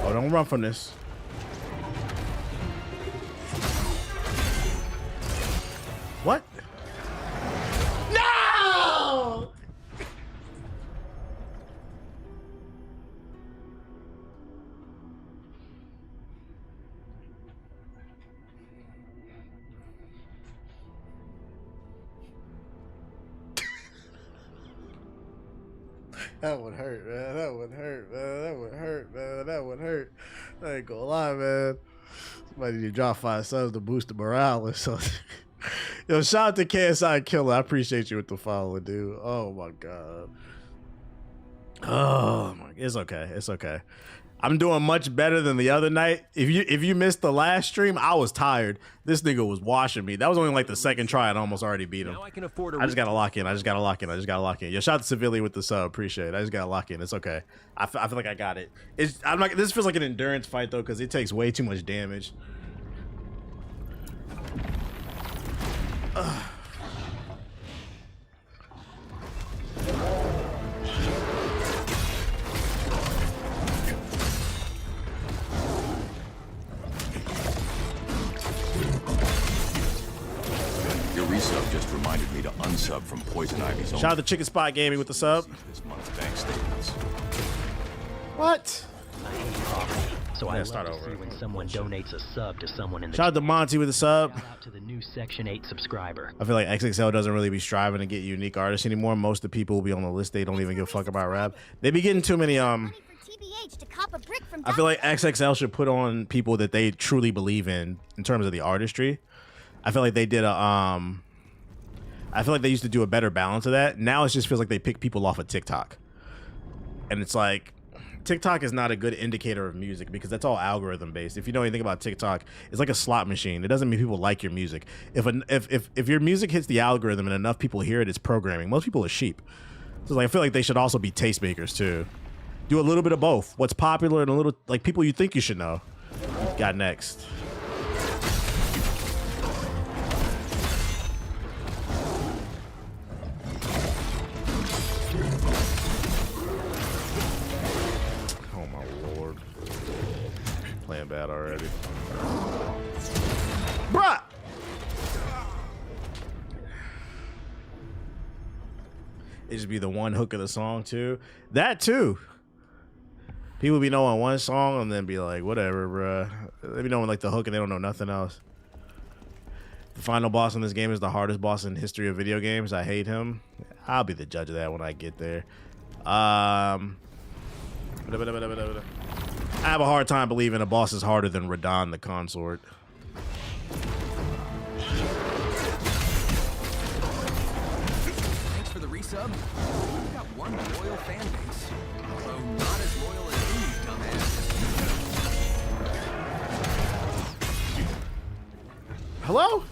[SPEAKER 3] Oh, don't run from this. What? No! That would hurt, man. That would hurt, man. That would hurt, man. That would hurt. I ain't gonna lie, man. Somebody need to drop 5 subs to boost the morale or something. Yo, shout out to KSI Killer. I appreciate you with the follow, dude. Oh my god. Oh my, it's okay. It's okay. I'm doing much better than the other night. If you missed the last stream, I was tired. This nigga was washing me. That was only like the second try. I'd almost already beat him.
[SPEAKER 2] Now I can afford
[SPEAKER 3] I just gotta lock in. I just gotta lock in. Yo, shout out to Civilian with the sub. Appreciate it. I just gotta lock in. It's okay. I feel like I got it. I'm not. This feels like an endurance fight though, because it takes way too much damage. Ugh.
[SPEAKER 5] Your resub just reminded me to unsub from Poison Ivy's own.
[SPEAKER 3] Shout out to Chicken Spot Gaming with the sub.
[SPEAKER 5] This month's bank statements.
[SPEAKER 3] What?
[SPEAKER 1] So I love to see when someone donates a sub to someone in the
[SPEAKER 3] Shout out to Monty with the sub.
[SPEAKER 1] Shout out to the new Section 8 subscriber.
[SPEAKER 3] I feel like XXL doesn't really be striving to get unique artists anymore. Most of the people will be on the list. They don't even give a fuck about rap. They be getting too many I feel like XXL should put on people that they truly believe in terms of the artistry. I feel like they did I feel like they used to do a better balance of that. Now it just feels like they pick people off of TikTok. And it's like TikTok is not a good indicator of music because that's all algorithm based. If you know anything about TikTok, it's like a slot machine. It doesn't mean people like your music. If your music hits the algorithm and enough people hear it, it's programming. Most people are sheep. So like, I feel like they should also be tastemakers too. Do a little bit of both. What's popular and a little like people you think you should know. Got next. Playing bad already. Bruh! It just be the one hook of the song too. That too. People be knowing one song and then be like, whatever, bruh. They be knowing like the hook and they don't know nothing else. The final boss in this game is the hardest boss in history of video games. I hate him. I'll be the judge of that when I get there. I have a hard time believing a boss is harder than Radon the Consort.
[SPEAKER 20] Thanks for the resub. We've got one loyal fan base, although not as loyal as you, dumbass.
[SPEAKER 3] Hello?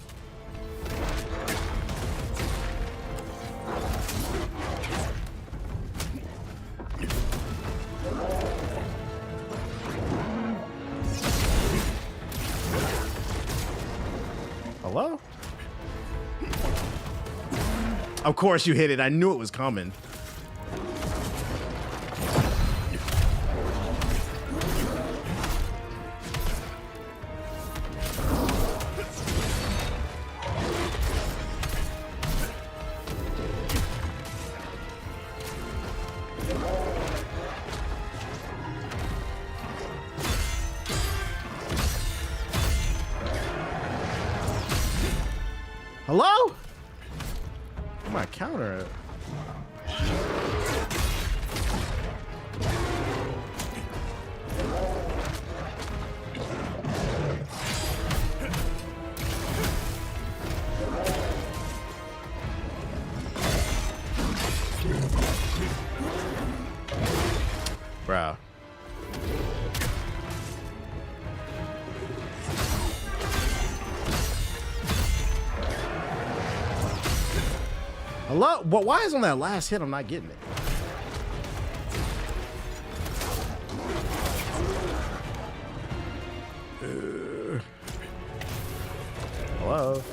[SPEAKER 3] Hello? Of course you hit it. I knew it was coming. Hello? Where's my counter at? Bro. Hello? But why is on that last hit I'm not getting it? Hello?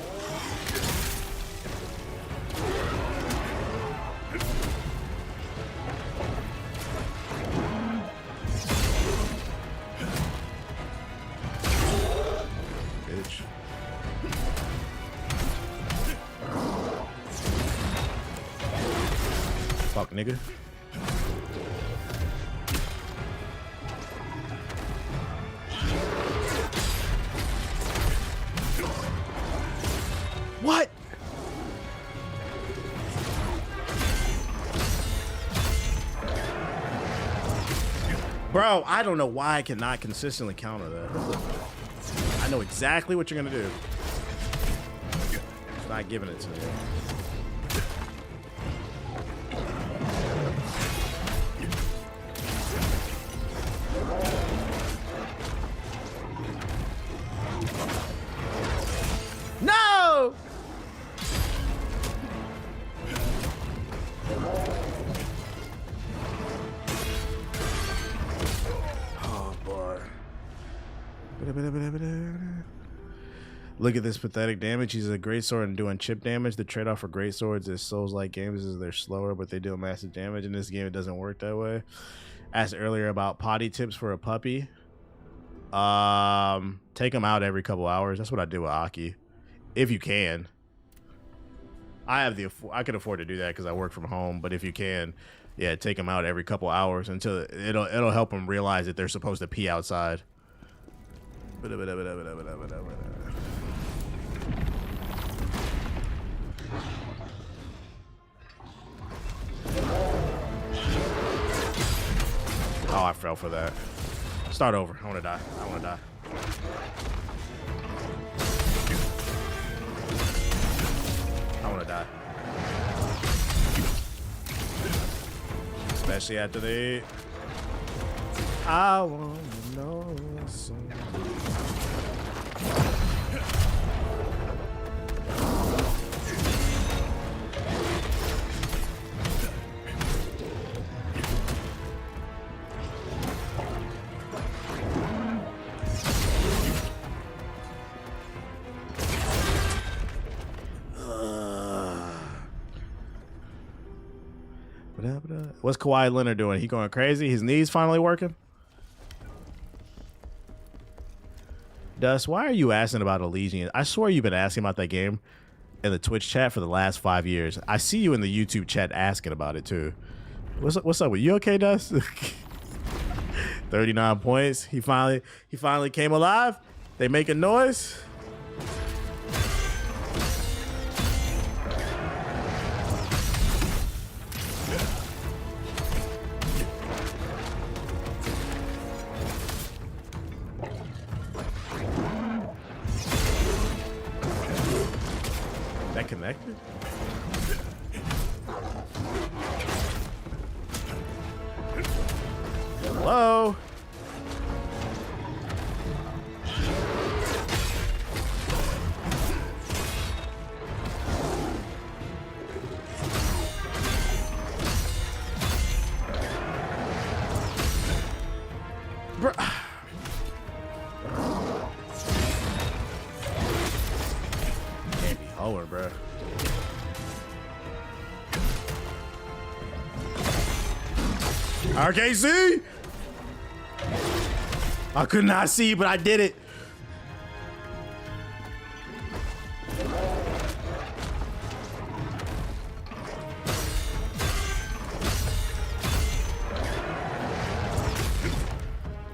[SPEAKER 3] Bitch. Fuck, nigga. What? Bro, I don't know why I cannot consistently counter that. I know exactly what you're gonna do. It's not giving it to me. No! Oh boy. Look at this pathetic damage. He's a great sword and doing chip damage. The trade-off for great swords is Souls-like games is they're slower, but they deal massive damage. In this game, it doesn't work that way. Asked earlier about potty tips for a puppy. Take them out every couple hours. That's what I do with Aki. If you can. I can afford to do that because I work from home, but if you can, yeah, take them out every couple hours until it'll help them realize that they're supposed to pee outside. Oh, I fell for that. Start over. I want to die. I want to die. I want to die. Especially after they... I want to know something. What's Kawhi Leonard doing? He going crazy? His knees finally working? Dust, why are you asking about Elysian? I swear you've been asking about that game in the Twitch chat for the last 5 years. I see you in the YouTube chat asking about it too. What's up with you? Okay, Dust? 39 points. He finally came alive. They making noise. That connected? Hello? lower, bro. RKC! I could not see, but I did it.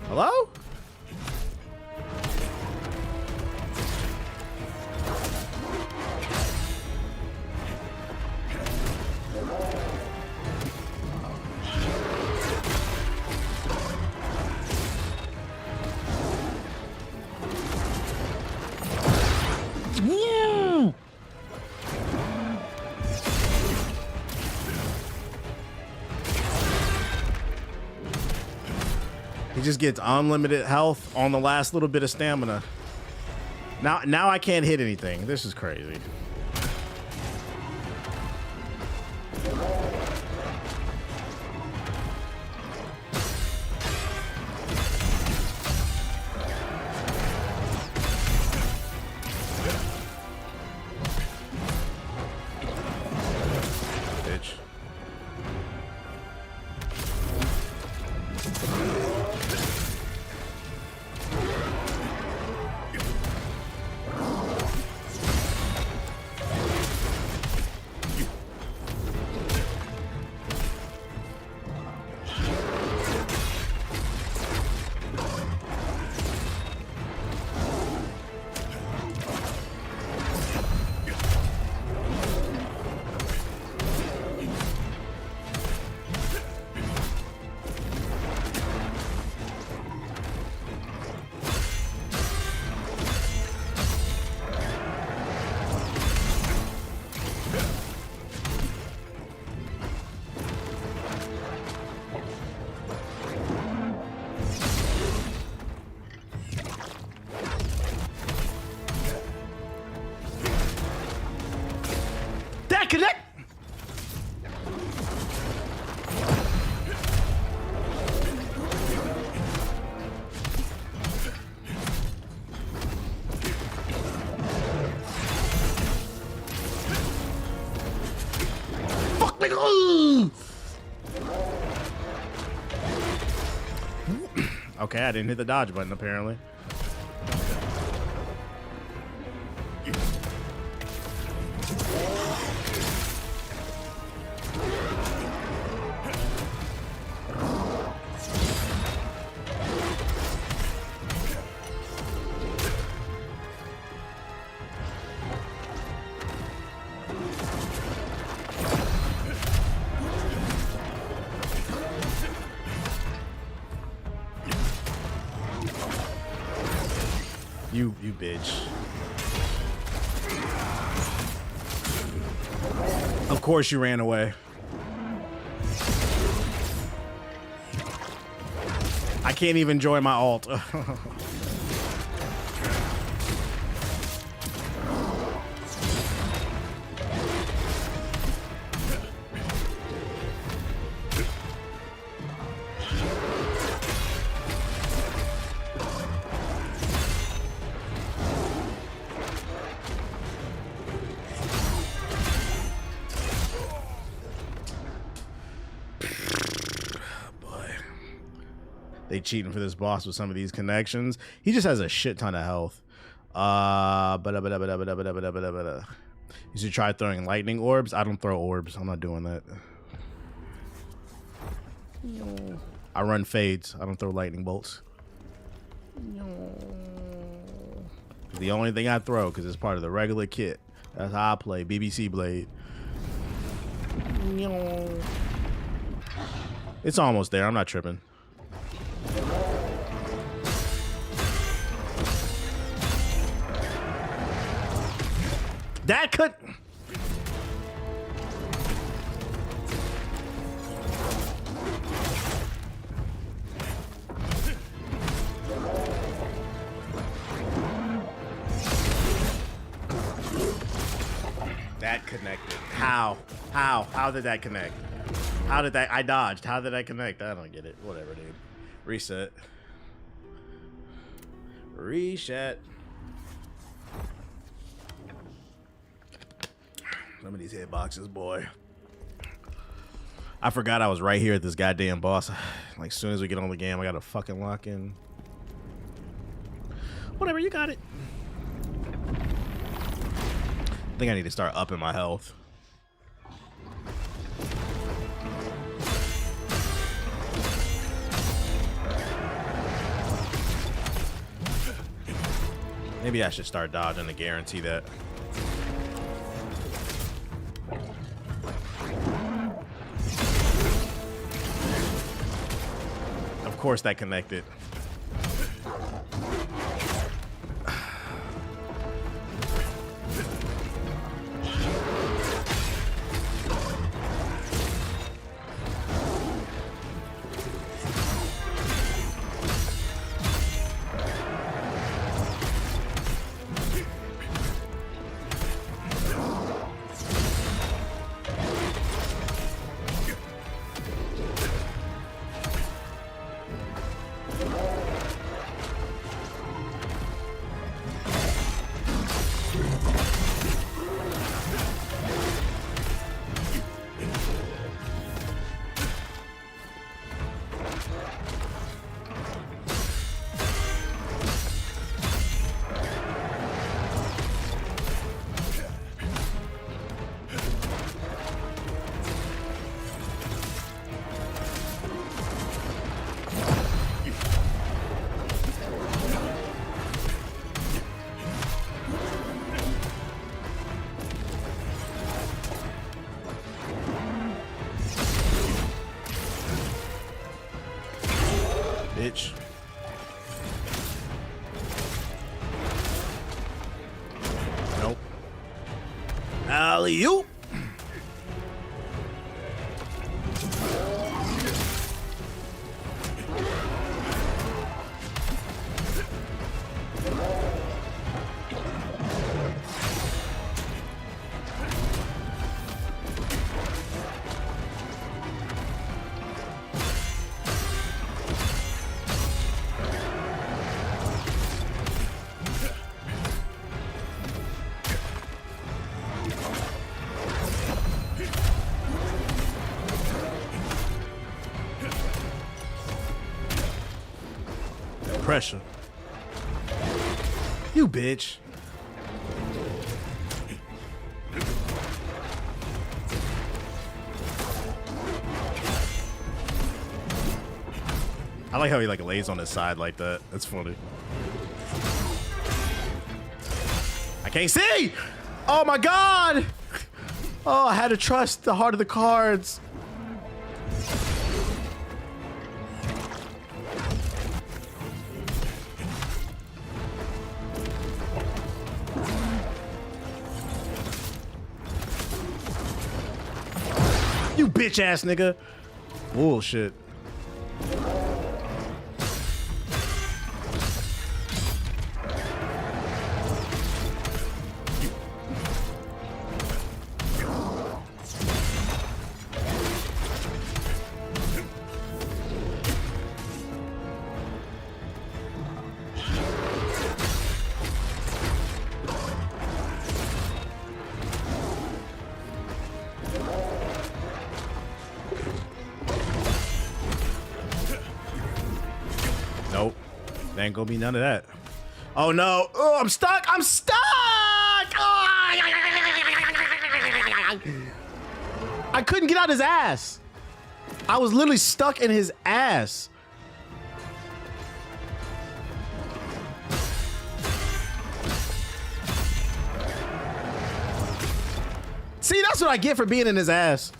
[SPEAKER 3] Hello? Yeah. He just gets unlimited health on the last little bit of stamina. Now I can't hit anything. This is crazy. Bitch. That connect. Fuck nigga. Okay, I didn't hit the dodge button apparently. You bitch. Of course you ran away. I can't even enjoy my alt. They cheating for this boss with some of these connections. He just has a shit ton of health. You should try throwing lightning orbs. I don't throw orbs. I'm not doing that. I run fades. I don't throw lightning bolts. The only thing I throw, because it's part of the regular kit. That's how I play. BBC Blade. It's almost there. I'm not tripping. That could. That connected. How? How did that connect? How did that? I dodged. How did that connect? I don't get it. Whatever, dude. Reset. Reset. Some of these hitboxes, boy. I forgot I was right here at this goddamn boss. Like, as soon as we get on the game, I gotta fucking lock in. Whatever, you got it. I think I need to start upping my health. Maybe I should start dodging to guarantee that. Of course that connected. Bitch. Nope. Alley-oop. Pressure. You bitch. I like how he like lays on his side like that. That's funny. I can't see. Oh my god. Oh, I had to trust the heart of the cards. You bitch ass nigga. Bullshit. Nope. There ain't gonna be none of that. Oh no. Oh, I'm stuck. I'm stuck. Oh. I couldn't get out his ass. I was literally stuck in his ass. See, that's what I get for being in his ass.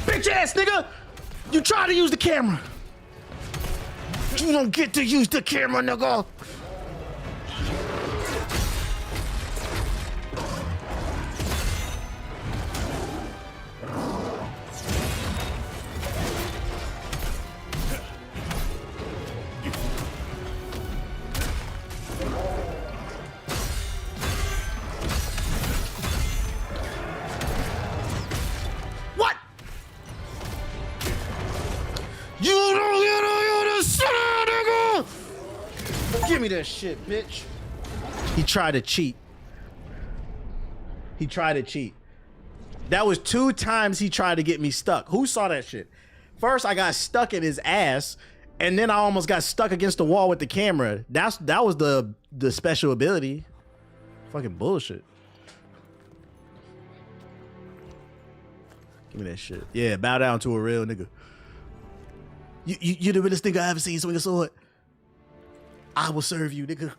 [SPEAKER 3] Bitch ass nigga! You try to use the camera. You don't get to use the camera, nigga. What? You don't get to sit down, nigga. Give me that shit, bitch. He tried to cheat. He tried to cheat. That was 2 times he tried to get me stuck. Who saw that shit? First, I got stuck in his ass, and then I almost got stuck against the wall with the camera. That was the special ability. Fucking bullshit. Give me that shit. Yeah, bow down to a real nigga. You the realest nigga I ever seen swing a sword. I will serve you, nigga.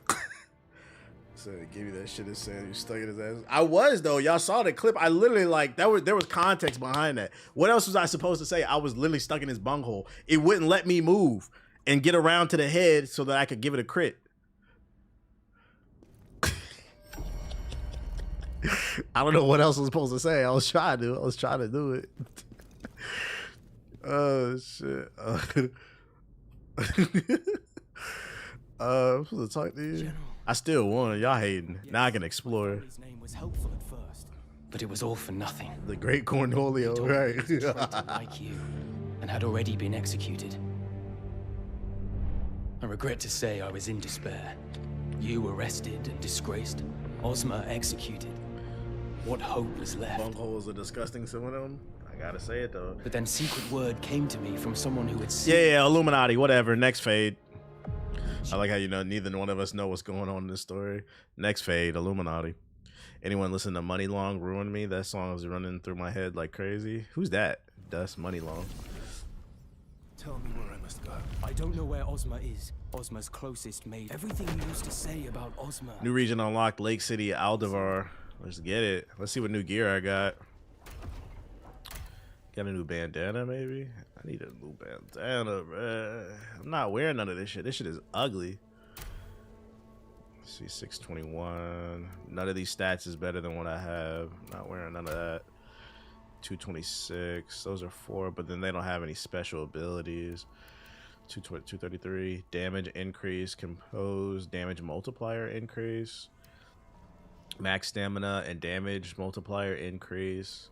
[SPEAKER 3] So give me that shit and said you stuck in his ass. I was though. Y'all saw the clip. I literally like there was context behind that. What else was I supposed to say? I was literally stuck in his bunghole. It wouldn't let me move and get around to the head so that I could give it a crit. I don't know what else I was supposed to say. I was trying to do it. Oh shit. I'm supposed to talk to you. General. I still won. Y'all hating. Yes. Now I can explore.
[SPEAKER 21] His name was helpful at first, but it was all for nothing.
[SPEAKER 3] The great Cornholio, right?
[SPEAKER 21] Like you, and had already been executed. I regret to say I was in despair. You arrested and disgraced. Ozma executed. What hope was left?
[SPEAKER 3] Bunghole is a disgusting synonym. I gotta say it though.
[SPEAKER 21] But then secret word came to me from someone who had seen.
[SPEAKER 3] Yeah, Illuminati, whatever. Next fade. I like how neither one of us know what's going on in this story. Next fade, Illuminati. Anyone listen to Money Long Ruin Me? That song is running through my head like crazy. Who's that? That's Money Long.
[SPEAKER 21] Tell me where I must go. I don't know where Ozma is. Ozma's closest mate. Everything you used to say about Ozma.
[SPEAKER 3] New region unlocked, Lake City, Aldevar. Let's get it. Let's see what new gear I got. Got a new bandana, maybe? I need a new bandana, bruh. I'm not wearing none of this shit. This shit is ugly. Let's see, 621. None of these stats is better than what I have. I'm not wearing none of that. 226. Those are 4, but then they don't have any special abilities. 233. Damage increase. Compose. Damage multiplier increase. Max stamina and damage multiplier increase.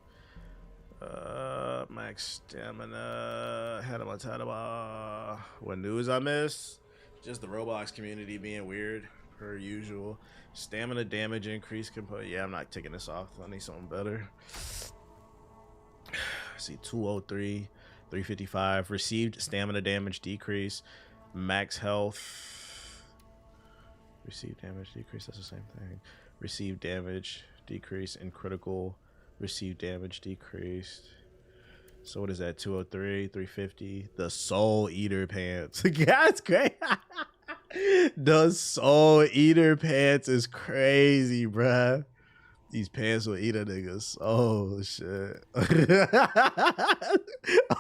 [SPEAKER 3] Max stamina. What news I missed? Just the Roblox community being weird, per usual. Stamina damage increase. Yeah, I'm not taking this off. I need something better. See, 203, 355. Received stamina damage decrease. Max health. Received damage decrease. That's the same thing. Received damage decrease in critical. Received damage decreased. So what is that? 203, 350. The Soul Eater pants. That's great. The Soul Eater pants is crazy, bruh. These pants will eat a nigga. Oh shit.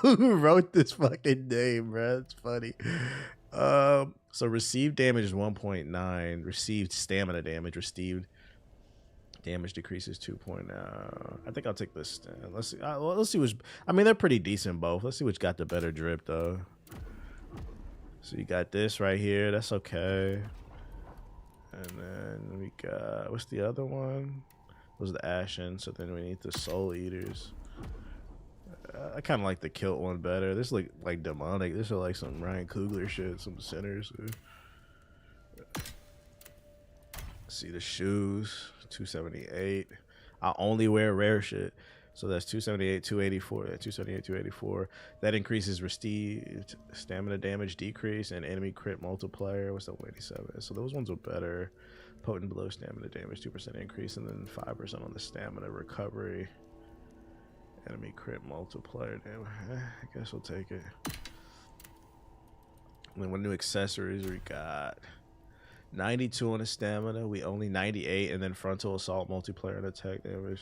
[SPEAKER 3] Who wrote this fucking name, bruh? It's funny. So received damage is 1.9. Received stamina damage. Received damage decreases 2.0. I think I'll take this. Let's see. Well, let's see which. I mean, they're pretty decent both. Let's see which got the better drip though. So you got this right here. That's okay. And then we got, what's the other one? Was the Ashen. So then we need the Soul Eaters. I kind of like the kilt one better. This look like demonic. This is like some Ryan Coogler shit. Some sinners. See the shoes. 278. I only wear rare shit. So that's 278, 284. 278, 284. That increases received stamina damage decrease and enemy crit multiplier. What's that? 187. So those ones are better. Potent blow stamina damage 2% increase and then 5% on the stamina recovery. Enemy crit multiplier damage. I guess we'll take it. And then what new accessories we got? 92 on the stamina. We only 98 and then frontal assault multiplier and attack damage.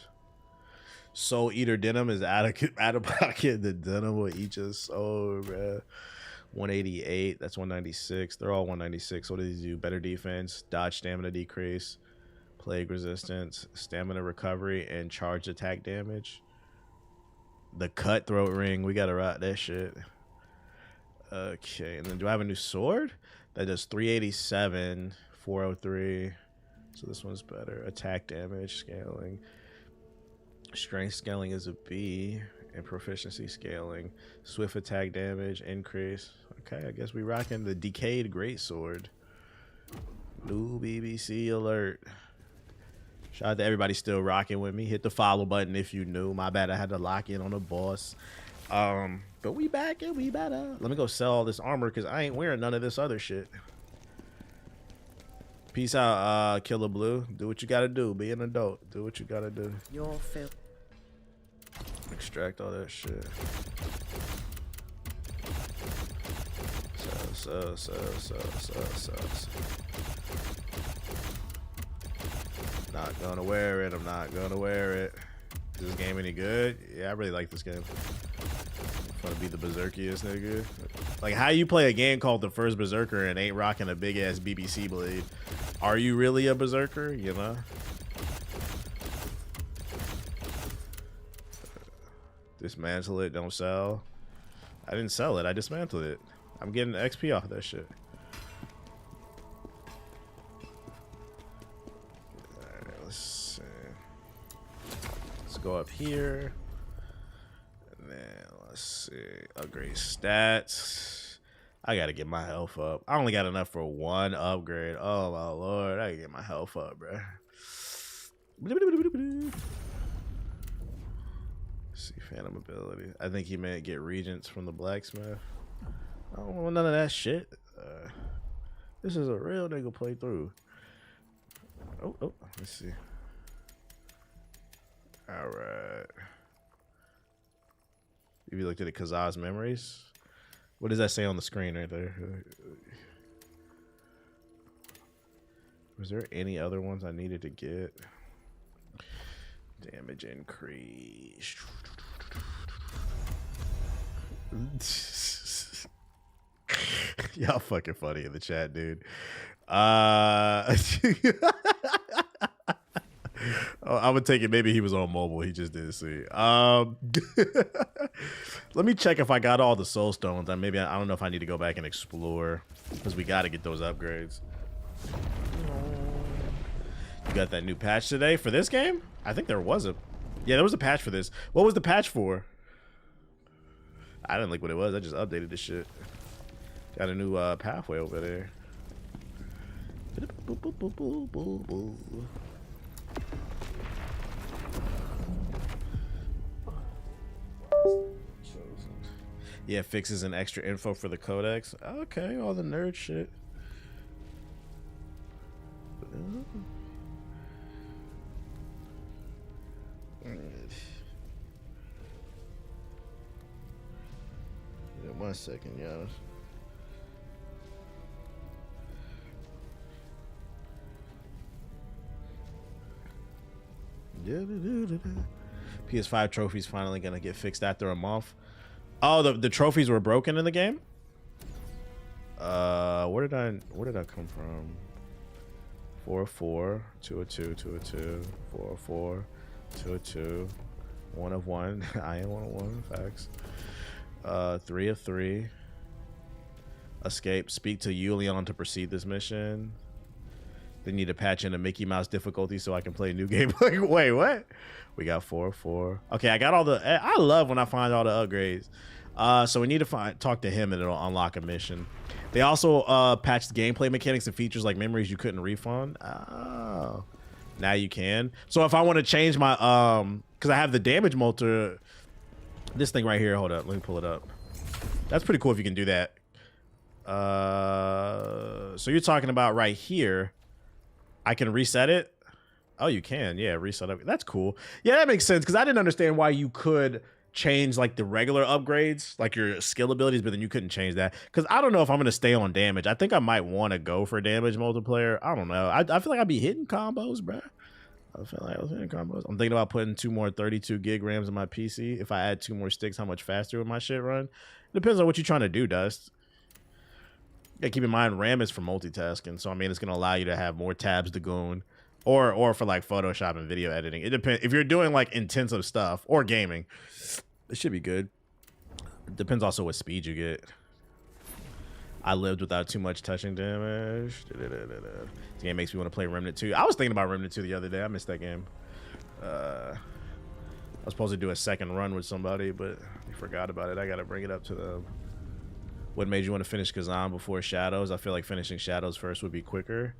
[SPEAKER 3] Soul Eater denim is out of pocket. The denim will eat your soul, bruh. 188. That's 196. They're all 196. What do these do? Better defense, dodge stamina decrease, plague resistance, stamina recovery, and charged attack damage. The cutthroat ring. We gotta rock that shit. Okay, and then do I have a new sword? That does 387, 403. So this one's better. Attack damage scaling. Strength scaling is a B. And proficiency scaling. Swift attack damage increase. Okay, I guess we rocking the decayed greatsword. New BBC alert. Shout out to everybody still rocking with me. Hit the follow button if you knew. My bad, I had to lock in on the boss. But we back and we better. Let me go sell all this armor because I ain't wearing none of this other shit. Peace out, Killer Blue. Do what you gotta do. Be an adult. Do what you gotta do.
[SPEAKER 12] Your fill.
[SPEAKER 3] Extract all that shit. So. Not gonna wear it. I'm not gonna wear it. Is this game any good? Yeah, I really like this game. I'm trying to be the berserkiest nigga. Like, how you play a game called The First Berserker and ain't rocking a big ass BBC blade? Are you really a berserker? You know? Dismantle it, don't sell. I didn't sell it, I dismantled it. I'm getting XP off that shit. Alright, let's see. Let's go up here. And then let's see. Upgrade stats. I gotta get my health up. I only got enough for one upgrade. Oh my lord, I gotta get my health up, bro. See, phantom ability. I think he meant get regents from the blacksmith. I don't want none of that shit. This is a real nigga playthrough. Oh, let's see. All right. If you looked at it, Kazaa's memories. What does that say on the screen right there? Was there any other ones I needed to get? Damage increase. Y'all fucking funny in the chat, dude. I would take it. Maybe he was on mobile. He just didn't see. Let me check if I got all the soul stones. Maybe I don't know if I need to go back and explore because we got to get those upgrades. You got that new patch today for this game? I think there was a... Yeah, there was a patch for this. What was the patch for? I didn't like what it was. I just updated this shit. Got a new pathway over there. Yeah, fixes and extra info for the codex. Okay, all the nerd shit. Yeah, 1 second, y'all. PS5 trophies finally gonna get fixed after a month. Oh, the trophies were broken in the game. Where did I come from? 404, 202, 202, 404, 202, 1 of 1. I am 1 of 1. Facts. 3 of 3. Escape. Speak to Yulion to proceed this mission. They need to patch in a Mickey Mouse difficulty so I can play a new game. Like, wait, what? We got 4 of 4. Okay, I got all the... I love when I find all the upgrades. So we need to talk to him and it'll unlock a mission. They also patched gameplay mechanics and features like memories you couldn't refund. Oh, now you can. So if I want to change my because I have the damage motor, this thing right here. Hold up, let me pull it up. That's pretty cool if you can do that. So you're talking about right here. I can reset it. Oh, you can. Yeah, reset up. That's cool. Yeah, that makes sense because I didn't understand why you could change like the regular upgrades, like your skill abilities, but then you couldn't change that because I don't know if I'm gonna stay on damage. I think I might want to go for damage multiplayer. I don't know. I feel like I'd be hitting combos, bro. I feel like I was hitting combos. I'm thinking about putting 2 more 32 gig RAMs in my PC. If I add 2 more sticks, how much faster would my shit run? Depends on what you're trying to do, Dust. Yeah, keep in mind RAM is for multitasking, so I mean it's gonna allow you to have more tabs to goon, or for like Photoshop and video editing. It depends if you're doing like intensive stuff or gaming. It should be good. It depends also what speed you get. I lived without too much touching damage. This game makes me want to play Remnant 2. I was thinking about Remnant 2 the other day. I missed that game. I was supposed to do a second run with somebody, but I forgot about it. I gotta bring it up to them. What made you want to finish Kazan before Shadows? I feel like finishing Shadows first would be quicker.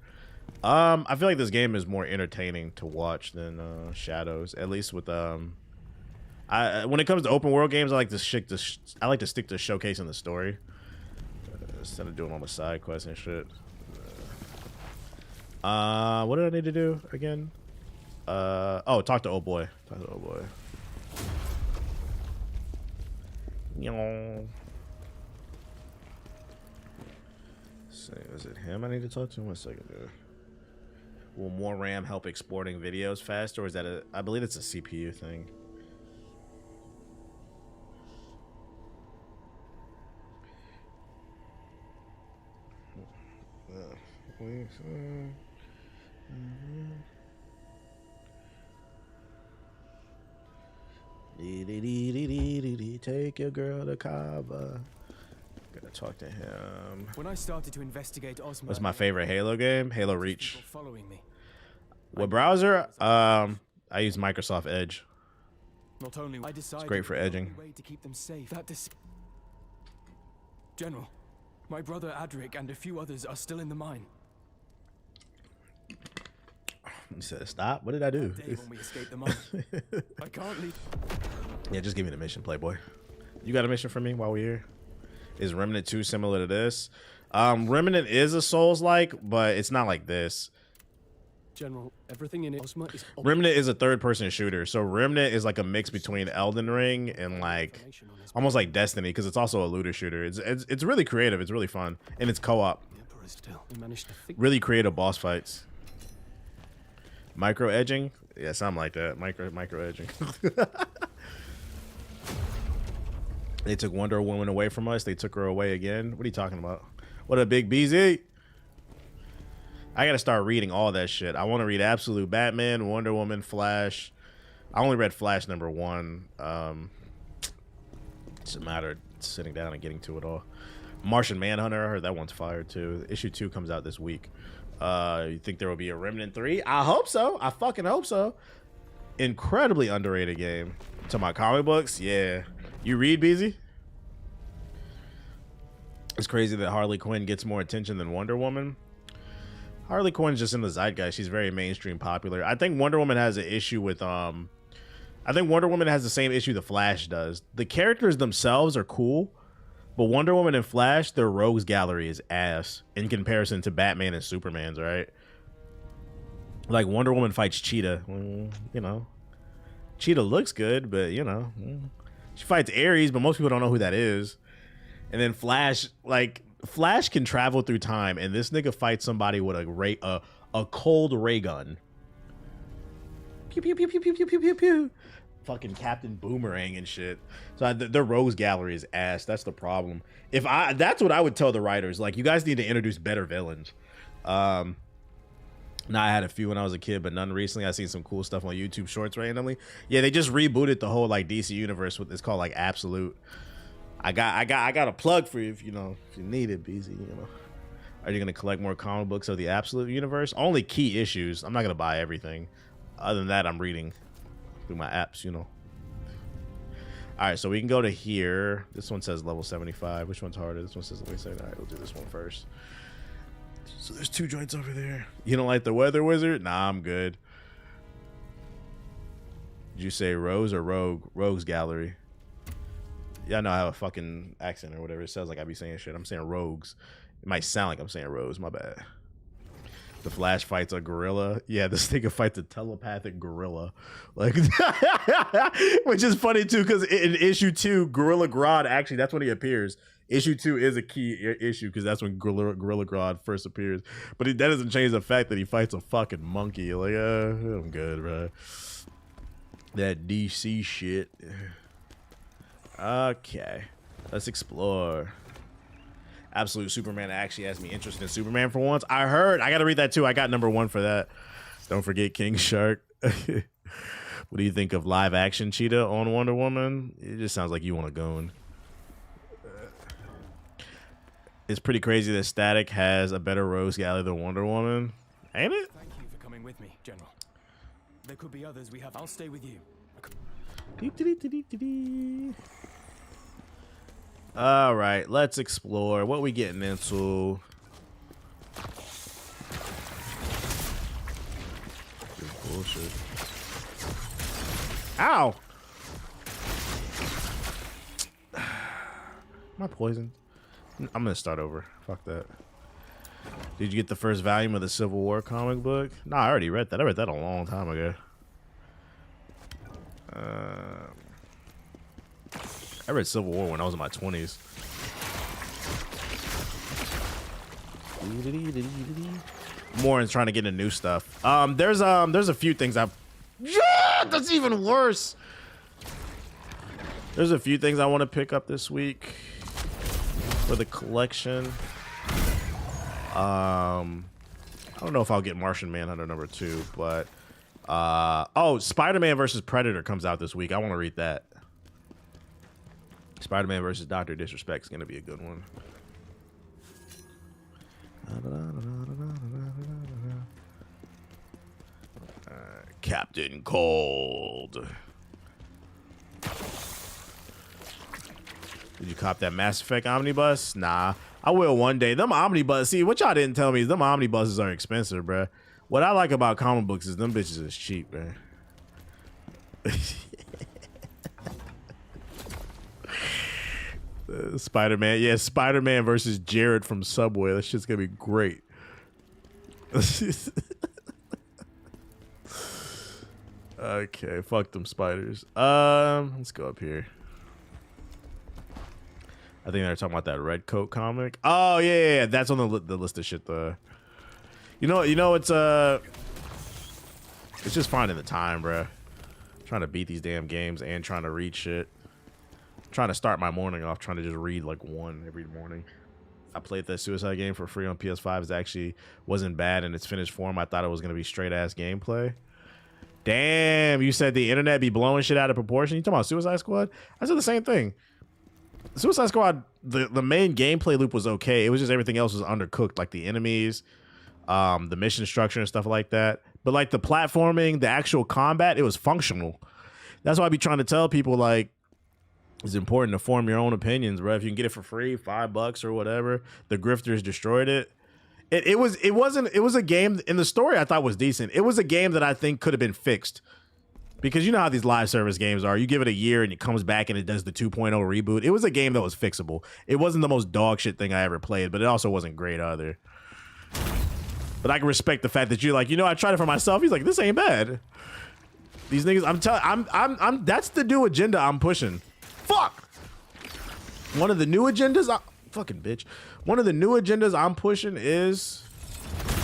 [SPEAKER 3] I feel like this game is more entertaining to watch than Shadows, at least with when it comes to open world games, I like to stick to showcasing the story instead of doing all the side quests and shit. What did I need to do again? Oh, talk to old boy. Talk to old boy. So, is it him I need to talk to? 1 second, dude. Will more RAM help exporting videos faster, or is that I believe it's a CPU thing. Take your girl to Kava. Gotta talk to him.
[SPEAKER 21] When I started to investigate Ozma,
[SPEAKER 3] what's my favorite Halo game? Halo Reach.
[SPEAKER 21] Following me.
[SPEAKER 3] What browser? I use Microsoft Edge.
[SPEAKER 21] Not only I decided
[SPEAKER 3] it's great for edging.
[SPEAKER 21] Way to keep them safe. General, my brother Adric and a few others are still in the mine.
[SPEAKER 3] He said, "Stop." What did I do?
[SPEAKER 21] When we escaped the mine. I can't leave.
[SPEAKER 3] Yeah, just give me the mission, Playboy. You got a mission for me while we're here? Is Remnant 2 similar to this? Remnant is a Souls-like, but it's not like this.
[SPEAKER 21] General, everything in it. Ozma is
[SPEAKER 3] Remnant is a third-person shooter, so Remnant is like a mix between Elden Ring and like almost like Destiny, because it's also a looter shooter. It's really creative. It's really fun, and it's co-op. Really creative boss fights. Micro edging, yeah, something like that. Micro edging. They took Wonder Woman away from us. They took her away again. What are you talking about? What a big BZ. I gotta start reading all that shit. I want to read Absolute Batman, Wonder Woman, Flash. I only read Flash #1. It's a matter of sitting down and getting to it all. Martian Manhunter, I heard that one's fire too. Issue 2 comes out this week. You think there will be a Remnant 3? I hope so. I fucking hope so. Incredibly underrated game. To my comic books, yeah. You read, BZ? It's crazy that Harley Quinn gets more attention than Wonder Woman. Harley Quinn's just in the zeitgeist. She's very mainstream popular. I think Wonder Woman has an issue with I think Wonder Woman has the same issue the Flash does. The characters themselves are cool, but Wonder Woman and Flash, their rogues gallery is ass in comparison to Batman and Superman's, right? Like Wonder Woman fights Cheetah. You know, Cheetah looks good, but you know, she fights Ares, but most people don't know who that is. And then Flash, like Flash can travel through time, and this nigga fights somebody with a cold ray gun. Pew pew pew pew pew pew pew pew pew. Fucking Captain Boomerang and shit. So the rogues gallery is ass. That's the problem. That's what I would tell the writers. Like, you guys need to introduce better villains. Now I had a few when I was a kid, but none recently. I seen some cool stuff on YouTube Shorts randomly. Yeah, they just rebooted the whole like DC universe with it's called like Absolute. I got a plug for you if you need it, BZ. You know, are you gonna collect more comic books of the Absolute universe? Only key issues. I'm not gonna buy everything. Other than that, I'm reading through my apps. You know. All right, so we can go to here. This one says level 75. Which one's harder? This one says level 79. All right, we'll do this one first. So there's 2 joints over there. You don't like the Weather Wizard? Nah, I'm good. Did you say Rose or Rogue? Rogues Gallery. Yeah, I know I have a fucking accent or whatever. It sounds like I be saying shit. I'm saying rogues. It might sound like I'm saying rose. My bad. The Flash fights a gorilla. Yeah, this nigga fights a telepathic gorilla. Like, which is funny too, because in issue 2, Gorilla Grodd, actually, that's when he appears. Issue 2 is a key issue because that's when Gorilla Grodd first appears. But that doesn't change the fact that he fights a fucking monkey. Like, I'm good, bro. That DC shit. Okay, let's explore. Absolute Superman actually has me interested in Superman for once. I heard. I got to read that too. I got #1 for that. Don't forget King Shark. What do you think of live action Cheetah on Wonder Woman? It just sounds like you want to go in. It's pretty crazy that Static has a better Rose Galley than Wonder Woman. Ain't it?
[SPEAKER 21] Thank you for coming with me, General. There could be others we have. I'll stay with you.
[SPEAKER 3] All right, let's explore. What we getting into? Bullshit. Ow! Am I poisoned? I'm gonna start over. Fuck that. Did you get the first volume of the Civil War comic book? No, I already read that. I read that a long time ago. I read Civil War when I was in my 20s. More in trying to get into new stuff. There's a few things I've. Yeah, that's even worse. There's a few things I want to pick up this week for the collection. I don't know if I'll get Martian Manhunter #2, but oh, Spider-Man versus Predator comes out this week. I want to read that. Spider-Man versus Dr. Disrespect is going to be a good one. Captain Cold. Did you cop that Mass Effect omnibus? Nah, I will one day. Them omnibus, see, what y'all didn't tell me is them omnibuses are expensive, bruh. What I like about comic books is them bitches is cheap, man. Spider-Man, yeah, Spider-Man versus Jared from Subway. That shit's gonna be great. Okay, fuck them spiders. Let's go up here. I think they're talking about that Red Coat comic. Oh yeah, that's on the list of shit. You know, it's just finding the time, bruh. Trying to beat these damn games and trying to read shit. Trying to start my morning off trying to just read like one every morning. I played that Suicide game for free on PS5. It actually wasn't bad in its finished form. I thought it was gonna be straight ass gameplay. Damn, you said the internet be blowing shit out of proportion. You talking about Suicide Squad? I said the same thing. Suicide Squad, the main gameplay loop was okay. It was just everything else was undercooked, like the enemies, the mission structure and stuff like that. But like the platforming, the actual combat, it was functional. That's why I be trying to tell people, like, it's important to form your own opinions, bro. If you can get it for free, $5 or whatever. The grifters destroyed it. It was a game in the story I thought was decent. It was a game that I think could have been fixed. Because you know how these live service games are. You give it a year and it comes back and it does the 2.0 reboot. It was a game that was fixable. It wasn't the most dog shit thing I ever played, but it also wasn't great either. But I can respect the fact that you're like, you know, I tried it for myself. He's like, this ain't bad. These niggas, I'm that's the new agenda I'm pushing. Fuck. One of the new agendas, fucking bitch. One of the new agendas I'm pushing is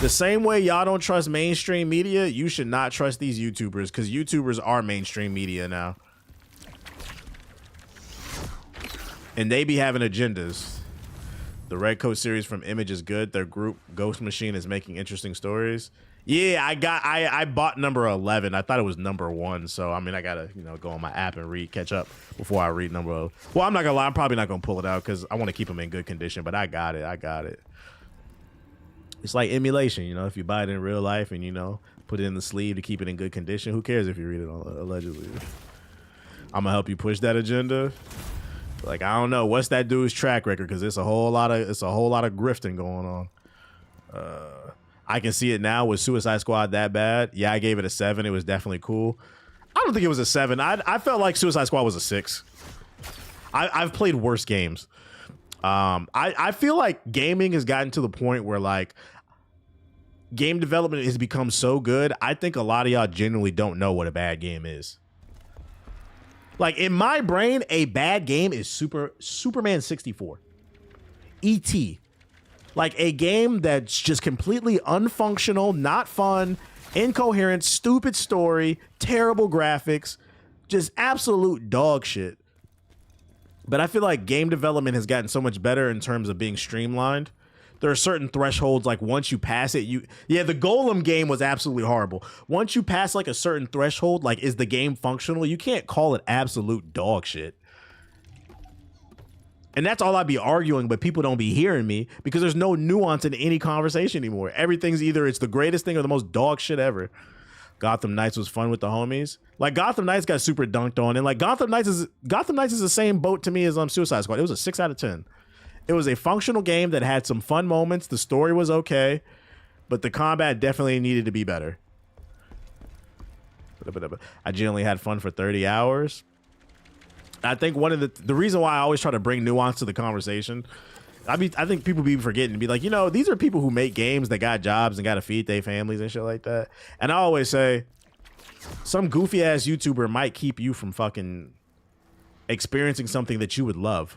[SPEAKER 3] the same way y'all don't trust mainstream media, you should not trust these YouTubers, because YouTubers are mainstream media now. And they be having agendas. The Red Coat series from Image is good. Their group Ghost Machine is making interesting stories. Yeah, I bought number 11. I thought it was number 1. So I mean, I gotta, you know, go on my app and catch up before I read number. Well, I'm not gonna lie, I'm probably not gonna pull it out because I want to keep them in good condition. But I got it. It's like emulation, you know. If you buy it in real life and, you know, put it in the sleeve to keep it in good condition, who cares if you read it allegedly? I'm gonna help you push that agenda. Like, I don't know what's that dude's track record, because it's a whole lot of grifting going on. I can see it now with Suicide Squad that bad. Yeah, I gave it a 7. It was definitely cool. I don't think it was a 7. I felt like Suicide Squad was a 6. I've played worse games. I feel like gaming has gotten to the point where, like, game development has become so good. I think a lot of y'all genuinely don't know what a bad game is. Like, in my brain, a bad game is Superman 64. E.T. Like, a game that's just completely unfunctional, not fun, incoherent, stupid story, terrible graphics, just absolute dog shit. But I feel like game development has gotten so much better in terms of being streamlined. There are certain thresholds, like once you pass it, the Golem game was absolutely horrible. Once you pass like a certain threshold, like is the game functional? You can't call it absolute dog shit. And that's all I'd be arguing, but people don't be hearing me because there's no nuance in any conversation anymore. Everything's either it's the greatest thing or the most dog shit ever. Gotham Knights was fun with the homies. Like Gotham Knights got super dunked on, and like Gotham Knights is the same boat to me as Suicide Squad. It was a 6 out of 10. It was a functional game that had some fun moments. The story was okay, but the combat definitely needed to be better. I generally had fun for 30 hours. I think one of the reason why I always try to bring nuance to the conversation, I think people be forgetting to be like, these are people who make games that got jobs and got to feed their families and shit like that. And I always say, some goofy ass YouTuber might keep you from fucking experiencing something that you would love.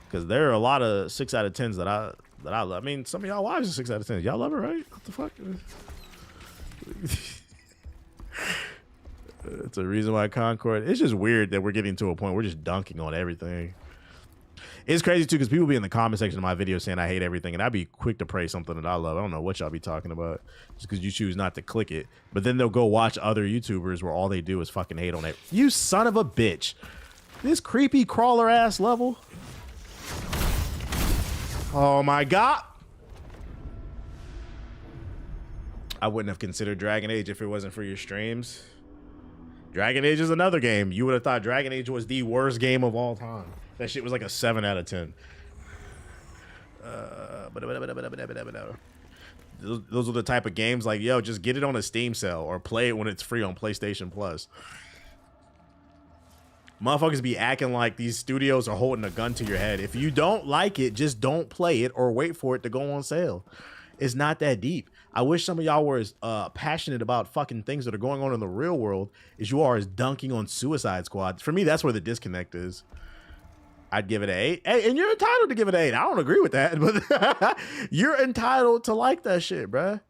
[SPEAKER 3] Because there are a lot of 6 out of 10s that I love. I mean, some of y'all wives are 6 out of 10s. Y'all love it, right? What the fuck? It's a reason why Concord. It's just weird that we're getting to a point we're just dunking on everything. It's crazy too because people be in the comment section of my video saying I hate everything, and I'd be quick to praise something that I love. I don't know what y'all be talking about just because you choose not to click it. But then they'll go watch other YouTubers where all they do is fucking hate on it. You son of a bitch! This creepy crawler ass level. Oh my god! I wouldn't have considered Dragon Age if it wasn't for your streams. Dragon Age is another game. You would have thought Dragon Age was the worst game of all time. That shit was like a 7 out of 10. Those are the type of games like, yo, just get it on a Steam sale or play it when it's free on PlayStation Plus. Motherfuckers be acting like these studios are holding a gun to your head. If you don't like it, just don't play it or wait for it to go on sale. It's not that deep. I wish some of y'all were as passionate about fucking things that are going on in the real world as you are as dunking on Suicide Squad. For me, that's where the disconnect is. I'd give it an 8. Hey, and you're entitled to give it an 8. I don't agree with that, but you're entitled to like that shit, bruh.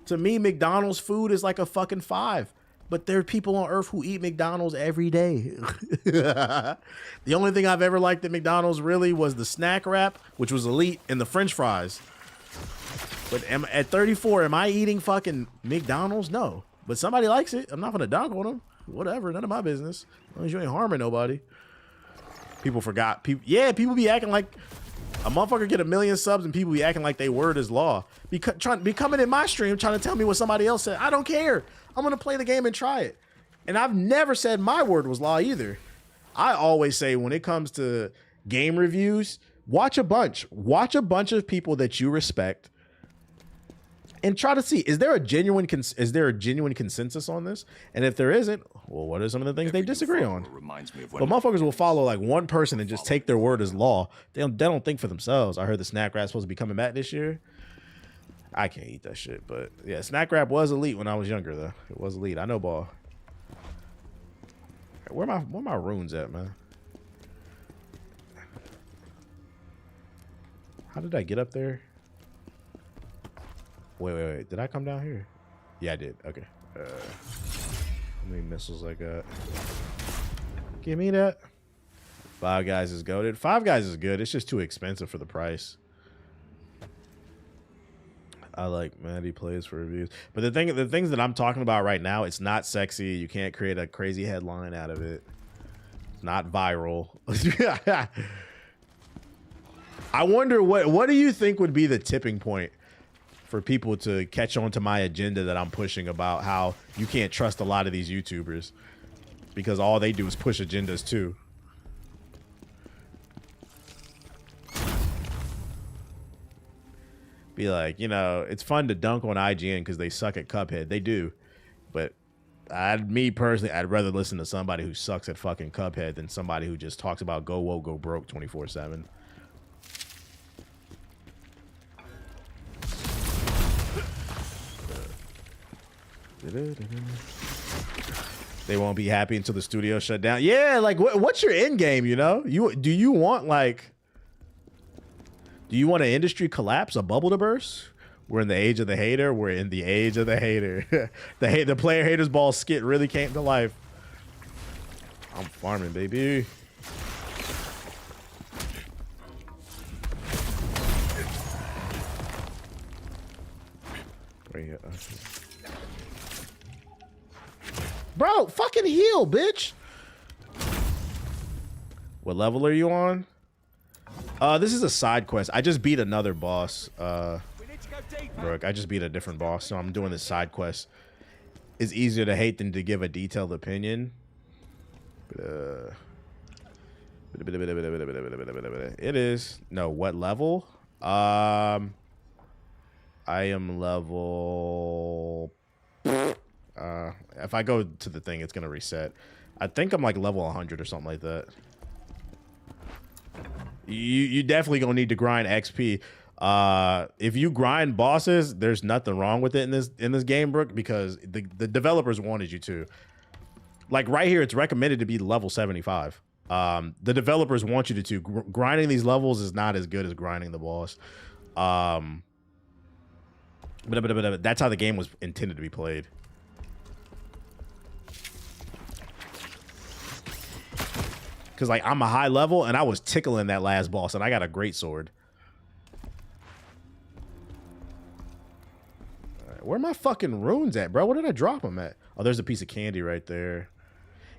[SPEAKER 3] To me, McDonald's food is like a fucking 5. But there are people on Earth who eat McDonald's every day. The only thing I've ever liked at McDonald's really was the snack wrap, which was elite, and the French fries. But at 34, am I eating fucking McDonald's? No. But somebody likes it. I'm not gonna dunk on them. Whatever, none of my business. As long as you ain't harming nobody. People forgot. People be acting like a motherfucker get 1 million subs and people be acting like they word is law. Be coming in my stream trying to tell me what somebody else said. I don't care. I'm going to play the game and try it. And I've never said my word was law either. I always say when it comes to game reviews, watch a bunch. Watch a bunch of people that you respect and try to see, is there a genuine consensus on this? And if there isn't, well, what are some of the things they disagree on? But motherfuckers will follow like one person and just take their word as law. They don't think for themselves. I heard the snack wrap's supposed to be coming back this year. I can't eat that shit, but yeah, snack wrap was elite when I was younger though. It was elite. I know, ball. Where my runes at, man? How did I get up there? Wait. Did I come down here? Yeah, I did. Okay. How many missiles I got? Give me that. Five Guys is goated. Five Guys is good. It's just too expensive for the price. I like Maddie plays for reviews. But the things that I'm talking about right now, it's not sexy. You can't create a crazy headline out of it. It's not viral. I wonder what do you think would be the tipping point for people to catch on to my agenda that I'm pushing about how you can't trust a lot of these YouTubers because all they do is push agendas too. Be like, it's fun to dunk on IGN because they suck at Cuphead. They do. But me personally, I'd rather listen to somebody who sucks at fucking Cuphead than somebody who just talks about go woke, go broke 24/7. They won't be happy until the studio shut down. Yeah, like what's your end game, Do you want an industry collapse, a bubble to burst? We're in the age of the hater. We're in the age of the hater. The player haters ball skit really came to life. I'm farming, baby. Right here. Bro, fucking heal, bitch. What level are you on? This is a side quest. I just beat another boss. Brooke, I just beat a different boss, so I'm doing this side quest. It's easier to hate than to give a detailed opinion. It is. No, what level? I am level... if I go to the thing, it's gonna reset. I think I'm like level 100 or something like that. You definitely gonna need to grind XP. If you grind bosses, there's nothing wrong with it in this game, Brooke, because the developers wanted you to. Like right here, it's recommended to be level 75. The developers want you to. Grinding these levels is not as good as grinding the boss. But that's how the game was intended to be played. Because, like, I'm a high level, and I was tickling that last boss, and I got a great sword. All right, where are my fucking runes at, bro? Where did I drop them at? Oh, there's a piece of candy right there.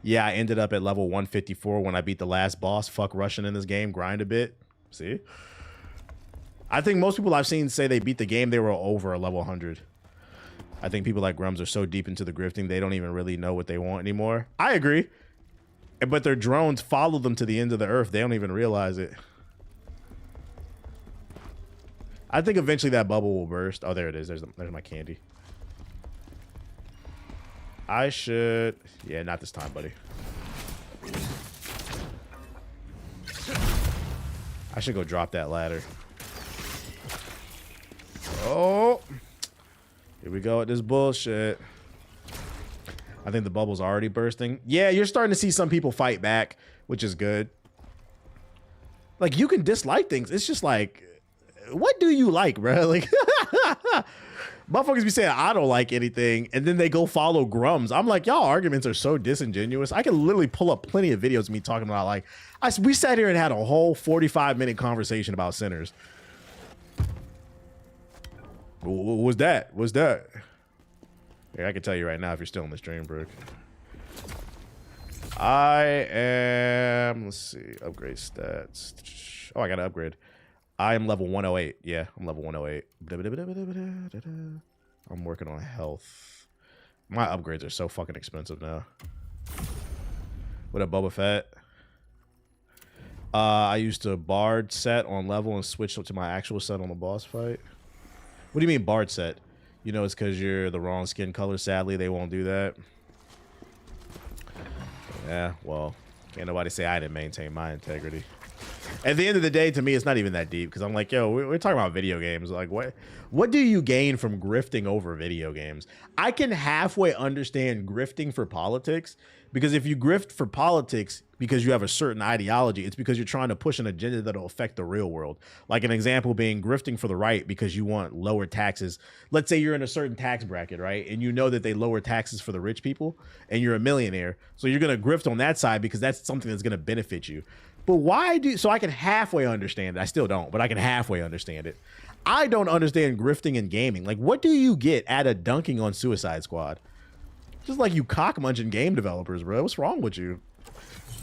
[SPEAKER 3] Yeah, I ended up at level 154 when I beat the last boss. Fuck rushing in this game. Grind a bit. See? I think most people I've seen say they beat the game, they were over a level 100. I think people like Grums are so deep into the grifting, they don't even really know what they want anymore. I agree. But their drones follow them to the end of the earth. They don't even realize it. I think eventually that bubble will burst. Oh, there it is. There's my candy. I should... Yeah, not this time, buddy. I should go drop that ladder. Oh! Here we go with this bullshit. I think the bubble's already bursting. Yeah, you're starting to see some people fight back, which is good. Like, you can dislike things. It's just like, what do you like, bro? Like, motherfuckers be saying, I don't like anything, and then they go follow Grums. I'm like, y'all arguments are so disingenuous. I can literally pull up plenty of videos of me talking about, like, we sat here and had a whole 45-minute conversation about Sinners. What was that? What's that? Yeah, I can tell you right now if you're still in the stream, Brooke. I am... Let's see. Upgrade stats. Oh, I got to upgrade. I am level 108. Yeah, I'm level 108. I'm working on health. My upgrades are so fucking expensive now. What up, Boba Fett? I used to Bard set on level and switched up to my actual set on the boss fight. What do you mean Bard set? You know, it's because you're the wrong skin color. Sadly, they won't do that. Yeah, well, can't nobody say I didn't maintain my integrity. At the end of the day, to me, it's not even that deep because I'm like, yo, we're talking about video games. Like, what do you gain from grifting over video games? I can halfway understand grifting for politics because if you grift for politics because you have a certain ideology, it's because you're trying to push an agenda that'll affect the real world. Like an example being grifting for the right because you want lower taxes. Let's say you're in a certain tax bracket, right? And you know that they lower taxes for the rich people and you're a millionaire. So you're going to grift on that side because that's something that's going to benefit you. But why do... So I can halfway understand it. I still don't, but I can halfway understand it. I don't understand grifting in gaming. Like, what do you get out of dunking on Suicide Squad? Just like you cock-munching game developers, bro. What's wrong with you?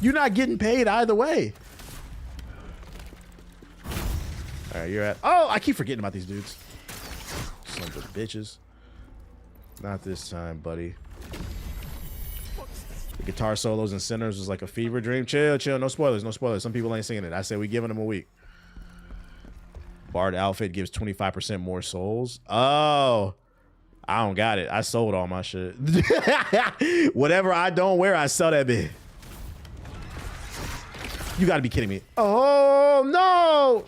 [SPEAKER 3] You're not getting paid either way. All right, you're at... Oh, I keep forgetting about these dudes. Sons of bitches. Not this time, buddy. The guitar solos and Sinners was like a fever dream. Chill, chill. No spoilers, no spoilers. Some people ain't singing it. I said we giving them a week. Bard outfit gives 25% more souls. Oh, I don't got it. I sold all my shit. Whatever I don't wear, I sell that bit. You got to be kidding me. Oh, no.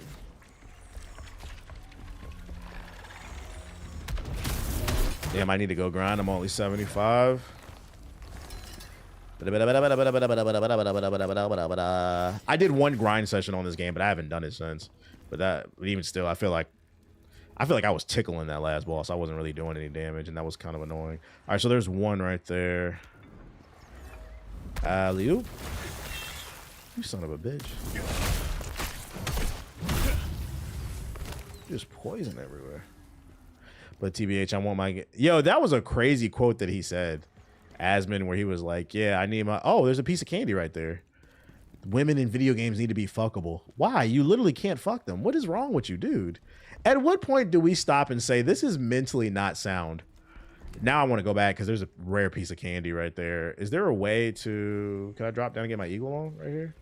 [SPEAKER 3] Damn, I need to go grind. I'm only 75. I did one grind session on this game, but I haven't done it since. But even still, I feel like I was tickling that last boss. I wasn't really doing any damage, and that was kind of annoying. All right, so there's one right there. Alley-oop. You son of a bitch. Just poison everywhere. But TBH, I want my... Yo, that was a crazy quote that he said. Asmon, where he was like, yeah, I need my... Oh, there's a piece of candy right there. Women in video games need to be fuckable. Why? You literally can't fuck them. What is wrong with you, dude? At what point do we stop and say, this is mentally not sound? Now I want to go back because there's a rare piece of candy right there. Is there a way to... Can I drop down and get my eagle on right here?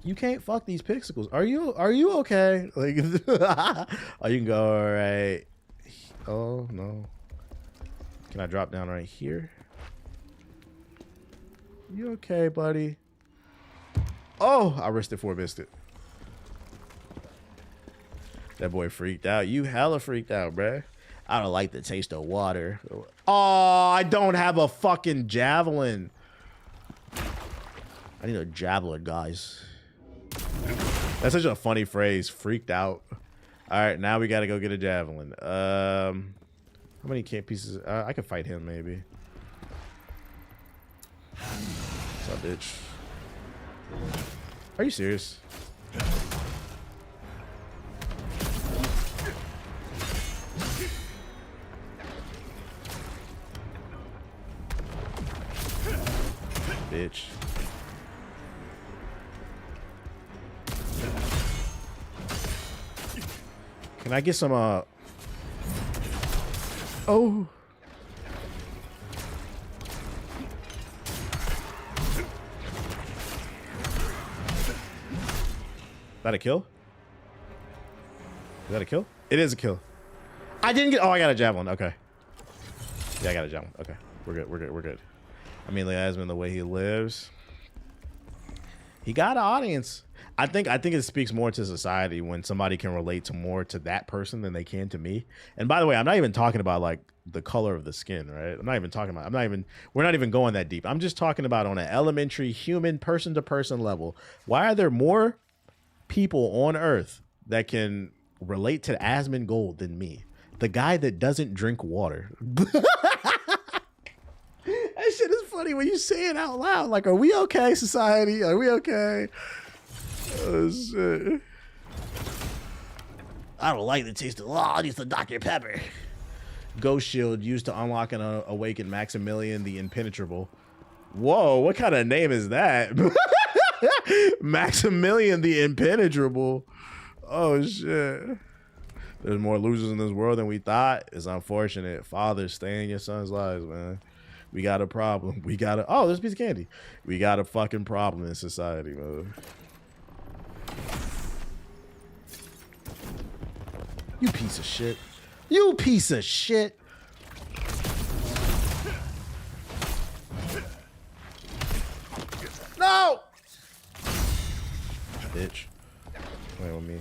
[SPEAKER 3] You can't fuck these pixels. Are you okay? Like, oh, you can go right. Oh no. Can I drop down right here? You okay, buddy? Oh, I risked it for a biscuit. That boy freaked out. You hella freaked out, bruh. I don't like the taste of water. Oh, I don't have a fucking javelin. I need a javelin, guys. That's such a funny phrase. Freaked out. All right, now we got to go get a javelin. How many pieces? I could fight him, maybe. What's up, bitch? Are you serious? Bitch. Can I get some, oh. That a kill? Is that a kill? It is a kill. I didn't get, oh, I got a javelin. Okay. Yeah, I got a javelin. Okay. We're good. We're good. We're good. I mean, Asmon, the way he lives, he got an audience. I think it speaks more to society when somebody can relate more to that person than they can to me. And by the way, I'm not even talking about like the color of the skin, right? We're not even going that deep. I'm just talking about on an elementary human person to person level. Why are there more people on Earth that can relate to Asmon Gold than me? The guy that doesn't drink water. That shit is funny when you say it out loud. Like, are we okay, society? Are we okay? Oh, shit. I don't like the taste of law. I'll use the Dr. Pepper. Ghost Shield used to unlock and awaken Maximilian the Impenetrable. Whoa, what kind of name is that? Maximilian the Impenetrable. Oh, shit. There's more losers in this world than we thought. It's unfortunate. Fathers, stay in your son's lives, man. We got a problem. We got a... Oh, there's a piece of candy. We got a fucking problem in society, man. You piece of shit. You piece of shit. No! Bitch. Playing with me.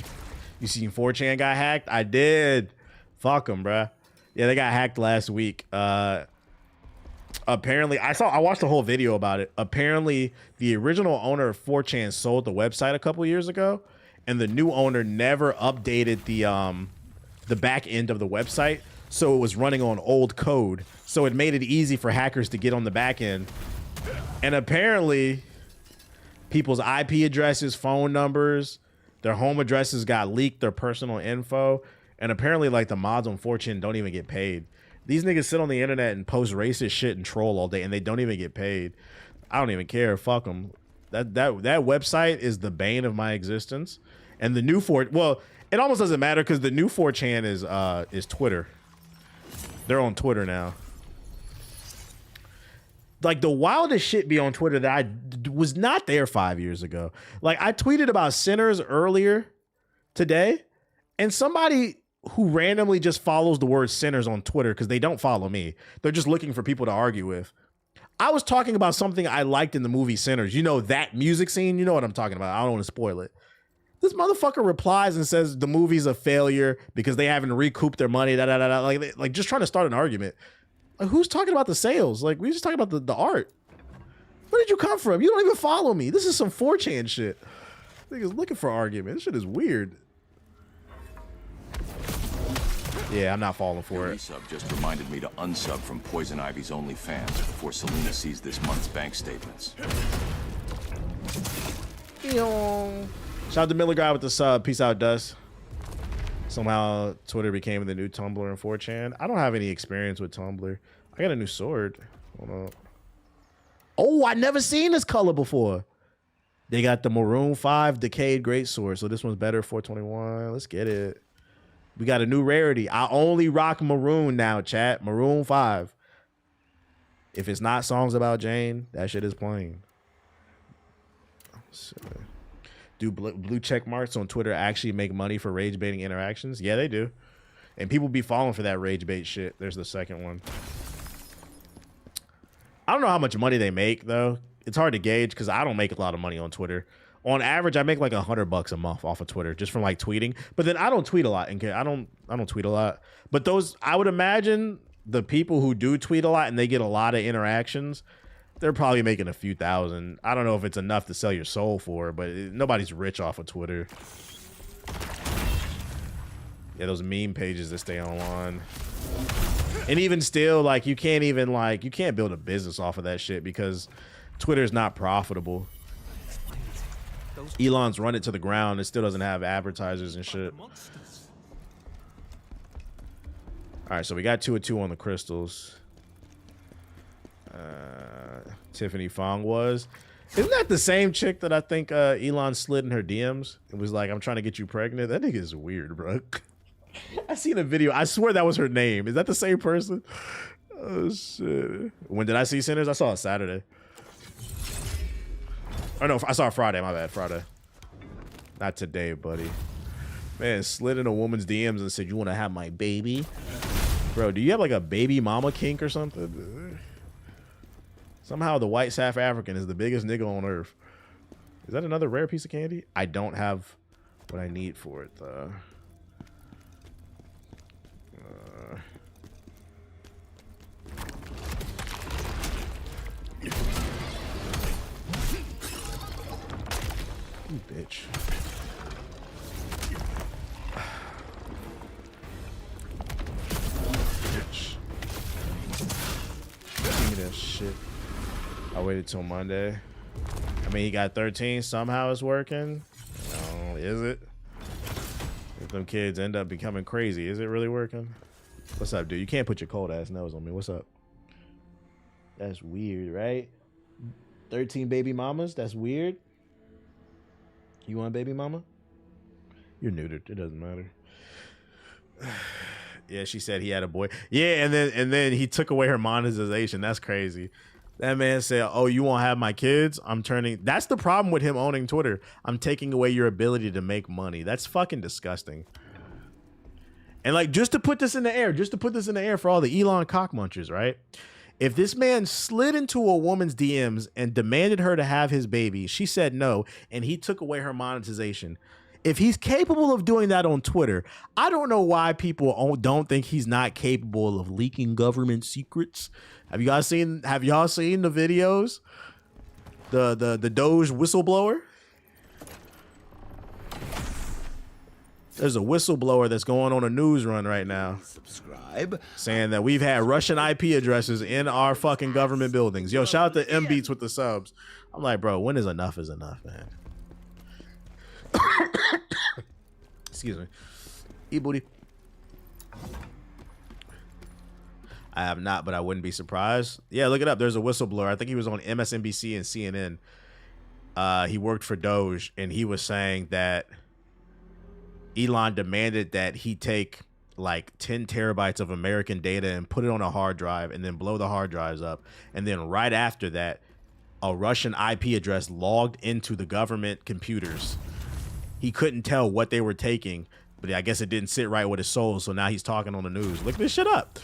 [SPEAKER 3] You seen 4chan got hacked? I did. Fuck them, bruh. Yeah, they got hacked last week. Apparently, I watched the whole video about it. Apparently, the original owner of 4chan sold the website a couple years ago, and the new owner never updated the back end of the website, so it was running on old code. So it made it easy for hackers to get on the back end. And apparently, people's IP addresses, phone numbers, their home addresses got leaked, their personal info, and apparently, like, the mods on 4chan don't even get paid. These niggas sit on the internet and post racist shit and troll all day, and they don't even get paid. I don't even care. Fuck them. That website is the bane of my existence. And the new well, it almost doesn't matter because the new 4chan is Twitter. They're on Twitter now. Like, the wildest shit be on Twitter that I was not there 5 years ago. Like, I tweeted about sinners earlier today, and somebody who randomly just follows the word sinners on Twitter, because they don't follow me, they're just looking for people to argue with. I was talking about something I liked in the movie Sinners. You know, that music scene? You know what I'm talking about. I don't want to spoil it. This motherfucker replies and says the movie's a failure because they haven't recouped their money. Like just trying to start an argument. Like, who's talking about the sales? Like, we just talking about the art. Where did you come from? You don't even follow me. This is some 4chan shit. Niggas looking for argument. This shit is weird. Yeah, I'm not falling for it.
[SPEAKER 5] Resub just reminded me to unsub from Poison Ivy's OnlyFans before Selena sees this month's bank statements.
[SPEAKER 3] Shout out to Miller Guy with the sub. Peace out, Dust. Somehow Twitter became the new Tumblr and 4chan. I don't have any experience with Tumblr. I got a new sword. Hold on. Oh, I never seen this color before. They got the Maroon 5 Decayed Greatsword. So this one's better, 421. Let's get it. We got a new rarity. I only rock Maroon now, chat. Maroon 5. If it's not songs about Jane, that shit is playing. So, do blue check marks on Twitter actually make money for rage baiting interactions? Yeah, they do. And people be falling for that rage bait shit. There's the second one. I don't know how much money they make though. It's hard to gauge because I don't make a lot of money on Twitter. On average, I make like $100 a month off of Twitter just from like tweeting. But then I don't tweet a lot. And I don't tweet a lot. But those, I would imagine the people who do tweet a lot and they get a lot of interactions, they're probably making a few thousand. I don't know if it's enough to sell your soul for, but nobody's rich off of Twitter. Yeah, those meme pages that stay online. And even still, like, you can't build a business off of that shit because Twitter's not profitable. Elon's run it to the ground. It still doesn't have advertisers and shit. All right, so we got 2 of 2 on the crystals. Tiffany Fong was. Isn't that the same chick that I think Elon slid in her DMs? It was like, I'm trying to get you pregnant. That nigga is weird, bro. I seen a video. I swear that was her name. Is that the same person? Oh, shit. When did I see Sinners? I saw it Saturday. Oh, no, I saw it Friday. My bad, Friday. Not today, buddy. Man, slid in a woman's DMs and said, you want to have my baby? Bro, do you have like a baby mama kink or something? Somehow the white South African is the biggest nigga on earth. Is that another rare piece of candy? I don't have what I need for it, though. You bitch. Bitch. Give me that shit. I waited till Monday. I mean, he got 13. Somehow it's working. No, is it? If them kids end up becoming crazy, is it really working? What's up, dude? You can't put your cold ass nose on me. What's up? That's weird, right? 13 baby mamas? That's weird. You want a baby mama? You're neutered. It doesn't matter. Yeah, she said he had a boy. Yeah, and then he took away her monetization. That's crazy. That man said, oh, you won't have my kids? I'm turning. That's the problem with him owning Twitter. I'm taking away your ability to make money. That's fucking disgusting. And like, just to put this in the air for all the Elon cockmunchers, right? If this man slid into a woman's DMs and demanded her to have his baby, she said no, and he took away her monetization. If he's capable of doing that on Twitter, I don't know why people don't think he's not capable of leaking government secrets. Have y'all seen the videos? The Doge whistleblower? There's a whistleblower that's going on a news run right now.
[SPEAKER 7] Subscribe.
[SPEAKER 3] Saying that we've had Russian IP addresses in our fucking government buildings. Yo, shout out to M Beats with the subs. I'm like, bro, when is enough, man? Excuse me. E-booty. I have not, but I wouldn't be surprised. Yeah, look it up. There's a whistleblower. I think he was on MSNBC and CNN. He worked for Doge, and he was saying that Elon demanded that he take like 10 terabytes of American data and put it on a hard drive and then blow the hard drives up. And then right after that, a Russian IP address logged into the government computers. He couldn't tell what they were taking, but I guess it didn't sit right with his soul. So now he's talking on the news. Look this shit up.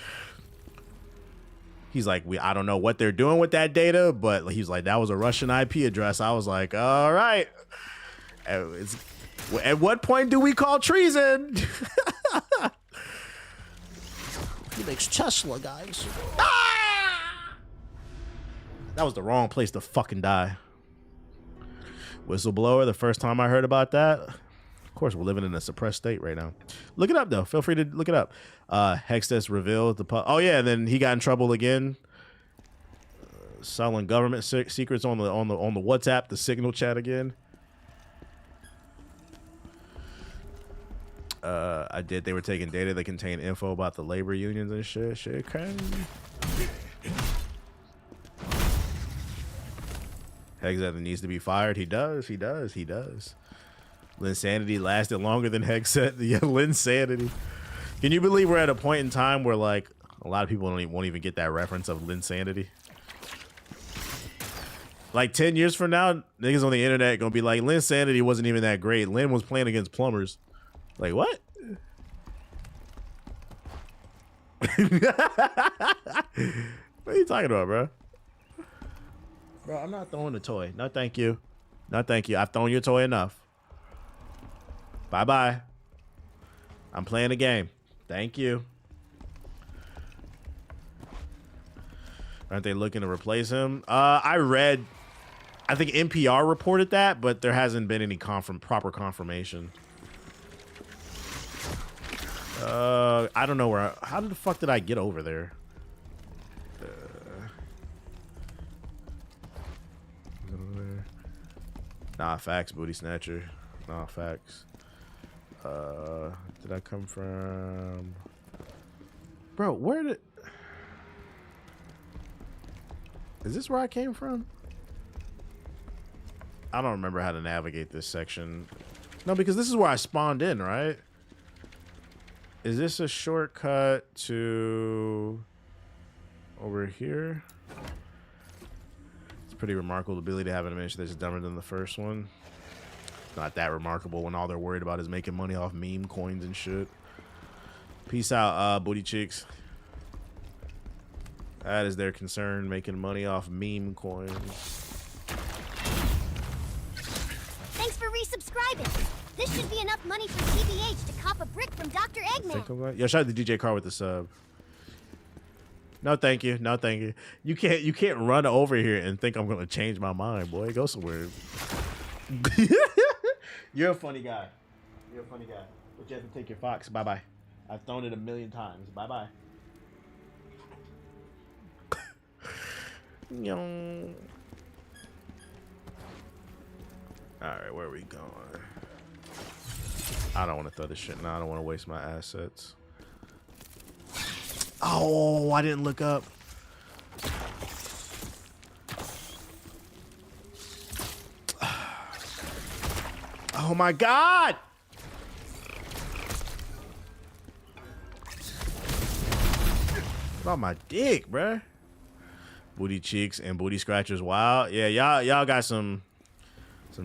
[SPEAKER 3] He's like, I don't know what they're doing with that data, but he's like, that was a Russian IP address. I was like, all right. At what point do we call treason?
[SPEAKER 8] He makes Tesla, guys.
[SPEAKER 3] That was the wrong place to fucking die. Whistleblower, the first time I heard about that, course, we're living in a suppressed state right now. Look it up though. Feel free to look it up. Hextest revealed the oh yeah, and then he got in trouble again. Selling government secrets on the WhatsApp, the Signal chat again. I did. They were taking data that contained info about the labor unions and shit. Shit crazy. Hexet needs to be fired. He does. He does. He does. Linsanity lasted longer than Hexet. Yeah, Linsanity. Can you believe we're at a point in time where like a lot of people won't even get that reference of Linsanity? Like 10 years from now, niggas on the internet gonna be like, Linsanity wasn't even that great. Lin was playing against plumbers. Like what? What are you talking about, bro? Bro, I'm not throwing a toy. No, thank you. No, thank you. I've thrown your toy enough. Bye-bye. I'm playing a game. Thank you. Aren't they looking to replace him? I think NPR reported that, but there hasn't been any proper confirmation. I don't know where. How the fuck did I get over there? Nah, facts, booty snatcher. Nah, facts. Did I come from? Bro, where did? Is this where I came from? I don't remember how to navigate this section. No, because this is where I spawned in, right? Is this a shortcut to over here? It's pretty remarkable ability to have an animation that's dumber than the first one. Not that remarkable when all they're worried about is making money off meme coins and shit. Peace out, booty chicks. That is their concern, making money off meme coins.
[SPEAKER 4] Thanks for resubscribing. This should be enough money for TBH to cop a brick from Dr. Eggman.
[SPEAKER 3] Yo, shout out to DJ Car with the sub. No, thank you. No, thank you. You can't run over here and think I'm gonna change my mind, boy. Go somewhere. You're a funny guy. You're a funny guy. But you have to take your fox. Bye bye. I've thrown it 1,000,000 times. Bye bye. Alright, where are we going? I don't want to throw this shit now. I don't want to waste my assets. Oh, I didn't look up. Oh my god! What about my dick, bruh? Booty cheeks and booty scratchers. Wow. Yeah, y'all got some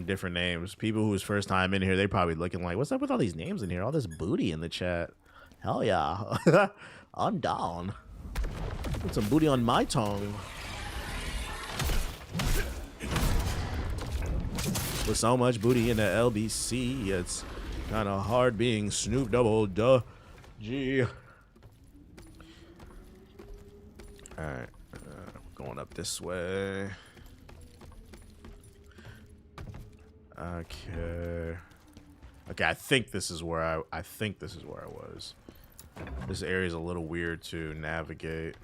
[SPEAKER 3] different names. People who's first time in here, they probably looking like, what's up with all these names in here? All this booty in the chat. Hell yeah. I'm down. Put some booty on my tongue. With so much booty in the LBC, it's kind of hard being Snoop Double Duh G. Alright. Going up this way. Okay. Okay, I think this is where I was. This area is a little weird to navigate.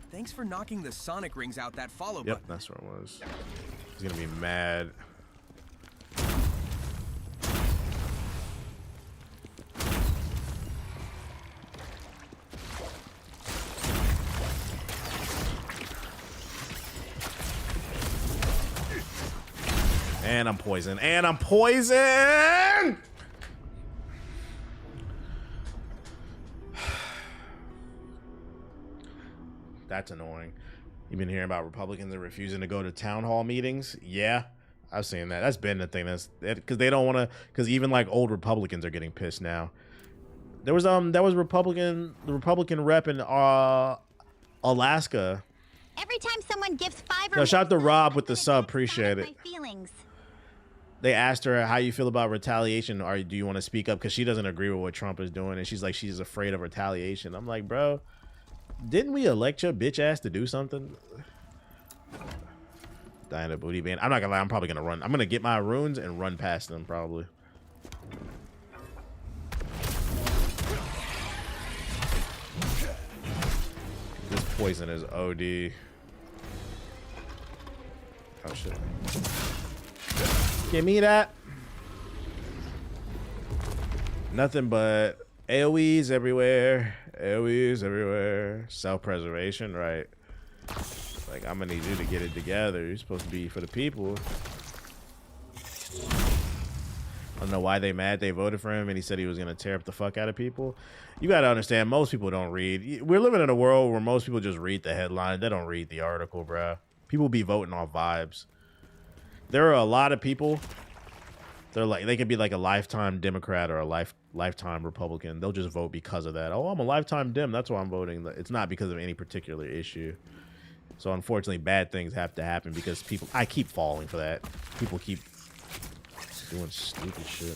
[SPEAKER 20] Thanks for knocking the sonic rings out that follow button.
[SPEAKER 3] Yep, that's where it was. He's gonna be mad. And I'm poisoned. And I'm poisoned! That's annoying. You've been hearing about Republicans that refusing to go to town hall meetings? Yeah, I've seen that. That's been the thing. That's because they don't want to. Because even like old Republicans are getting pissed now. There was the Republican rep in Alaska.
[SPEAKER 4] Every time someone gives 5 or
[SPEAKER 3] no, shout out to Rob with the sub. Appreciate it.
[SPEAKER 4] Feelings.
[SPEAKER 3] They asked her how you feel about retaliation, or do you want to speak up? Because she doesn't agree with what Trump is doing, and she's like she's afraid of retaliation. I'm like, bro, didn't we elect your bitch ass to do something? Dying a booty band. I'm not gonna lie. I'm probably gonna run. I'm gonna get my runes and run past them probably. Poison is OD. Oh shit. Give me that. Nothing but AoEs everywhere. AoEs everywhere. Self-preservation, right? Like, I'm gonna need you to get it together. You're supposed to be for the people. I don't know why they mad they voted for him and he said he was gonna tear up the fuck out of people. You gotta understand, most people don't read. We're living in a world where most people just read the headline. They don't read the article, bruh. People be voting off vibes. There are a lot of people. They're like, they could be like a lifetime Democrat or a lifetime Republican. They'll just vote because of that. Oh, I'm a lifetime Dem. That's why I'm voting. It's not because of any particular issue. So unfortunately, bad things have to happen because people. I keep falling for that. People keep doing stupid shit.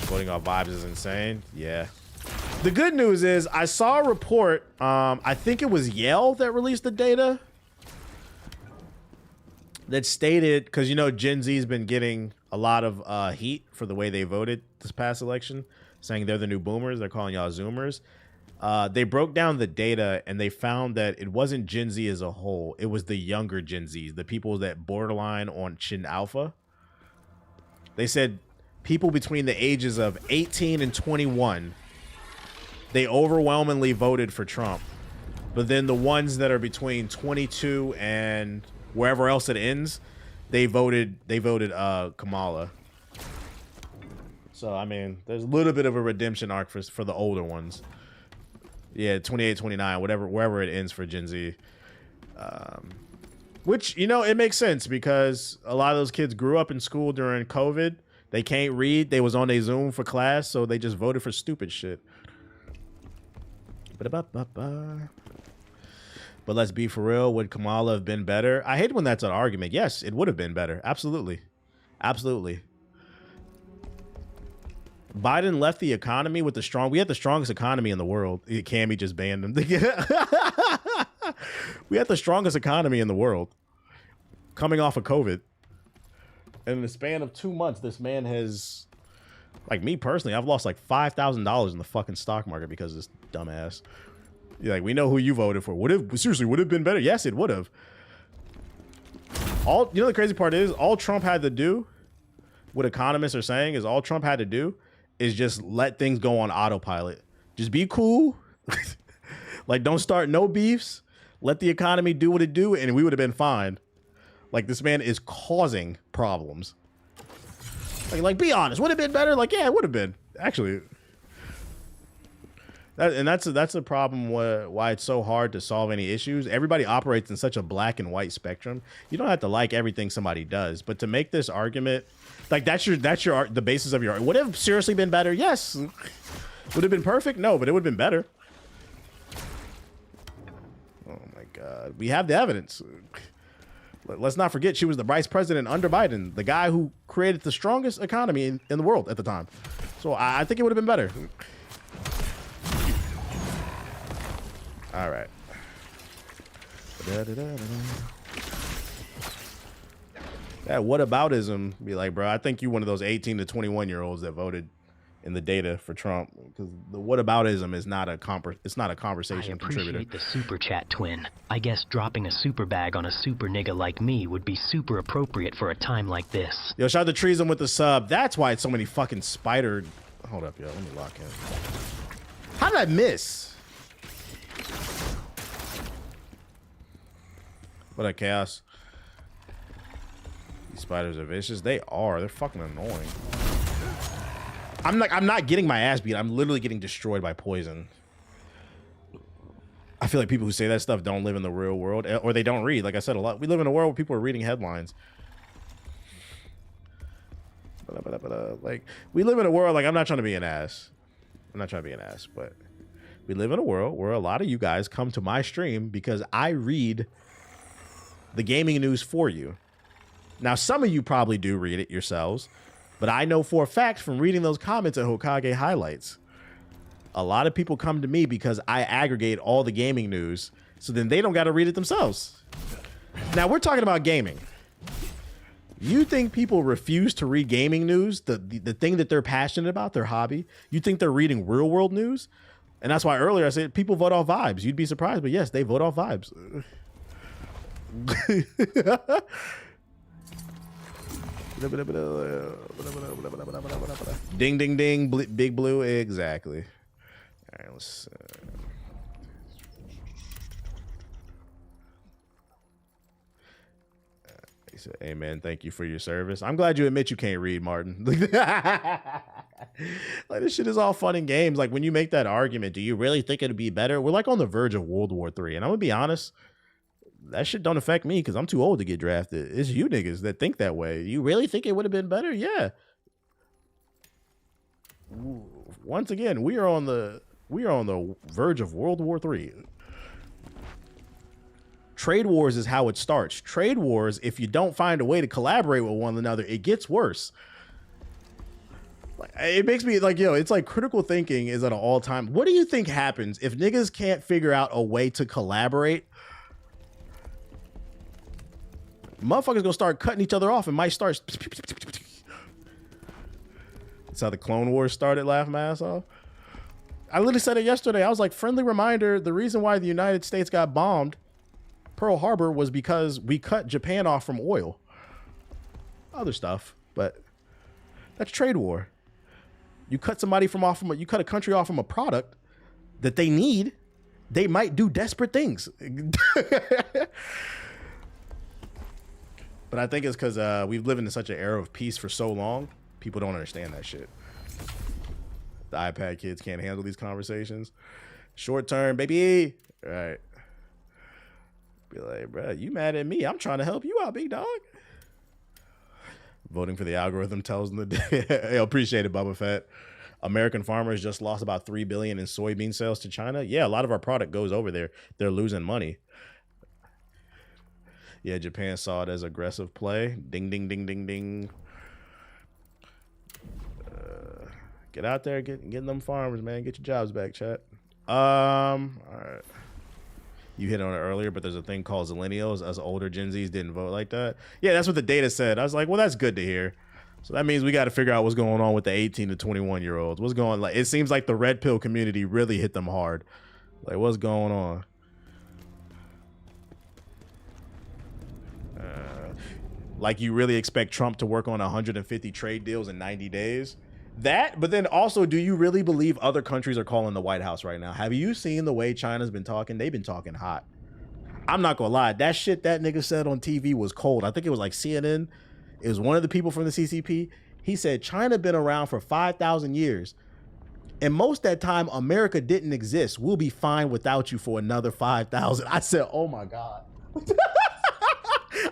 [SPEAKER 3] Voting off vibes is insane. Yeah. The good news is I saw a report. I think it was Yale that released the data that stated, because you know Gen Z's been getting a lot of heat for the way they voted this past election, saying they're the new boomers. They're calling y'all Zoomers. They broke down the data and they found that it wasn't Gen Z as a whole. It was the younger Gen Zs, the people that borderline on Chin Alpha. They said people between the ages of 18 and 21, they overwhelmingly voted for Trump. But then the ones that are between 22 and wherever else it ends, they voted Kamala. So I mean, there's a little bit of a redemption arc for the older ones. Yeah, 28, 29, wherever it ends for Gen Z. Which, you know, it makes sense because a lot of those kids grew up in school during COVID. They can't read. They was on a Zoom for class, so they just voted for stupid shit. But let's be for real. Would Kamala have been better? I hate when that's an argument. Yes, it would have been better. Absolutely. Absolutely. Biden left the economy with we had the strongest economy in the world. Cammy just banned him. We had the strongest economy in the world coming off of COVID. And in the span of 2 months, this man has, like me personally, I've lost like $5,000 in the fucking stock market because of this dumbass. You're like, we know who you voted for. Would it have been better? Yes, it would have. You know, the crazy part is all Trump had to do, what economists are saying is all Trump had to do is just let things go on autopilot. Just be cool. Like, don't start no beefs. Let the economy do what it do, and we would have been fine. Like, this man is causing problems. Like, be honest. Would it have been better? Like, yeah, it would have been. Actually. That's a problem why it's so hard to solve any issues. Everybody operates in such a black and white spectrum. You don't have to like everything somebody does, but to make this argument, like the basis of your argument. Would it have seriously been better? Yes. Would it have been perfect? No, but it would have been better. Oh my God. We have the evidence. Let's not forget she was the vice president under Biden, the guy who created the strongest economy in the world at the time. So I think it would have been better. All right. That whataboutism be like, bro, I think you one of those 18 to 21 year olds that voted in the data for Trump, because the whataboutism is not a conversation contributor.
[SPEAKER 1] I appreciate the super chat, twin. I guess dropping a super bag on a super nigga like me would be super appropriate for a time like this.
[SPEAKER 3] Yo, shout out to Treason with the sub. That's why it's so many fucking spider. Hold up, yo. Let me lock in. How did I miss? What a chaos. These spiders are vicious. They are. They're fucking annoying. I'm not getting my ass beat. I'm literally getting destroyed by poison. I feel like people who say that stuff don't live in the real world, or they don't read. Like I said, a lot. We live in a world where people are reading headlines. Like, we live in a world, like, I'm not trying to be an ass. I'm not trying to be an ass, but we live in a world where a lot of you guys come to my stream because I read the gaming news for you. Now, some of you probably do read it yourselves, but I know for a fact from reading those comments at Hokage highlights, a lot of people come to me because I aggregate all the gaming news, so then they don't got to read it themselves. Now, we're talking about gaming. You think people refuse to read gaming news, the thing that they're passionate about, their hobby? You think they're reading real world news? And that's why earlier I said people vote off vibes. You'd be surprised, but yes, they vote off vibes. Ding, ding, ding, big blue. Exactly. All right, let's... He said, hey, man, thank you for your service. I'm glad you admit you can't read, Martin. Like, this shit is all fun and games. Like, when you make that argument, do you really think it'd be better? We're like on the verge of World War III. And I'm going to be honest, that shit don't affect me because I'm too old to get drafted. It's you niggas that think that way. You really think it would have been better? Yeah. Once again, we are on the verge of World War III. Trade wars is how it starts. Trade wars, if you don't find a way to collaborate with one another, it gets worse. Like, it makes me like, yo, it's like critical thinking is at an all time. What do you think happens if niggas can't figure out a way to collaborate? Motherfuckers gonna start cutting each other off and might start. That's how the Clone Wars started, laugh my ass off. I literally said it yesterday. I was like, friendly reminder, the reason why the United States got bombed Pearl Harbor was because we cut Japan off from oil. Other stuff, but that's trade war. You cut somebody you cut a country off from a product that they need, they might do desperate things. But I think it's because we've lived in such an era of peace for so long, people don't understand that shit. The iPad kids can't handle these conversations. Short term, baby. All right. Be like, bro, you mad at me? I'm trying to help you out, big dog. Voting for the algorithm tells them the I appreciate it, Bubba Fett. American farmers just lost about $3 billion in soybean sales to China. Yeah, a lot of our product goes over there. They're losing money. Yeah, Japan saw it as aggressive play. Ding, ding, ding, ding, ding. Get out there, get them farmers, man. Get your jobs back, chat. All right. You hit on it earlier, but there's a thing called Zillennials. Us older Gen Zs didn't vote like that. Yeah, that's what the data said. I was like, well, that's good to hear. So that means we got to figure out what's going on with the 18 to 21 year olds. What's going on? Like, it seems like the red pill community really hit them hard. Like, what's going on? Like, you really expect Trump to work on 150 trade deals in 90 days? That, but then also, do you really believe other countries are calling the White House right now? Have you seen the way China's been talking? They've been talking hot. I'm not gonna lie. That shit that nigga said on TV was cold. I think it was like CNN. It was one of the people from the CCP. He said, China been around for 5,000 years. And most of that time, America didn't exist. We'll be fine without you for another 5,000. I said, oh my God.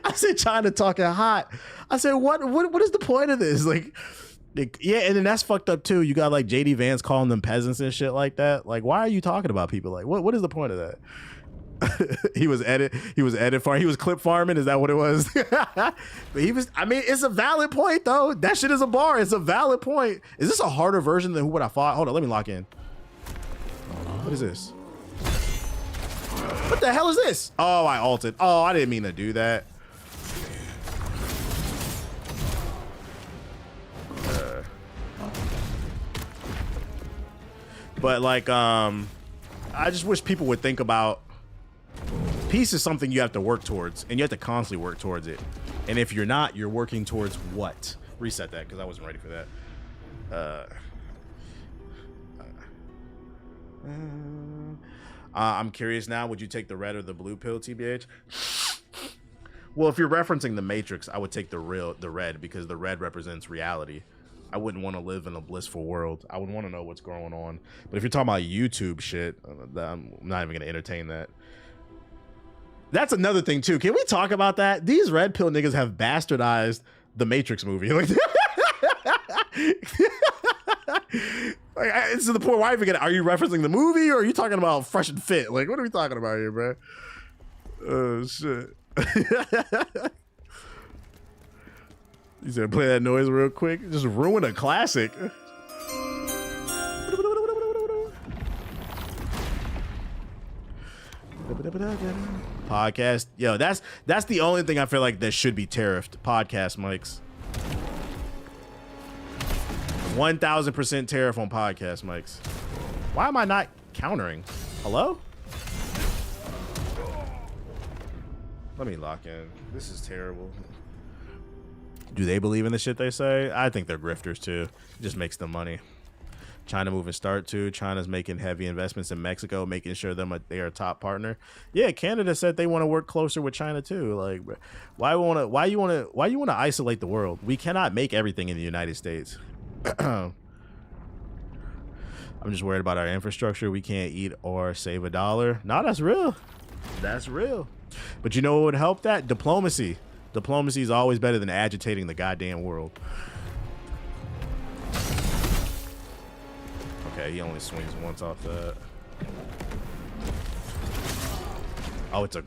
[SPEAKER 3] I said, China talking hot. I said, what is the point of this? Like, yeah, and then that's fucked up too. You got like JD Vance calling them peasants and shit like that. Like, why are you talking about people? Like, what is the point of that? he was clip farming. Is that what it was? But I mean, it's a valid point though. That shit is a bar. It's a valid point. Is this a harder version than what I thought? Hold on, let me lock in. What is this? What the hell is this? Oh, I ulted. Oh, I didn't mean to do that. But like, I just wish people would think about peace is something you have to work towards, and you have to constantly work towards it. And if you're not, you're working towards what? Reset that because I wasn't ready for that. I'm curious now. Would you take the red or the blue pill, TBH? Well, if you're referencing the Matrix, I would take the red because the red represents reality. I wouldn't want to live in a blissful world. I would want to know what's going on. But if you're talking about YouTube shit, I'm not even going to entertain that. That's another thing too. Can we talk about that? These red pill niggas have bastardized the Matrix movie. Like, it's to the point where I even get, are you referencing the movie or are you talking about Fresh and Fit? Like, what are we talking about here, bro? Oh shit. You said play that noise real quick. Just ruin a classic. Podcast. Yo, that's the only thing I feel like that should be tariffed. Podcast mics. 1000% tariff on podcast mics. Why am I not countering. Hello? Let me lock in. This is terrible. Do they believe in the shit they say? I think they're grifters too. It just makes them money. China moving start too. China's making heavy investments in Mexico, making sure they are a top partner. Yeah, Canada said they want to work closer with China too. Like, why you want to isolate the world? We cannot make everything in the United States. I'm just worried about our infrastructure. We can't eat or save $1. No, that's real. That's real. But you know what would help that? Diplomacy. Diplomacy is always better than agitating the goddamn world. Okay, he only swings once off that. Oh, it's a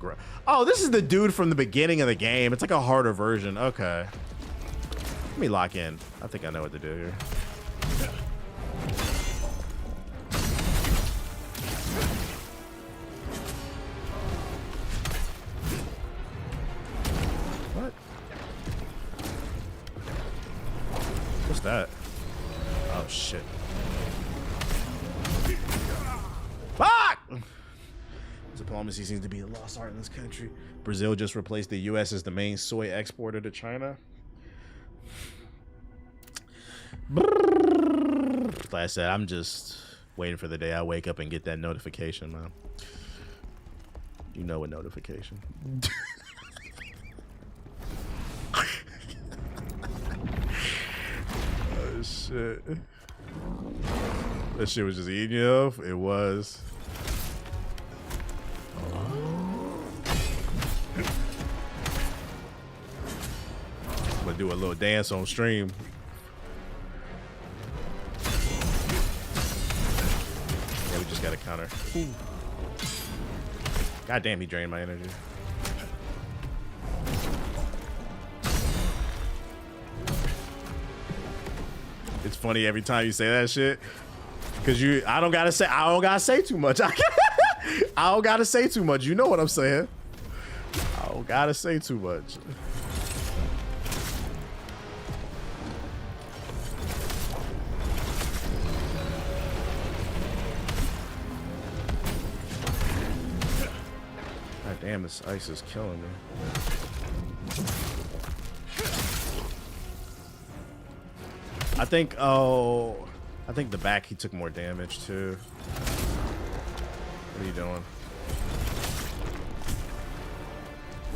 [SPEAKER 3] oh, this is the dude from the beginning of the game. It's like a harder version. Okay. Let me lock in. I think I know what to do here. What? What's that? Oh, shit. Fuck! Diplomacy seems to be a lost art in this country. Brazil just replaced the U.S. as the main soy exporter to China. Like I said, I'm just waiting for the day I wake up and get that notification, man. You know a notification. Oh, shit. That shit was just eating you up. It was. I'm gonna do a little dance on stream. Yeah, we just got a counter. Ooh. God damn, he drained my energy. It's funny every time you say that shit, cause I don't gotta say too much. I don't gotta say too much. You know what I'm saying? I don't gotta say too much. God damn, this ice is killing me. I think the back he took more damage too. What are you doing?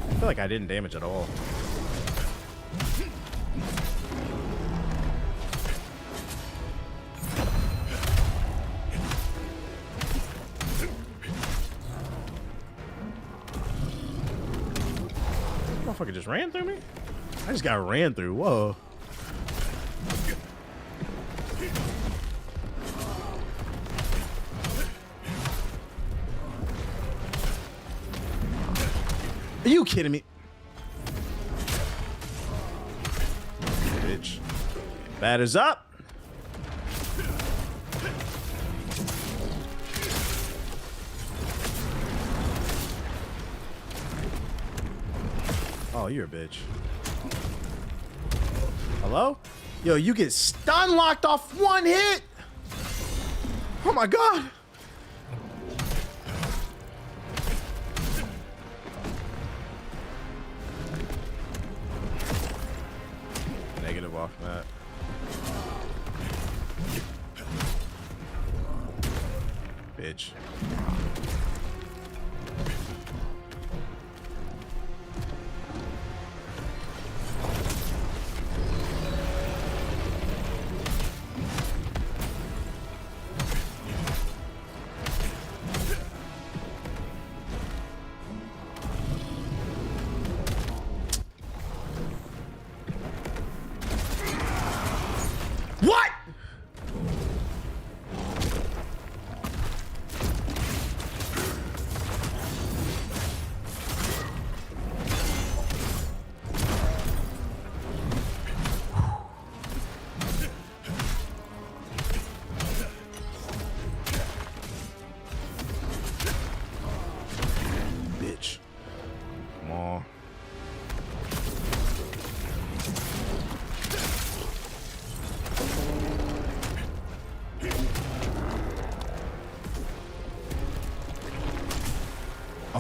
[SPEAKER 3] I feel like I didn't damage at all. This motherfucker just ran through me? I just got ran through. Whoa. Are you kidding me? Bitch. Batter's up. Oh, you're a bitch. Hello? Yo, you get stun locked off one hit. Oh my God. Negative off that. Bitch. What?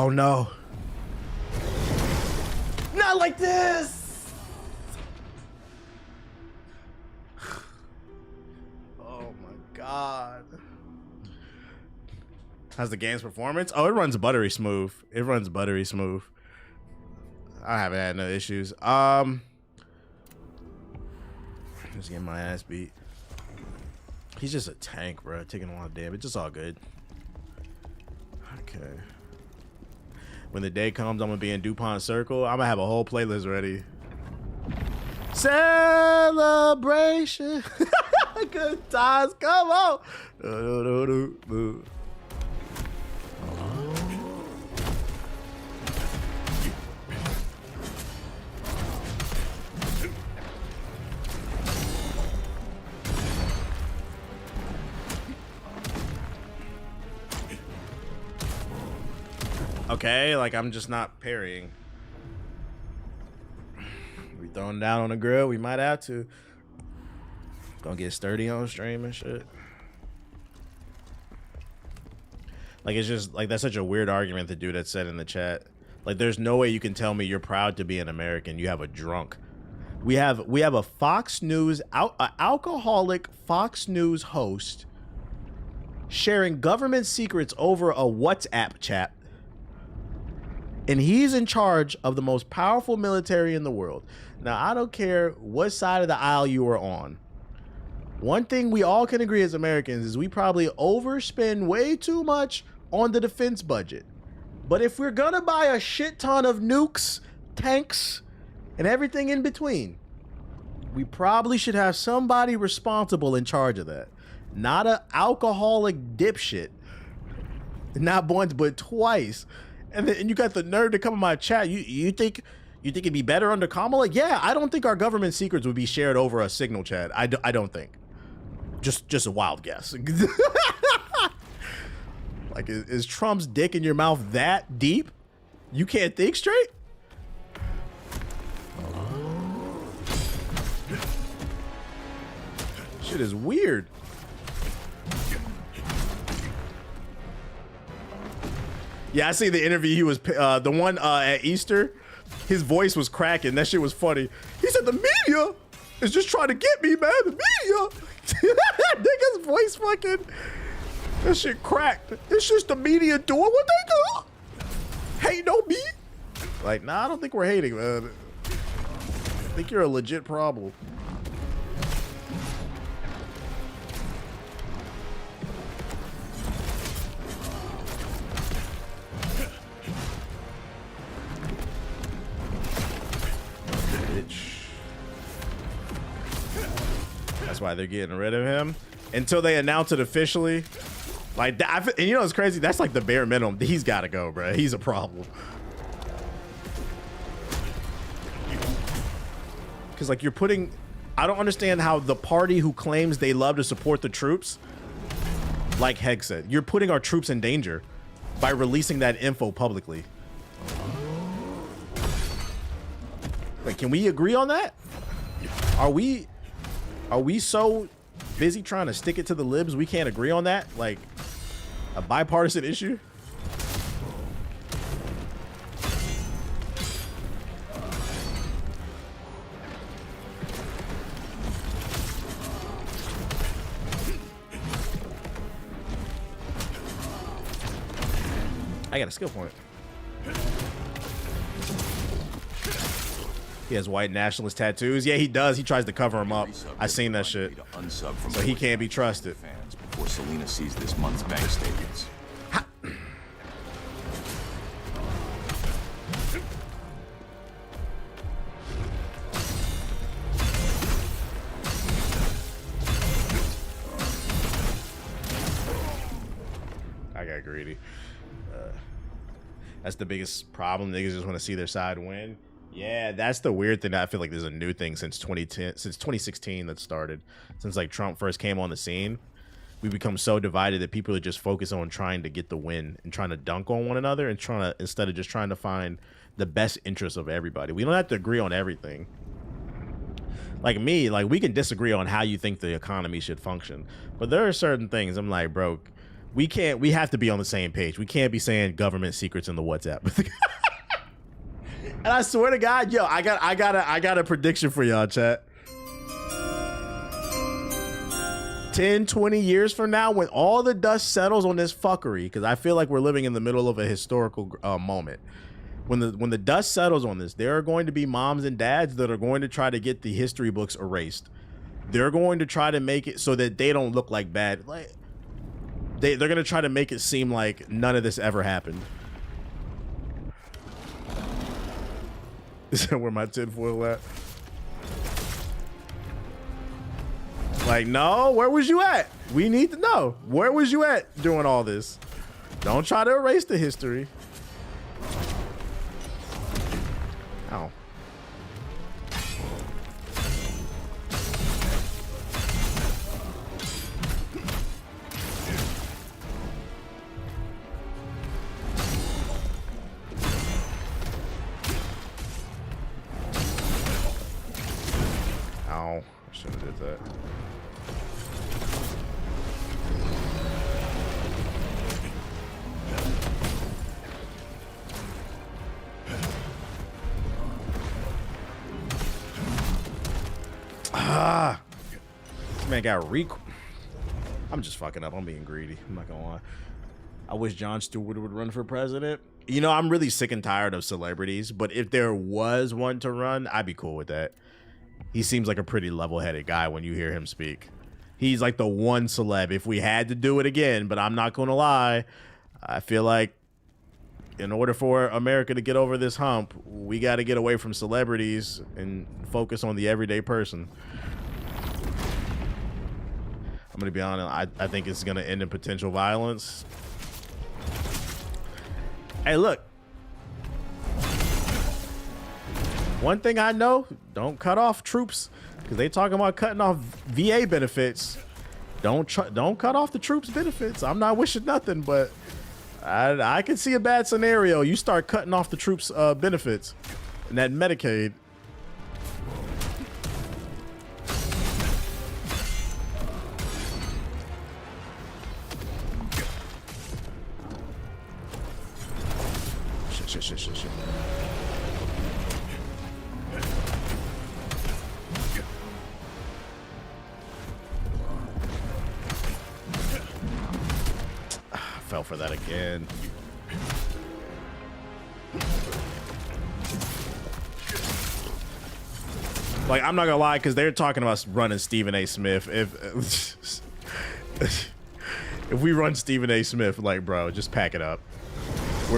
[SPEAKER 3] Oh no. Not like this. Oh my god. How's the game's performance? Oh, it runs buttery smooth. It runs buttery smooth. I haven't had no issues. Just getting my ass beat. He's just a tank, bro. Taking a lot of damage. It's all good. Okay. When the day comes, I'm gonna be in DuPont Circle. I'm gonna have a whole playlist ready. Celebration. Good times. Come on. Okay, like I'm just not parrying. We throwing down on the grill, we might have to. Gonna get sturdy on stream and shit. Like it's just like that's such a weird argument the dude that said in the chat. Like there's no way you can tell me you're proud to be an American. You have a drunk. We have a Fox News alcoholic Fox News host sharing government secrets over a WhatsApp chat. And he's in charge of the most powerful military in the world. Now, I don't care what side of the aisle you are on. One thing we all can agree as Americans is we probably overspend way too much on the defense budget. But if we're gonna buy a shit ton of nukes, tanks, and everything in between, we probably should have somebody responsible in charge of that. Not an alcoholic dipshit. Not once, but twice. And then you got the nerve to come in my chat. You think it'd be better under Kamala? Yeah, I don't think our government secrets would be shared over a signal chat. I don't think. Just a wild guess. Like, is Trump's dick in your mouth that deep? You can't think straight? Shit is weird. Yeah, I see the interview. He was the one at Easter. His voice was cracking. That shit was funny. He said the media is just trying to get me, man. The media. Nigga's voice fucking. That shit cracked. It's just the media doing what they do. Hating on me. Like, nah, I don't think we're hating, man. I think you're a legit problem. That's why they're getting rid of him until they announce it officially. Like that, and you know what's crazy? That's like the bare minimum. He's got to go, bro. He's a problem. Because like you're putting, I don't understand how the party who claims they love to support the troops, like Heg said, you're putting our troops in danger by releasing that info publicly. Like, can we agree on that? Are we so busy trying to stick it to the libs we can't agree on that? Like a bipartisan issue? I got a skill point. He has white nationalist tattoos. Yeah, he does. He tries to cover him up. I seen that shit. So he can't be trusted.
[SPEAKER 5] Before Selena sees this month's bank statements.
[SPEAKER 3] I got greedy. That's the biggest problem. Niggas just want to see their side win. Yeah, that's the weird thing. I feel like there's a new thing since 2016 that started. Since like Trump first came on the scene, we become so divided that people are just focused on trying to get the win and trying to dunk on one another and instead of just trying to find the best interest of everybody. We don't have to agree on everything. Like me, like we can disagree on how you think the economy should function, but there are certain things I'm like, bro, We have to be on the same page. We can't be saying government secrets in the WhatsApp. And I swear to God, yo, I got a prediction for y'all, chat. 10, 20 years from now, when all the dust settles on this fuckery, because I feel like we're living in the middle of a historical moment. When the dust settles on this, there are going to be moms and dads that are going to try to get the history books erased. They're going to try to make it so that they don't look like bad. Like they're going to try to make it seem like none of this ever happened. Is that where my tinfoil at? Like, no, where was you at? We need to know. Where was you at doing all this? Don't try to erase the history. Ow. Ow. I should have did that. Ah, this man got I'm just fucking up. I'm being greedy. I'm not gonna lie. I wish Jon Stewart would run for president. You know, I'm really sick and tired of celebrities, but if there was one to run, I'd be cool with that. He seems like a pretty level-headed guy when you hear him speak. He's like the one celeb if we had to do it again, but I'm not gonna lie. I feel like in order for America to get over this hump, we got to get away from celebrities and focus on the everyday person. I'm going to be honest, I think it's going to end in potential violence. Hey, look. One thing I know, don't cut off troops, because they talking about cutting off VA benefits. Don't cut off the troops' benefits. I'm not wishing nothing, but I can see a bad scenario. You start cutting off the troops' benefits and that Medicaid. Shit. Fell for that again. Like, I'm not gonna lie, because they're talking about running Stephen A. Smith. If we run Stephen A. Smith, like, bro, just pack it up.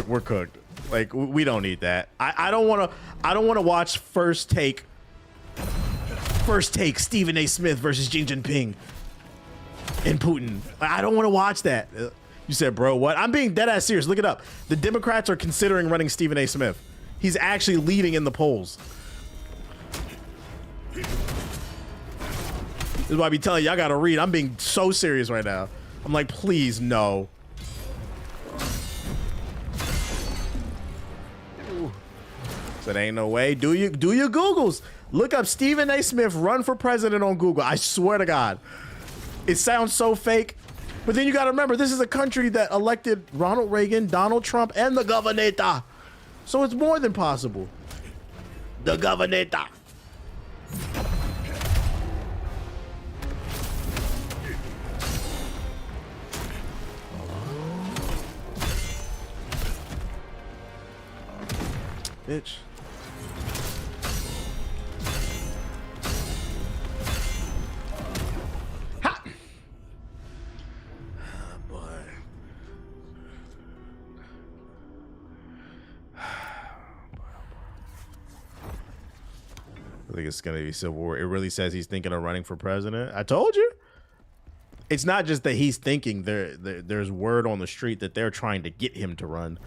[SPEAKER 3] We're cooked. Like, we don't need that. I don't want to watch First Take Stephen A. Smith versus Xi Jinping and Putin. I don't want to watch that. You said, bro, what? I'm being dead ass serious. Look it up. The Democrats are considering running Stephen A. Smith. He's actually leading in the polls. This is why I be telling you, I gotta read. I'm being so serious right now. I'm like, please, no. So there ain't no way. Do your Googles. Look up Stephen A. Smith run for president on Google. I swear to God. It sounds so fake. But then you got to remember, this is a country that elected Ronald Reagan, Donald Trump, and the governor. So it's more than possible. The governor. Bitch. I think it's gonna be civil war. It really says he's thinking of running for president. I told you. It's not just that he's thinking. There's word on the street that they're trying to get him to run.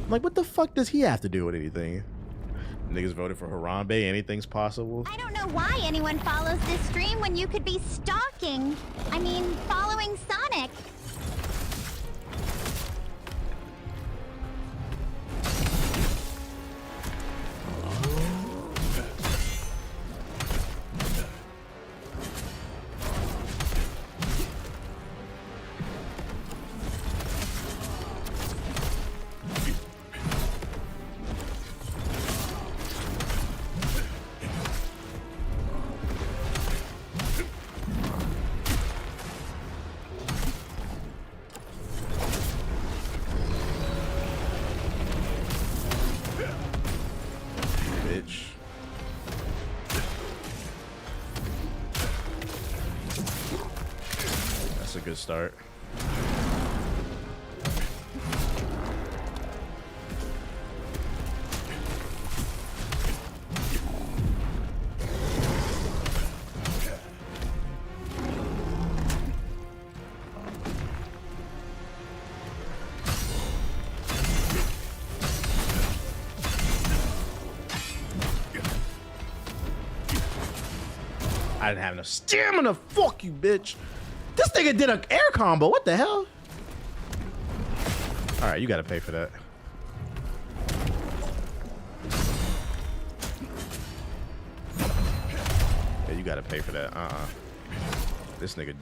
[SPEAKER 3] I'm like, what the fuck does he have to do with anything? Niggas voted for Harambe. Anything's possible.
[SPEAKER 4] I don't know why anyone follows this stream when you could be stalking. I mean, following Sonic.
[SPEAKER 3] good start. I didn't have enough stamina. Fuck you, bitch. This nigga did an air combo. What the hell? All right, you gotta pay for that. Yeah, you gotta pay for that. This nigga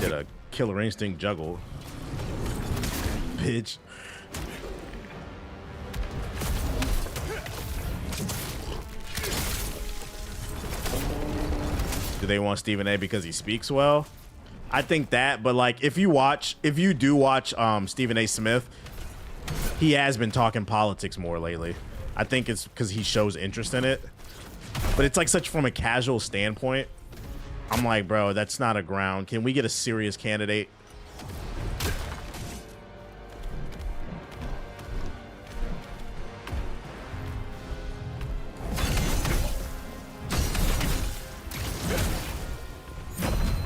[SPEAKER 3] did a killer instinct juggle. Bitch. Do they want Stephen A because he speaks well? I think that, but like if you do watch Stephen A. Smith, he has been talking politics more lately. I think it's because he shows interest in it. But it's like such from a casual standpoint. I'm like, bro, that's not a ground. Can we get a serious candidate?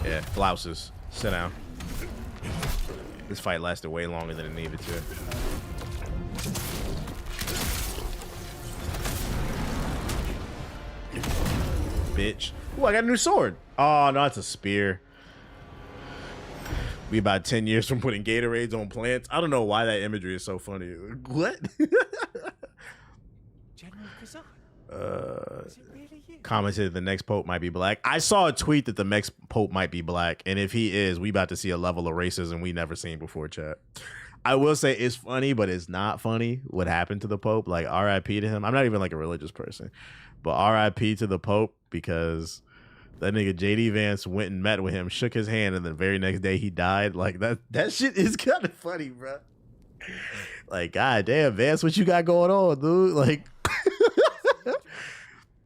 [SPEAKER 3] Yeah, blouses. Sit down. This fight lasted way longer than it needed to. Bitch. Ooh, I got a new sword. Oh, no, it's a spear. We about 10 years from putting Gatorades on plants. I don't know why that imagery is so funny. What? Commented the next pope might be black. I saw a tweet that the next pope might be black, and if he is, we about to see a level of racism we never seen before, chat. I will say it's funny, but it's not funny what happened to the pope. Like, RIP to him. I'm not even like a religious person, but RIP to the pope, because that nigga JD Vance went and met with him, shook his hand, and the very next day he died. Like, that shit is kind of funny, bro. Like, god damn, Vance, what you got going on, dude? Like,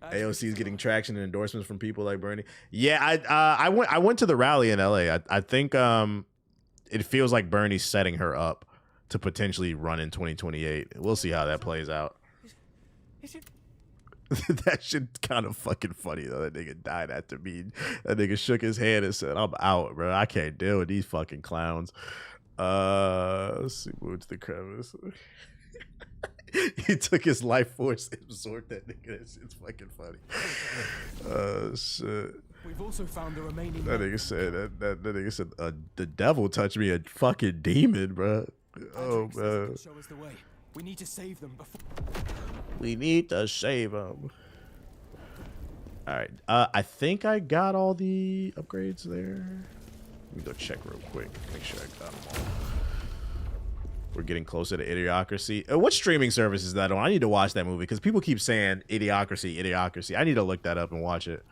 [SPEAKER 3] AOC is getting traction and endorsements from people like Bernie. Yeah, I went to the rally in LA. I think it feels like Bernie's setting her up to potentially run in 2028. We'll see how that plays out. That shit's kind of fucking funny though. That nigga died after me. That nigga shook his hand and said, "I'm out, bro. I can't deal with these fucking clowns." Let's see, what's the crevice? He took his life force and absorbed that nigga. That shit's fucking funny. Shit.
[SPEAKER 20] We've also found the remaining.
[SPEAKER 3] That nigga said that nigga said the devil touched me, a fucking demon, bro. Oh man.
[SPEAKER 20] Show us the way. We need to save them before.
[SPEAKER 3] We need to save them. All right. I think I got all the upgrades there. Let me go check real quick. Make sure I got them all. We're getting closer to Idiocracy. What streaming service is that on? I need to watch that movie because people keep saying Idiocracy, Idiocracy. I need to look that up and watch it.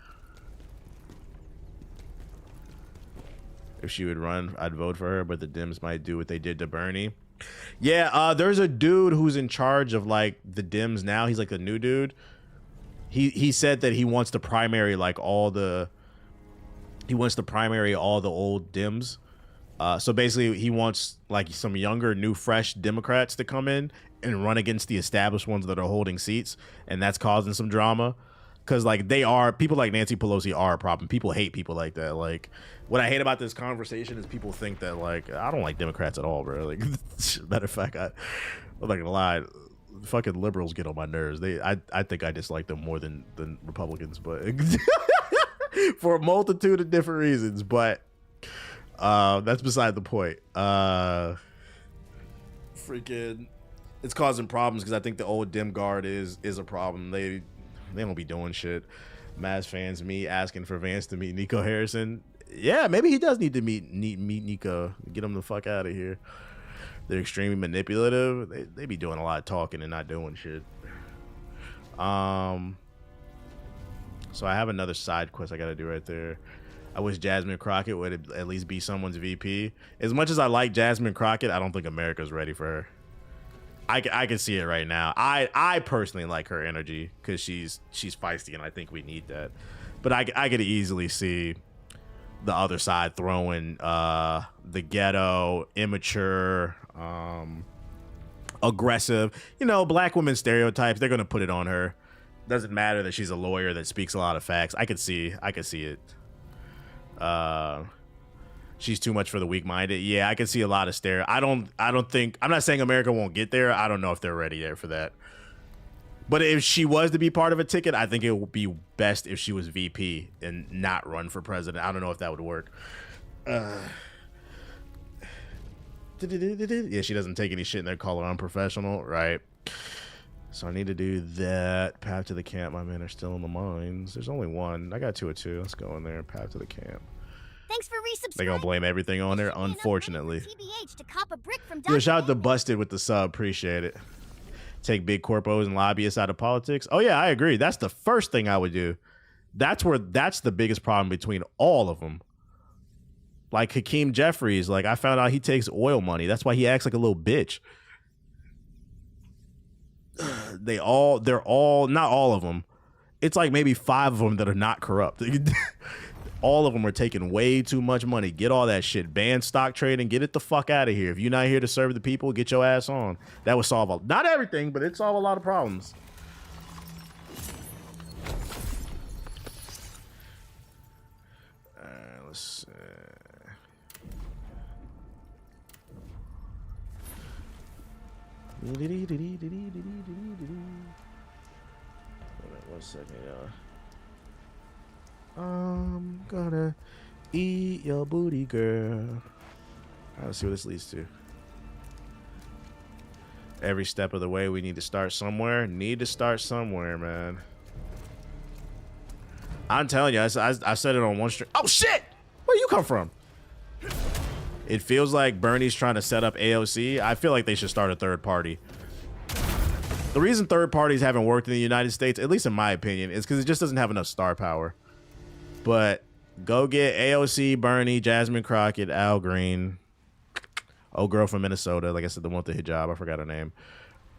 [SPEAKER 3] If she would run, I'd vote for her, but the Dems might do what they did to Bernie. Yeah, there's a dude who's in charge of like the Dems now. He's like a new dude. He said that he wants to primary like all the old Dems. So basically he wants like some younger, new, fresh Democrats to come in and run against the established ones that are holding seats, and that's causing some drama. Because like people like Nancy Pelosi are a problem. People hate people like that. Like, what I hate about this conversation is people think that like I don't like Democrats at all, bro. Like, matter of fact, I'm not gonna lie, fucking liberals get on my nerves. I think I dislike them more than Republicans, but for a multitude of different reasons. But that's beside the point. Freaking, it's causing problems because I think the old Dem guard is a problem. They don't be doing shit. Mavs fans, me asking for Vance to meet Nico Harrison. Yeah, maybe he does need to meet Nico. Get him the fuck out of here. They're extremely manipulative. They be doing a lot of talking and not doing shit. So I have another side quest I gotta do right there. I wish Jasmine Crockett would at least be someone's VP. As much as I like Jasmine Crockett, I don't think America's ready for her. I can see it right now. I personally like her energy because she's feisty, and I think we need that. But I could easily see the other side throwing the ghetto, immature, aggressive, black women stereotypes. They're gonna put it on her. Doesn't matter that she's a lawyer that speaks a lot of facts. I could see it. She's too much for the weak-minded. Yeah, I can see a lot of I don't think, I'm not saying America won't get there. I don't know if they're ready there for that. But if she was to be part of a ticket, I think it would be best if she was VP and not run for president. I don't know if that would work. Yeah, she doesn't take any shit and they call her unprofessional, right? So I need to do that. Path to the camp. My men are still in the mines. There's only one. I got 2 or 2. Let's go in there. Path to the camp.
[SPEAKER 4] Thanks for resubscribing.
[SPEAKER 3] They're gonna blame everything on her, unfortunately.
[SPEAKER 4] TBH to cop a brick from
[SPEAKER 3] Yo, shout out to Busted with the sub. Appreciate it. Take big corpos and lobbyists out of politics. Oh yeah, I agree. That's the first thing I would do. That's the biggest problem between all of them. Like Hakeem Jeffries, like I found out he takes oil money. That's why he acts like a little bitch. They're all, not all of them. It's like maybe 5 of them that are not corrupt. All of them are taking way too much money. Get all that shit. Ban stock trading. Get it the fuck out of here. If you're not here to serve the people, get your ass on. That would solve not everything, but it'd solve a lot of problems. Let's see. Hold on 1 second, y'all. I'm gonna eat your booty, girl. Let's see what this leads to. Every step of the way, we need to start somewhere. Man. I'm telling you, I said it on one stream. Oh, shit! Where you come from? It feels like Bernie's trying to set up AOC. I feel like they should start a third party. The reason third parties haven't worked in the United States, at least in my opinion, is because it just doesn't have enough star power. But go get AOC, Bernie, Jasmine Crockett, Al Green, old girl from Minnesota. Like I said, the one with the hijab. I forgot her name.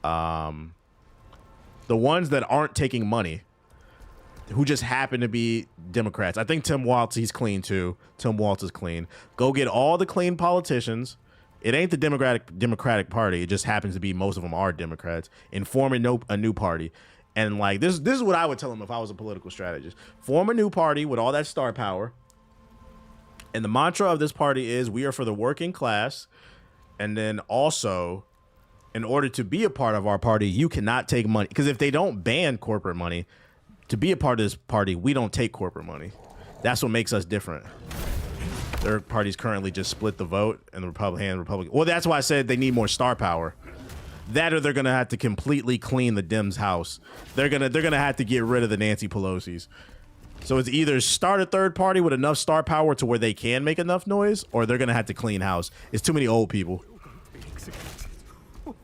[SPEAKER 3] The ones that aren't taking money, who just happen to be Democrats. I think Tim Walz, he's clean too. Tim Walz is clean. Go get all the clean politicians. It ain't the Democratic Party. It just happens to be most of them are Democrats. And form a new party. And like this is what I would tell them if I was a political strategist. Form a new party with all that star power. And the mantra of this party is we are for the working class. And then also, in order to be a part of our party, you cannot take money. Because if they don't ban corporate money, to be a part of this party, we don't take corporate money. That's what makes us different. Their parties currently just split the vote, and the Republican. Well, that's why I said they need more star power. That or they're gonna have to completely clean the Dems' house. They're gonna have to get rid of the Nancy Pelosi's. So it's either start a third party with enough star power to where they can make enough noise, or they're gonna have to clean house. It's too many old people.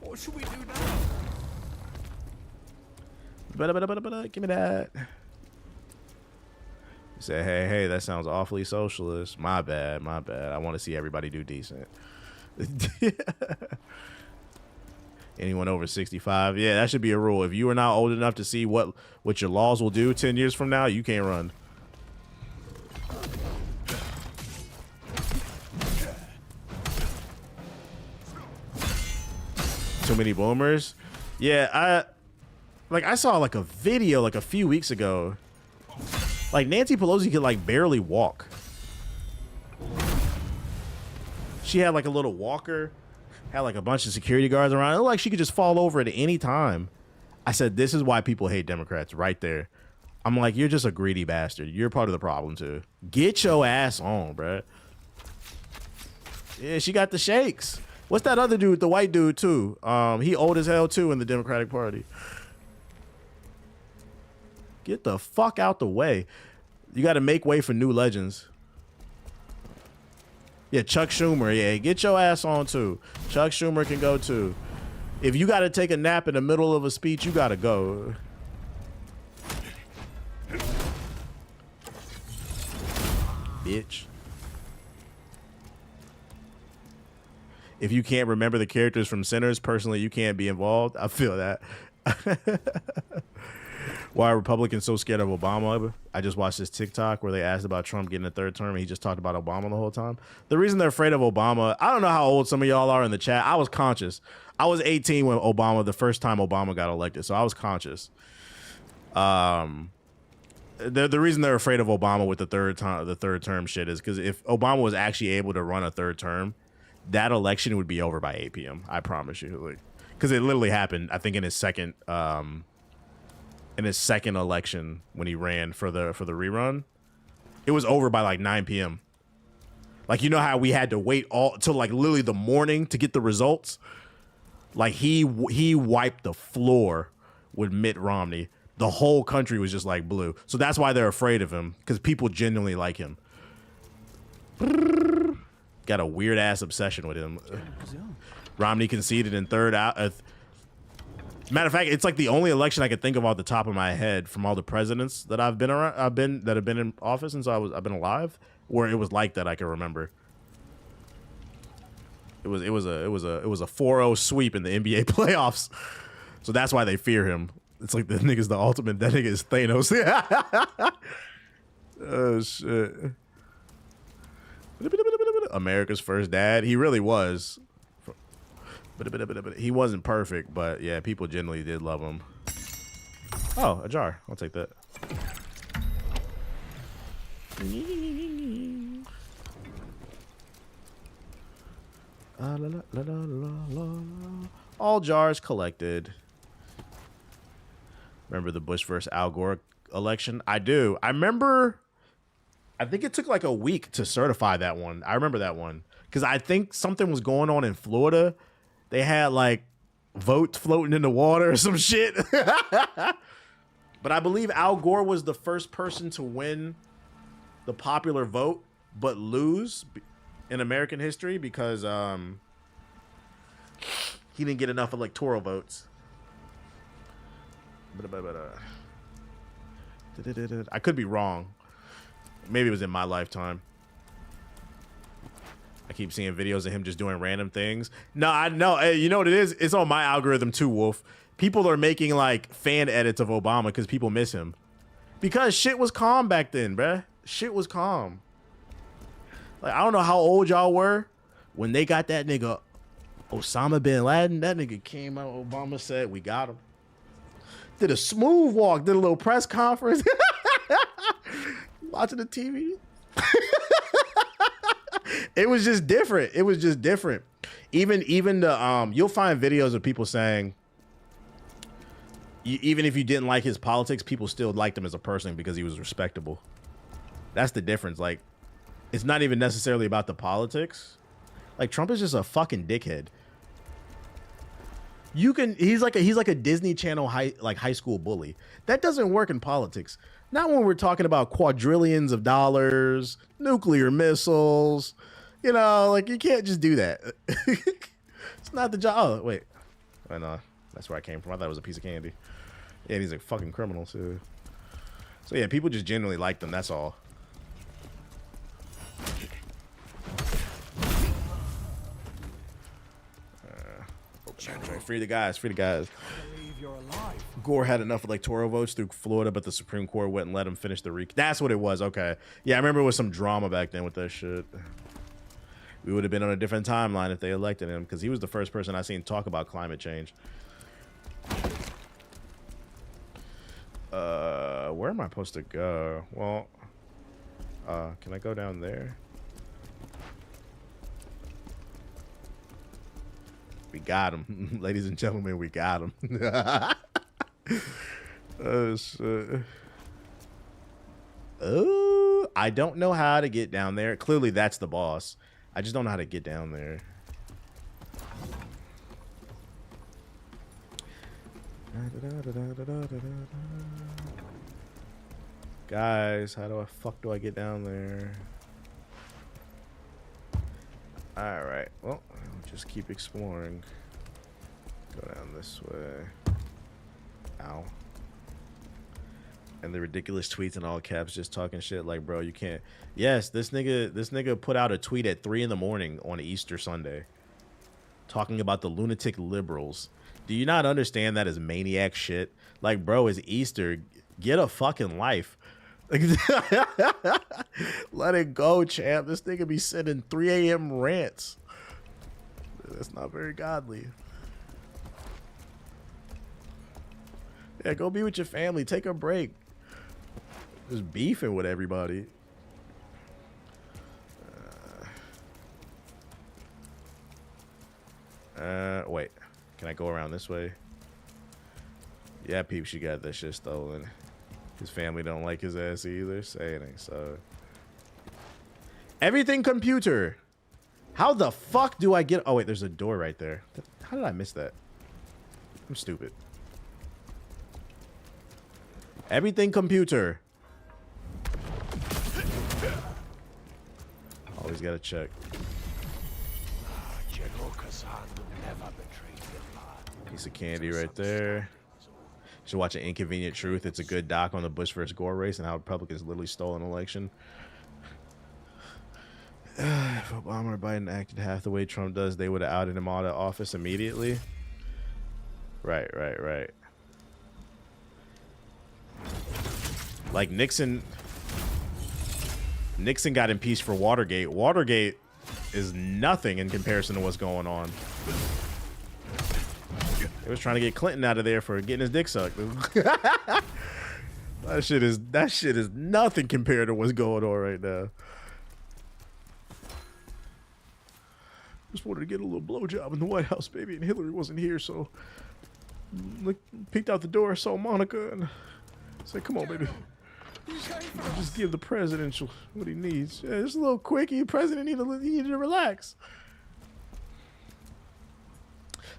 [SPEAKER 20] What should we do now?
[SPEAKER 3] Give me that. Say, hey, that sounds awfully socialist. My bad. I want to see everybody do decent. Anyone over 65? Yeah, that should be a rule. If you are not old enough to see what your laws will do 10 years from now, you can't run. Too many boomers? Yeah, I saw like a video like a few weeks ago. Like Nancy Pelosi could like barely walk. She had like a little walker, had like a bunch of security guards around. It looked like she could just fall over at any time. I said, this is why people hate Democrats right there. I'm like, you're just a greedy bastard. You're part of the problem too. Get your ass on, bruh. Yeah, she got the shakes. What's that other dude, the white dude too? He old as hell too in the Democratic Party. Get the fuck out the way. You got to make way for new legends. Yeah, Chuck Schumer. Yeah, get your ass on too. Chuck Schumer can go too. If you got to take a nap in the middle of a speech, you got to go. Bitch. If you can't remember the characters from Sinners, personally, you can't be involved. I feel that. Why are Republicans so scared of Obama? I just watched this TikTok where they asked about Trump getting a third term, and he just talked about Obama the whole time. The reason they're afraid of Obama, I don't know how old some of y'all are in the chat. I was conscious. I was 18 when the first time Obama got elected, so I was conscious. The reason they're afraid of Obama with the third term shit is because if Obama was actually able to run a third term, that election would be over by 8 p.m. I promise you, because it literally happened. I think in his second election when he ran for the rerun, it was over by like 9 p.m. Like, you know how we had to wait till like literally the morning to get the results? Like he wiped the floor with Mitt Romney. The whole country was just like blue. So that's why they're afraid of him, because people genuinely like him. Got a weird ass obsession with him. Romney conceded in third out. Matter of fact, it's like the only election I could think of off the top of my head from all the presidents that I've been around, that have been in office since I've been alive, where it was like that I can remember. It was a 4-0 sweep in the NBA playoffs. So that's why they fear him. It's like the nigga's the ultimate. That nigga is Thanos. Oh shit. America's first dad. He really was. He wasn't perfect, but yeah, people generally did love him. Oh, a jar. I'll take that. All jars collected. Remember the Bush versus Al Gore election? I do. I remember. I think it took like a week to certify that one. I remember that one because I think something was going on in Florida. They had like votes floating in the water or some shit. But I believe Al Gore was the first person to win the popular vote but lose in American history because he didn't get enough electoral votes. I could be wrong. Maybe it was in my lifetime. I keep seeing videos of him just doing random things. No, I know. Hey, you know what it is? It's on my algorithm too, Wolf. People are making like fan edits of Obama because people miss him. Because shit was calm back then, bruh. Shit was calm. Like, I don't know how old y'all were when they got that nigga Osama bin Laden. That nigga came out, Obama said, we got him. Did a smooth walk, did a little press conference. Watching the TV. It was just different. It was just different. Even the you'll find videos of people saying, even if you didn't like his politics, people still liked him as a person because he was respectable. That's the difference. Like, it's not even necessarily about the politics. Like, Trump is just a fucking dickhead. He's like a Disney Channel high school bully. That doesn't work in politics. Not when we're talking about quadrillions of dollars, nuclear missiles. You know, like, you can't just do that. It's not the job. Oh, wait. I know. That's where I came from. I thought it was a piece of candy. Yeah, he's a fucking criminal, too. So, yeah, people just genuinely like them. That's all. Free the guys. Free the guys. Gore had enough electoral votes through Florida, but the Supreme Court wouldn't let him finish the That's what it was. Okay. Yeah, I remember it was some drama back then with that shit. We would have been on a different timeline if they elected him, because he was the first person I seen talk about climate change. Where am I supposed to go? Well, can I go down there? We got him. Ladies and gentlemen, we got him. Oh, shit. Oh, I don't know how to get down there. Clearly, that's the boss. I just don't know how to get down there. Guys, how the fuck do I get down there? All right. Well, I'll just keep exploring. Go down this way. Ow. And the ridiculous tweets in all caps just talking shit like, bro, you can't. Yes, this nigga put out a tweet at 3 in the morning on Easter Sunday talking about the lunatic liberals. Do you not understand that is maniac shit? Like, bro, it's Easter. Get a fucking life. Let it go, champ. This nigga be sending 3 a.m. rants. That's not very godly. Yeah, go be with your family. Take a break. Just beefing with everybody. Wait. Can I go around this way? Yeah, peeps, you got that shit stolen. His family don't like his ass either. Say anything, so. Everything computer. How the fuck do I get? Oh, wait, there's a door right there. How did I miss that? I'm stupid. Everything computer. Always gotta check. Piece of candy right there. Should watch An Inconvenient Truth. It's a good doc on the Bush versus Gore race and how Republicans literally stole an election. If Obama or Biden acted half the way Trump does, they would have outed him out of office immediately. Right. Like Nixon got impeached for Watergate. Watergate is nothing in comparison to what's going on. They was trying to get Clinton out of there for getting his dick sucked. That shit is nothing compared to what's going on right now. Just wanted to get a little blowjob in the White House, baby, and Hillary wasn't here, so peeked out the door, saw Monica, and said, "Come on, baby, just give the president what he needs. Yeah, just a little quickie. The president needed to relax."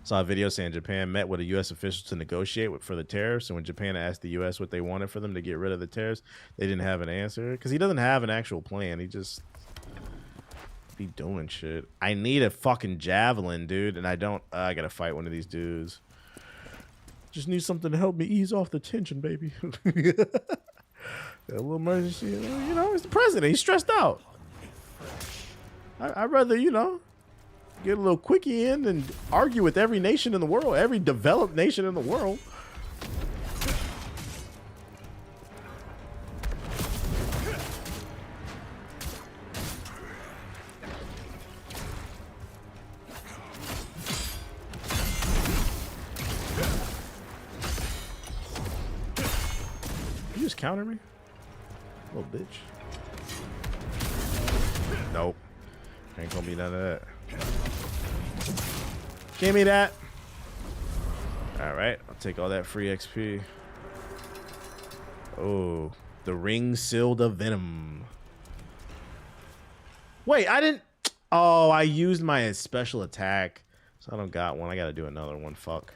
[SPEAKER 3] Saw a video saying Japan met with a U.S. official to negotiate for the tariffs, and when Japan asked the U.S. what they wanted for them to get rid of the tariffs, they didn't have an answer because he doesn't have an actual plan. He just be doing shit. I need a fucking javelin, dude, and I don't. I gotta fight one of these dudes. Just need something to help me ease off the tension, baby. Got a little emergency, you know. It's the president. He's stressed out. I'd rather, get a little quickie in and argue with every nation in the world, every developed nation in the world. You just counter me? Little bitch. Nope. Ain't gonna be none of that. Give me that. Alright, I'll take all that free XP. Oh, the ring sealed of venom. Wait, I didn't. Oh, I used my special attack, so I don't got one. I gotta do another one. Fuck.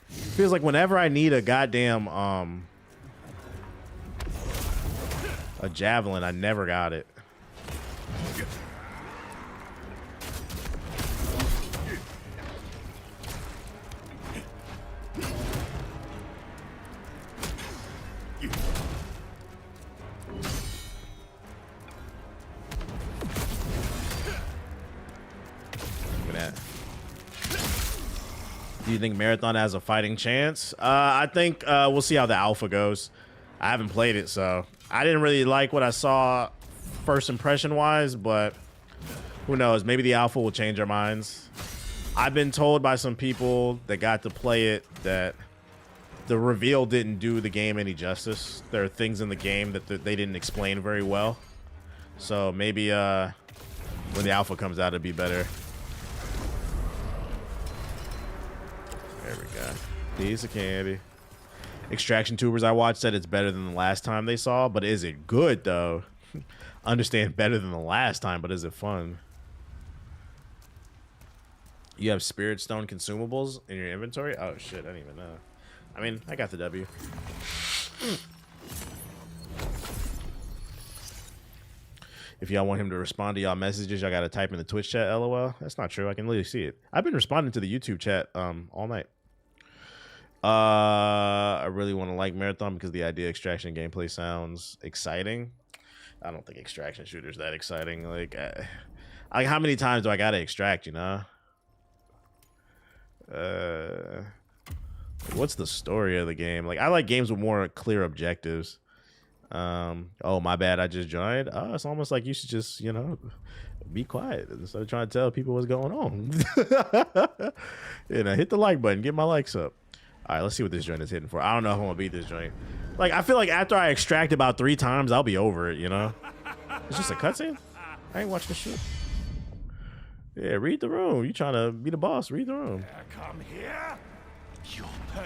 [SPEAKER 3] Feels like whenever I need a goddamn a javelin, I never got it. Do you think Marathon has a fighting chance? I think we'll see how the alpha goes. I haven't played it, so I didn't really like what I saw first impression wise, but who knows? Maybe the alpha will change our minds. I've been told by some people that got to play it that the reveal didn't do the game any justice. There are things in the game that they didn't explain very well. So maybe when the alpha comes out, it'll be better. There we go. Piece of candy. Extraction tubers I watched said it's better than the last time they saw, but is it good though? Understand better than the last time, but is it fun? You have Spirit Stone consumables in your inventory? Oh shit, I didn't even know. I mean, I got the W. If y'all want him to respond to y'all messages, y'all gotta type in the Twitch chat, LOL. That's not true. I can literally see it. I've been responding to the YouTube chat all night. I really want to like Marathon because the idea of extraction gameplay sounds exciting. I don't think extraction shooters that exciting. Like how many times do I gotta extract, you know? What's the story of the game? Like, I like games with more clear objectives. Oh, my bad, I just joined. Oh, it's almost like you should just, you know, be quiet instead of trying to tell people what's going on. You know, hit the like button, get my likes up. All right, let's see what this joint is hitting for. I don't know if I'm gonna beat this joint. Like, I feel like after I extract about 3 times, I'll be over it, you know? It's just a cutscene? I ain't watching this shit. Yeah, read the room. You trying to be the boss, read the room.
[SPEAKER 14] Come here.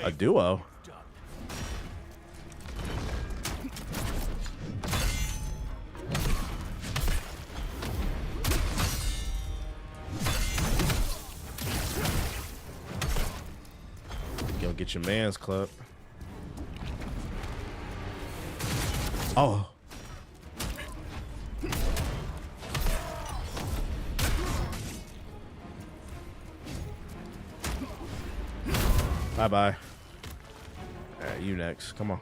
[SPEAKER 3] A duo? Go get your man's club. Oh. Bye-bye. All right, you next. Come on.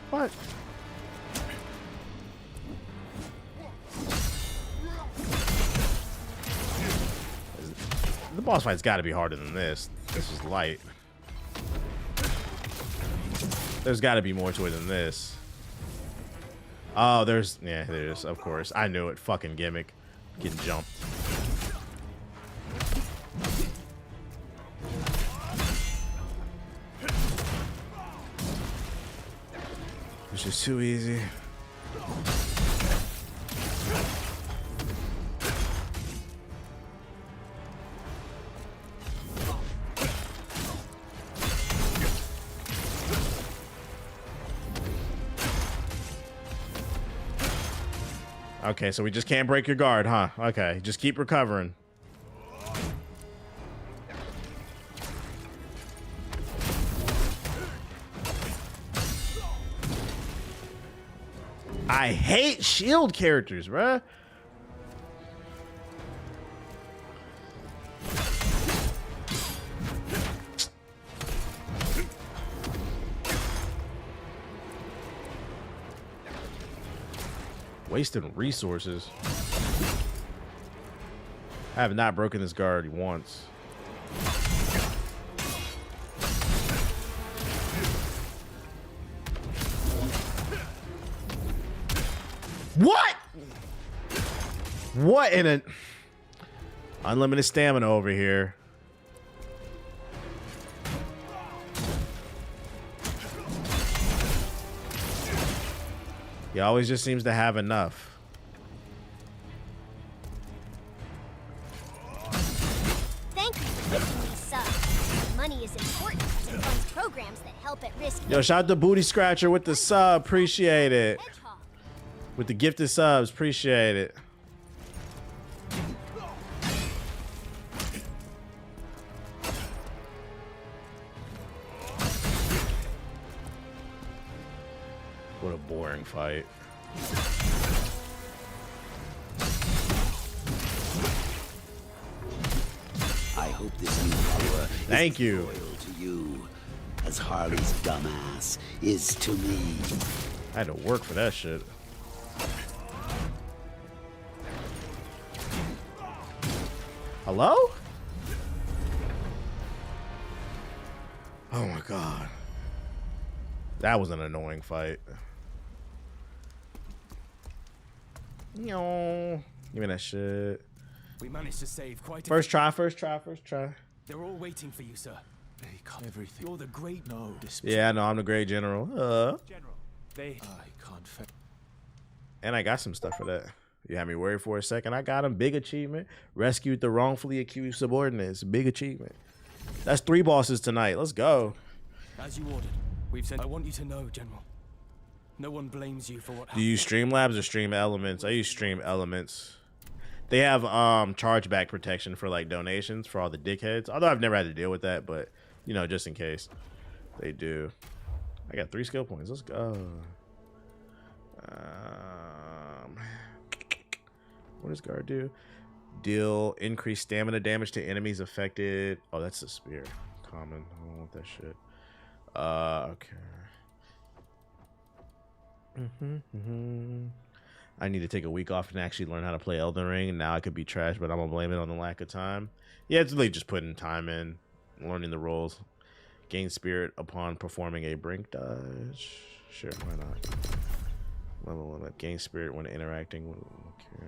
[SPEAKER 3] What? The boss fight's got to be harder than this. This is light. There's got to be more to it than this. Oh, there's... Yeah, there is, of course. I knew it. Fucking gimmick. Getting jumped. It's just too easy. Okay, so we just can't break your guard, huh? Okay, just keep recovering. I hate shield characters, bruh. Wasting resources. I have not broken this guard once. What? What in a... Unlimited stamina over here. He always just seems to have enough.
[SPEAKER 4] Thank you for giving me subs. Money is important as it funds programs that help at risk.
[SPEAKER 3] Yo, shout out to Booty Scratcher with the sub. Appreciate it. With the gifted subs. Appreciate it. What a boring fight.
[SPEAKER 7] I hope this new follower
[SPEAKER 3] Thank you.
[SPEAKER 7] loyal to you, as Harley's dumbass is to me.
[SPEAKER 3] I had to work for that shit. Hello? Oh my god. That was an annoying fight. No. Give me that shit.
[SPEAKER 21] We managed to save quite a
[SPEAKER 3] First try.
[SPEAKER 21] They're all waiting for you, sir.
[SPEAKER 15] They cut everything.
[SPEAKER 21] You're the great
[SPEAKER 3] Yeah, I know, I'm the great general.
[SPEAKER 21] General.
[SPEAKER 15] I can't.
[SPEAKER 3] And I got some stuff for that. You had me worried for a second. I got him. Big achievement. Rescued the wrongfully accused subordinates. Big achievement. That's 3 bosses tonight. Let's go.
[SPEAKER 21] As you ordered. We've sent. I want you to know, General. No one blames you for what happened.
[SPEAKER 3] Do you use Streamlabs or Stream Elements? I use Stream Elements. They have chargeback protection for like donations for all the dickheads. Although I've never had to deal with that, but you know, just in case they do. I got 3 skill points. Let's go. What does guard do? Deal increased stamina damage to enemies affected. Oh, that's the spear. Common. I don't want that shit. Okay. I need to take a week off and actually learn how to play Elden Ring. Now I could be trash, but I'm gonna blame it on the lack of time. Yeah, it's really just putting time in, learning the roles. Gain spirit upon performing a brink dodge. Sure, why not? Level 1 up. Gain spirit when interacting with. Okay.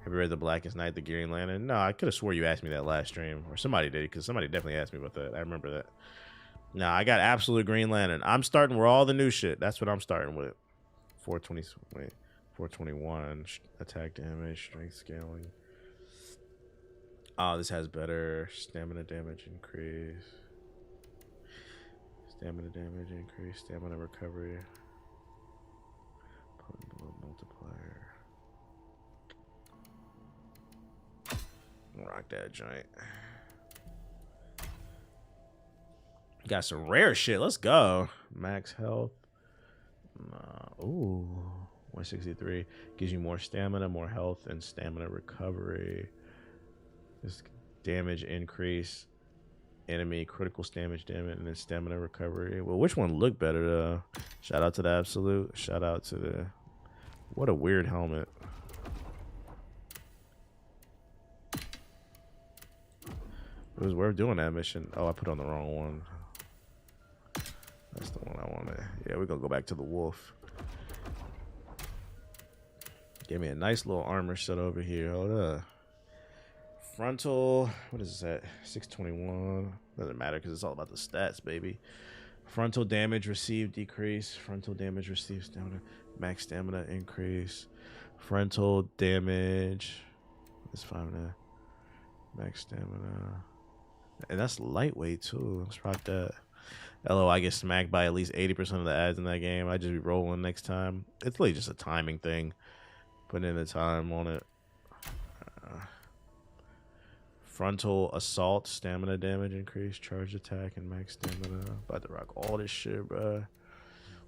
[SPEAKER 3] Have you read The Blackest Night, The Green Lantern? No, I could have swore you asked me that last stream, or somebody did, because somebody definitely asked me about that. I remember that. No, I got absolute Green Lantern. I'm starting with all the new shit. That's what I'm starting with. 421 attack damage, strength scaling. Oh, this has better stamina damage increase. Stamina damage increase, stamina recovery. Potent blow multiplier. Rock that joint. Got some rare shit. Let's go. Max health. Ooh, 163 gives you more stamina, more health, and stamina recovery. This damage increase, enemy critical damage, and then stamina recovery. Well, which one looked better though? Shout out to the absolute. Shout out to the. What a weird helmet. It was worth doing that mission. Oh, I put on the wrong one. That's the one I wanted. Yeah, we're gonna go back to the wolf. Gave me a nice little armor set over here. Hold up. Frontal, what is this at? 621. Doesn't matter because it's all about the stats, baby. Frontal damage received decrease. Frontal damage received stamina. Max stamina increase. Frontal damage. That's 5 now. Max stamina. And that's lightweight too. Let's rock that. LO, I get smacked by at least 80% of the ads in that game. I just be rolling next time. It's really just a timing thing. Putting in the time on it. Frontal assault, stamina damage increase, charge attack, and max stamina. About to rock all this shit, bro.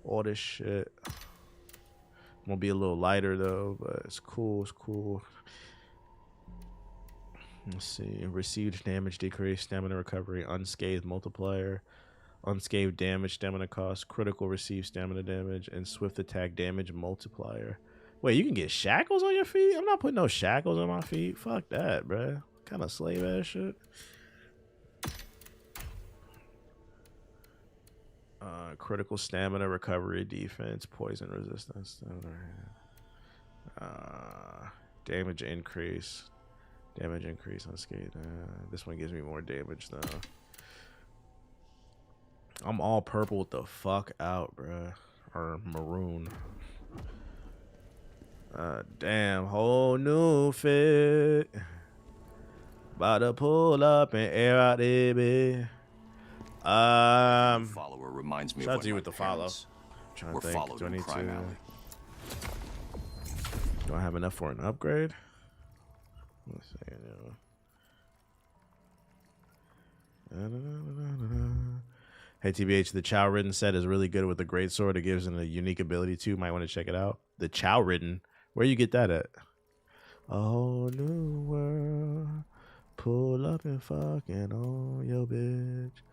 [SPEAKER 3] All this shit. I'm gonna be a little lighter though, but it's cool. It's cool. Let's see. Received damage decrease, stamina recovery, unscathed multiplier. Unscathed damage, stamina cost, critical received stamina damage, and swift attack damage multiplier. Wait, you can get shackles on your feet? I'm not putting no shackles on my feet. Fuck that, bruh. Kind of slave ass shit. Critical stamina recovery, defense, poison resistance. Damage increase. Damage increase unscathed. This one gives me more damage though. I'm all purple with the fuck out, bruh. Or maroon. Damn, whole new fit. About to pull up and air out there, baby.
[SPEAKER 5] Follower reminds me
[SPEAKER 3] shout
[SPEAKER 5] of
[SPEAKER 3] out to you with the follow. Trying to think. Do I need to? Do I have enough for an upgrade? Let's see. Hey TBH, the Chow Ridden set is really good with the great sword. It gives it a unique ability too. Might want to check it out. The Chow Ridden, where you get that at? A whole new world. Pull up and fucking on your bitch.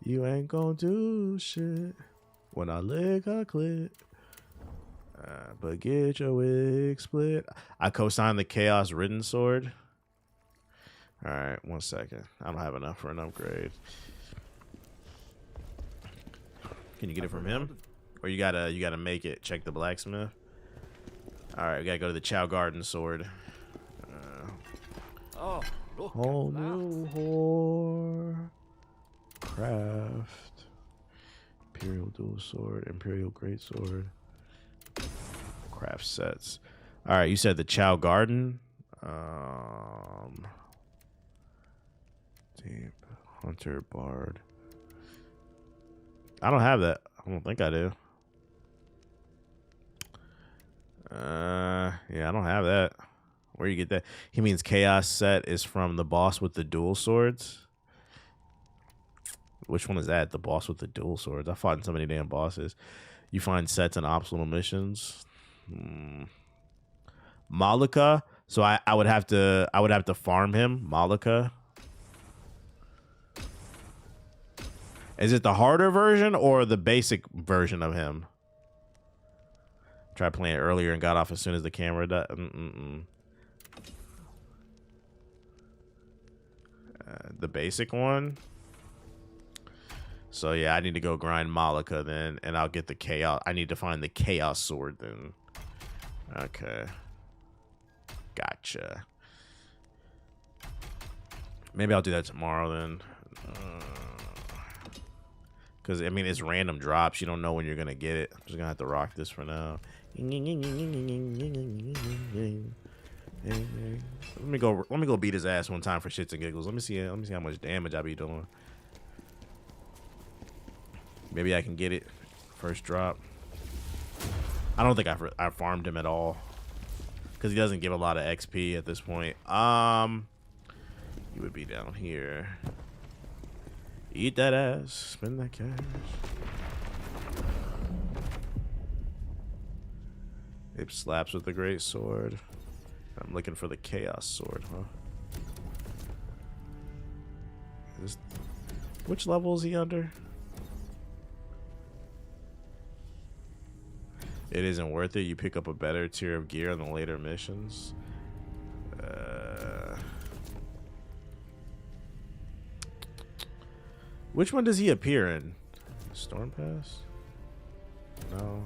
[SPEAKER 3] You ain't gonna do shit when I lick a clit. But get your wig split. I co-signed the Chaos Ridden sword. All right, 1 second. I don't have enough for an upgrade. Can you get it from him, or you gotta make it? Check the blacksmith. All right, we gotta go to the Chow Garden sword. Whole new whore. Craft. Imperial dual sword. Imperial great sword. Craft sets. All right, you said the Chow Garden. Deep Hunter Bard. I don't have that. I don't think I do. Yeah, I don't have that. Where you get that? He means Chaos set is from the boss with the dual swords. Which one is that? The boss with the dual swords. I fought in so many damn bosses. You find sets and optional missions. Malika. So I would have to farm him. Malika. Is it the harder version or the basic version of him? Tried playing it earlier and got off as soon as the camera died. The basic one. So yeah, I need to go grind Malika then, and I'll get the chaos. I need to find the chaos sword then. Okay. Gotcha. Maybe I'll do that tomorrow then. Because, I mean, it's random drops. You don't know when you're going to get it. I'm just going to have to rock this for now. Let me go beat his ass one time for shits and giggles. Let me see how much damage I be doing. Maybe I can get it. First drop. I don't think I farmed him at all. Because he doesn't give a lot of XP at this point. You would be down here. Eat that ass. Spend that cash. It slaps with the great sword. I'm looking for the chaos sword, huh? Which level is he under? It isn't worth it. You pick up a better tier of gear in the later missions. Which one does he appear in? Storm Pass? No.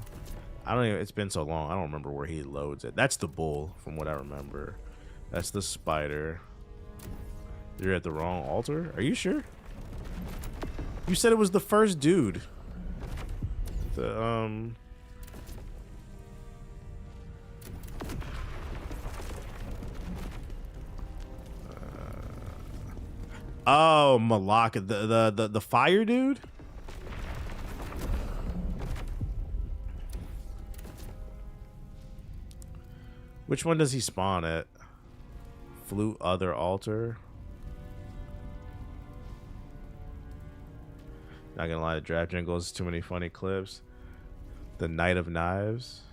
[SPEAKER 3] I don't even, it's been so long. I don't remember where he loads it. That's the bull, from what I remember. That's the spider. You're at the wrong altar? Are you sure? You said it was the first dude. Oh, Malaka, the fire dude? Which one does he spawn at? Flute other altar. Not gonna lie, the draft jingles, too many funny clips. The Knight of Knives.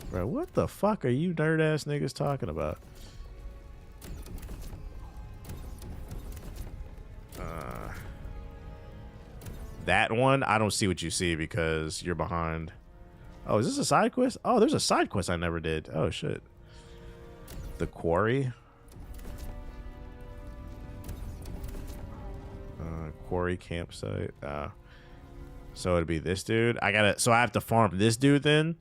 [SPEAKER 3] Bro, what the fuck are you nerd ass niggas talking about? That one, I don't see what you see because you're behind. Oh, is this a side quest? Oh, there's a side quest I never did. Oh, shit. The Quarry. Quarry campsite. So it'd be this dude. So I have to farm this dude then?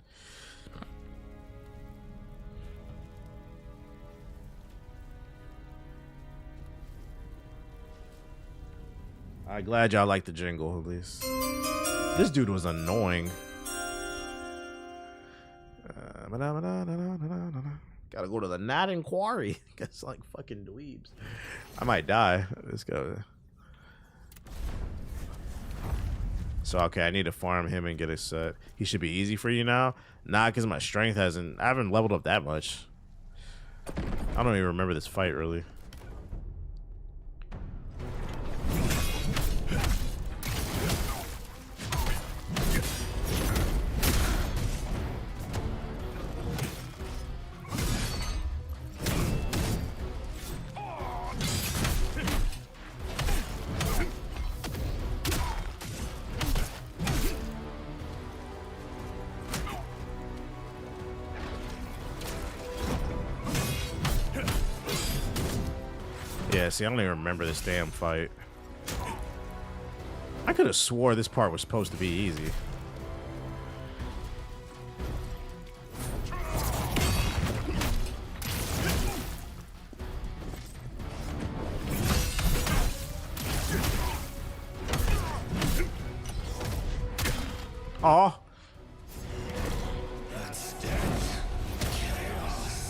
[SPEAKER 3] I'm glad y'all like the jingle, at least. This dude was annoying. Gotta go to the Notting Quarry. It's like fucking dweebs. I might die. Let's go. So, okay, I need to farm him and get a set. He should be easy for you now? Nah, because my strength I haven't leveled up that much. I don't even remember this fight, really. Yeah, see, I don't even remember this damn fight. I could have swore this part was supposed to be easy. Aw.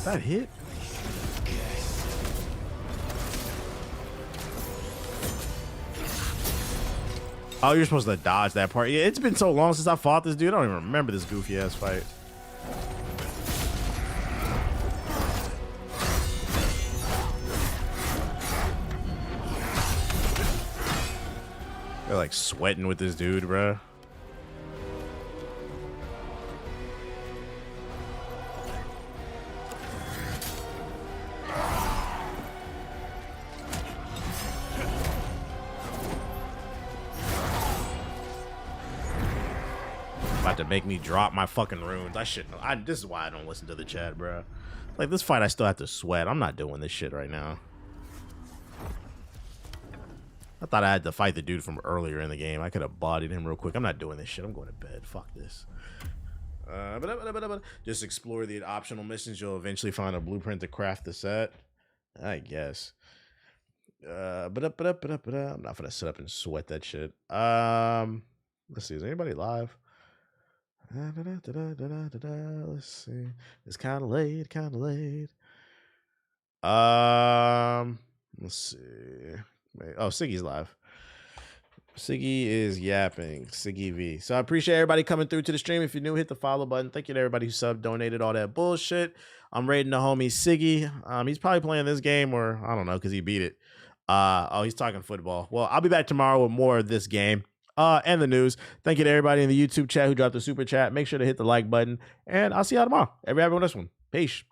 [SPEAKER 3] That hit? Oh, you're supposed to dodge that part. Yeah, it's been so long since I fought this dude. I don't even remember this goofy ass fight. They're like sweating with this dude, bro. About to make me drop my fucking runes. I shouldn't. This is why I don't listen to the chat, bro. Like, this fight, I still have to sweat. I'm not doing this shit right now. I thought I had to fight the dude from earlier in the game. I could have bodied him real quick. I'm not doing this shit. I'm going to bed. Fuck this. Just explore the optional missions. You'll eventually find a blueprint to craft the set. I guess. I'm not gonna sit up and sweat that shit. Let's see. Is anybody live? Let's see. It's kind of late. Let's see. Oh, Siggy's live. Siggy is yapping. Siggy V. So I appreciate everybody coming through to the stream. If you're new, hit the follow button. Thank you to everybody who subbed, donated, all that bullshit. I'm rating the homie Siggy. He's probably playing this game, or I don't know, because he beat it. Oh, he's talking football. Well, I'll be back tomorrow with more of this game and the news. Thank you to everybody in the YouTube chat who dropped the super chat. Make sure to hit the like button, and I'll see y'all tomorrow. Everybody on this one. Peace.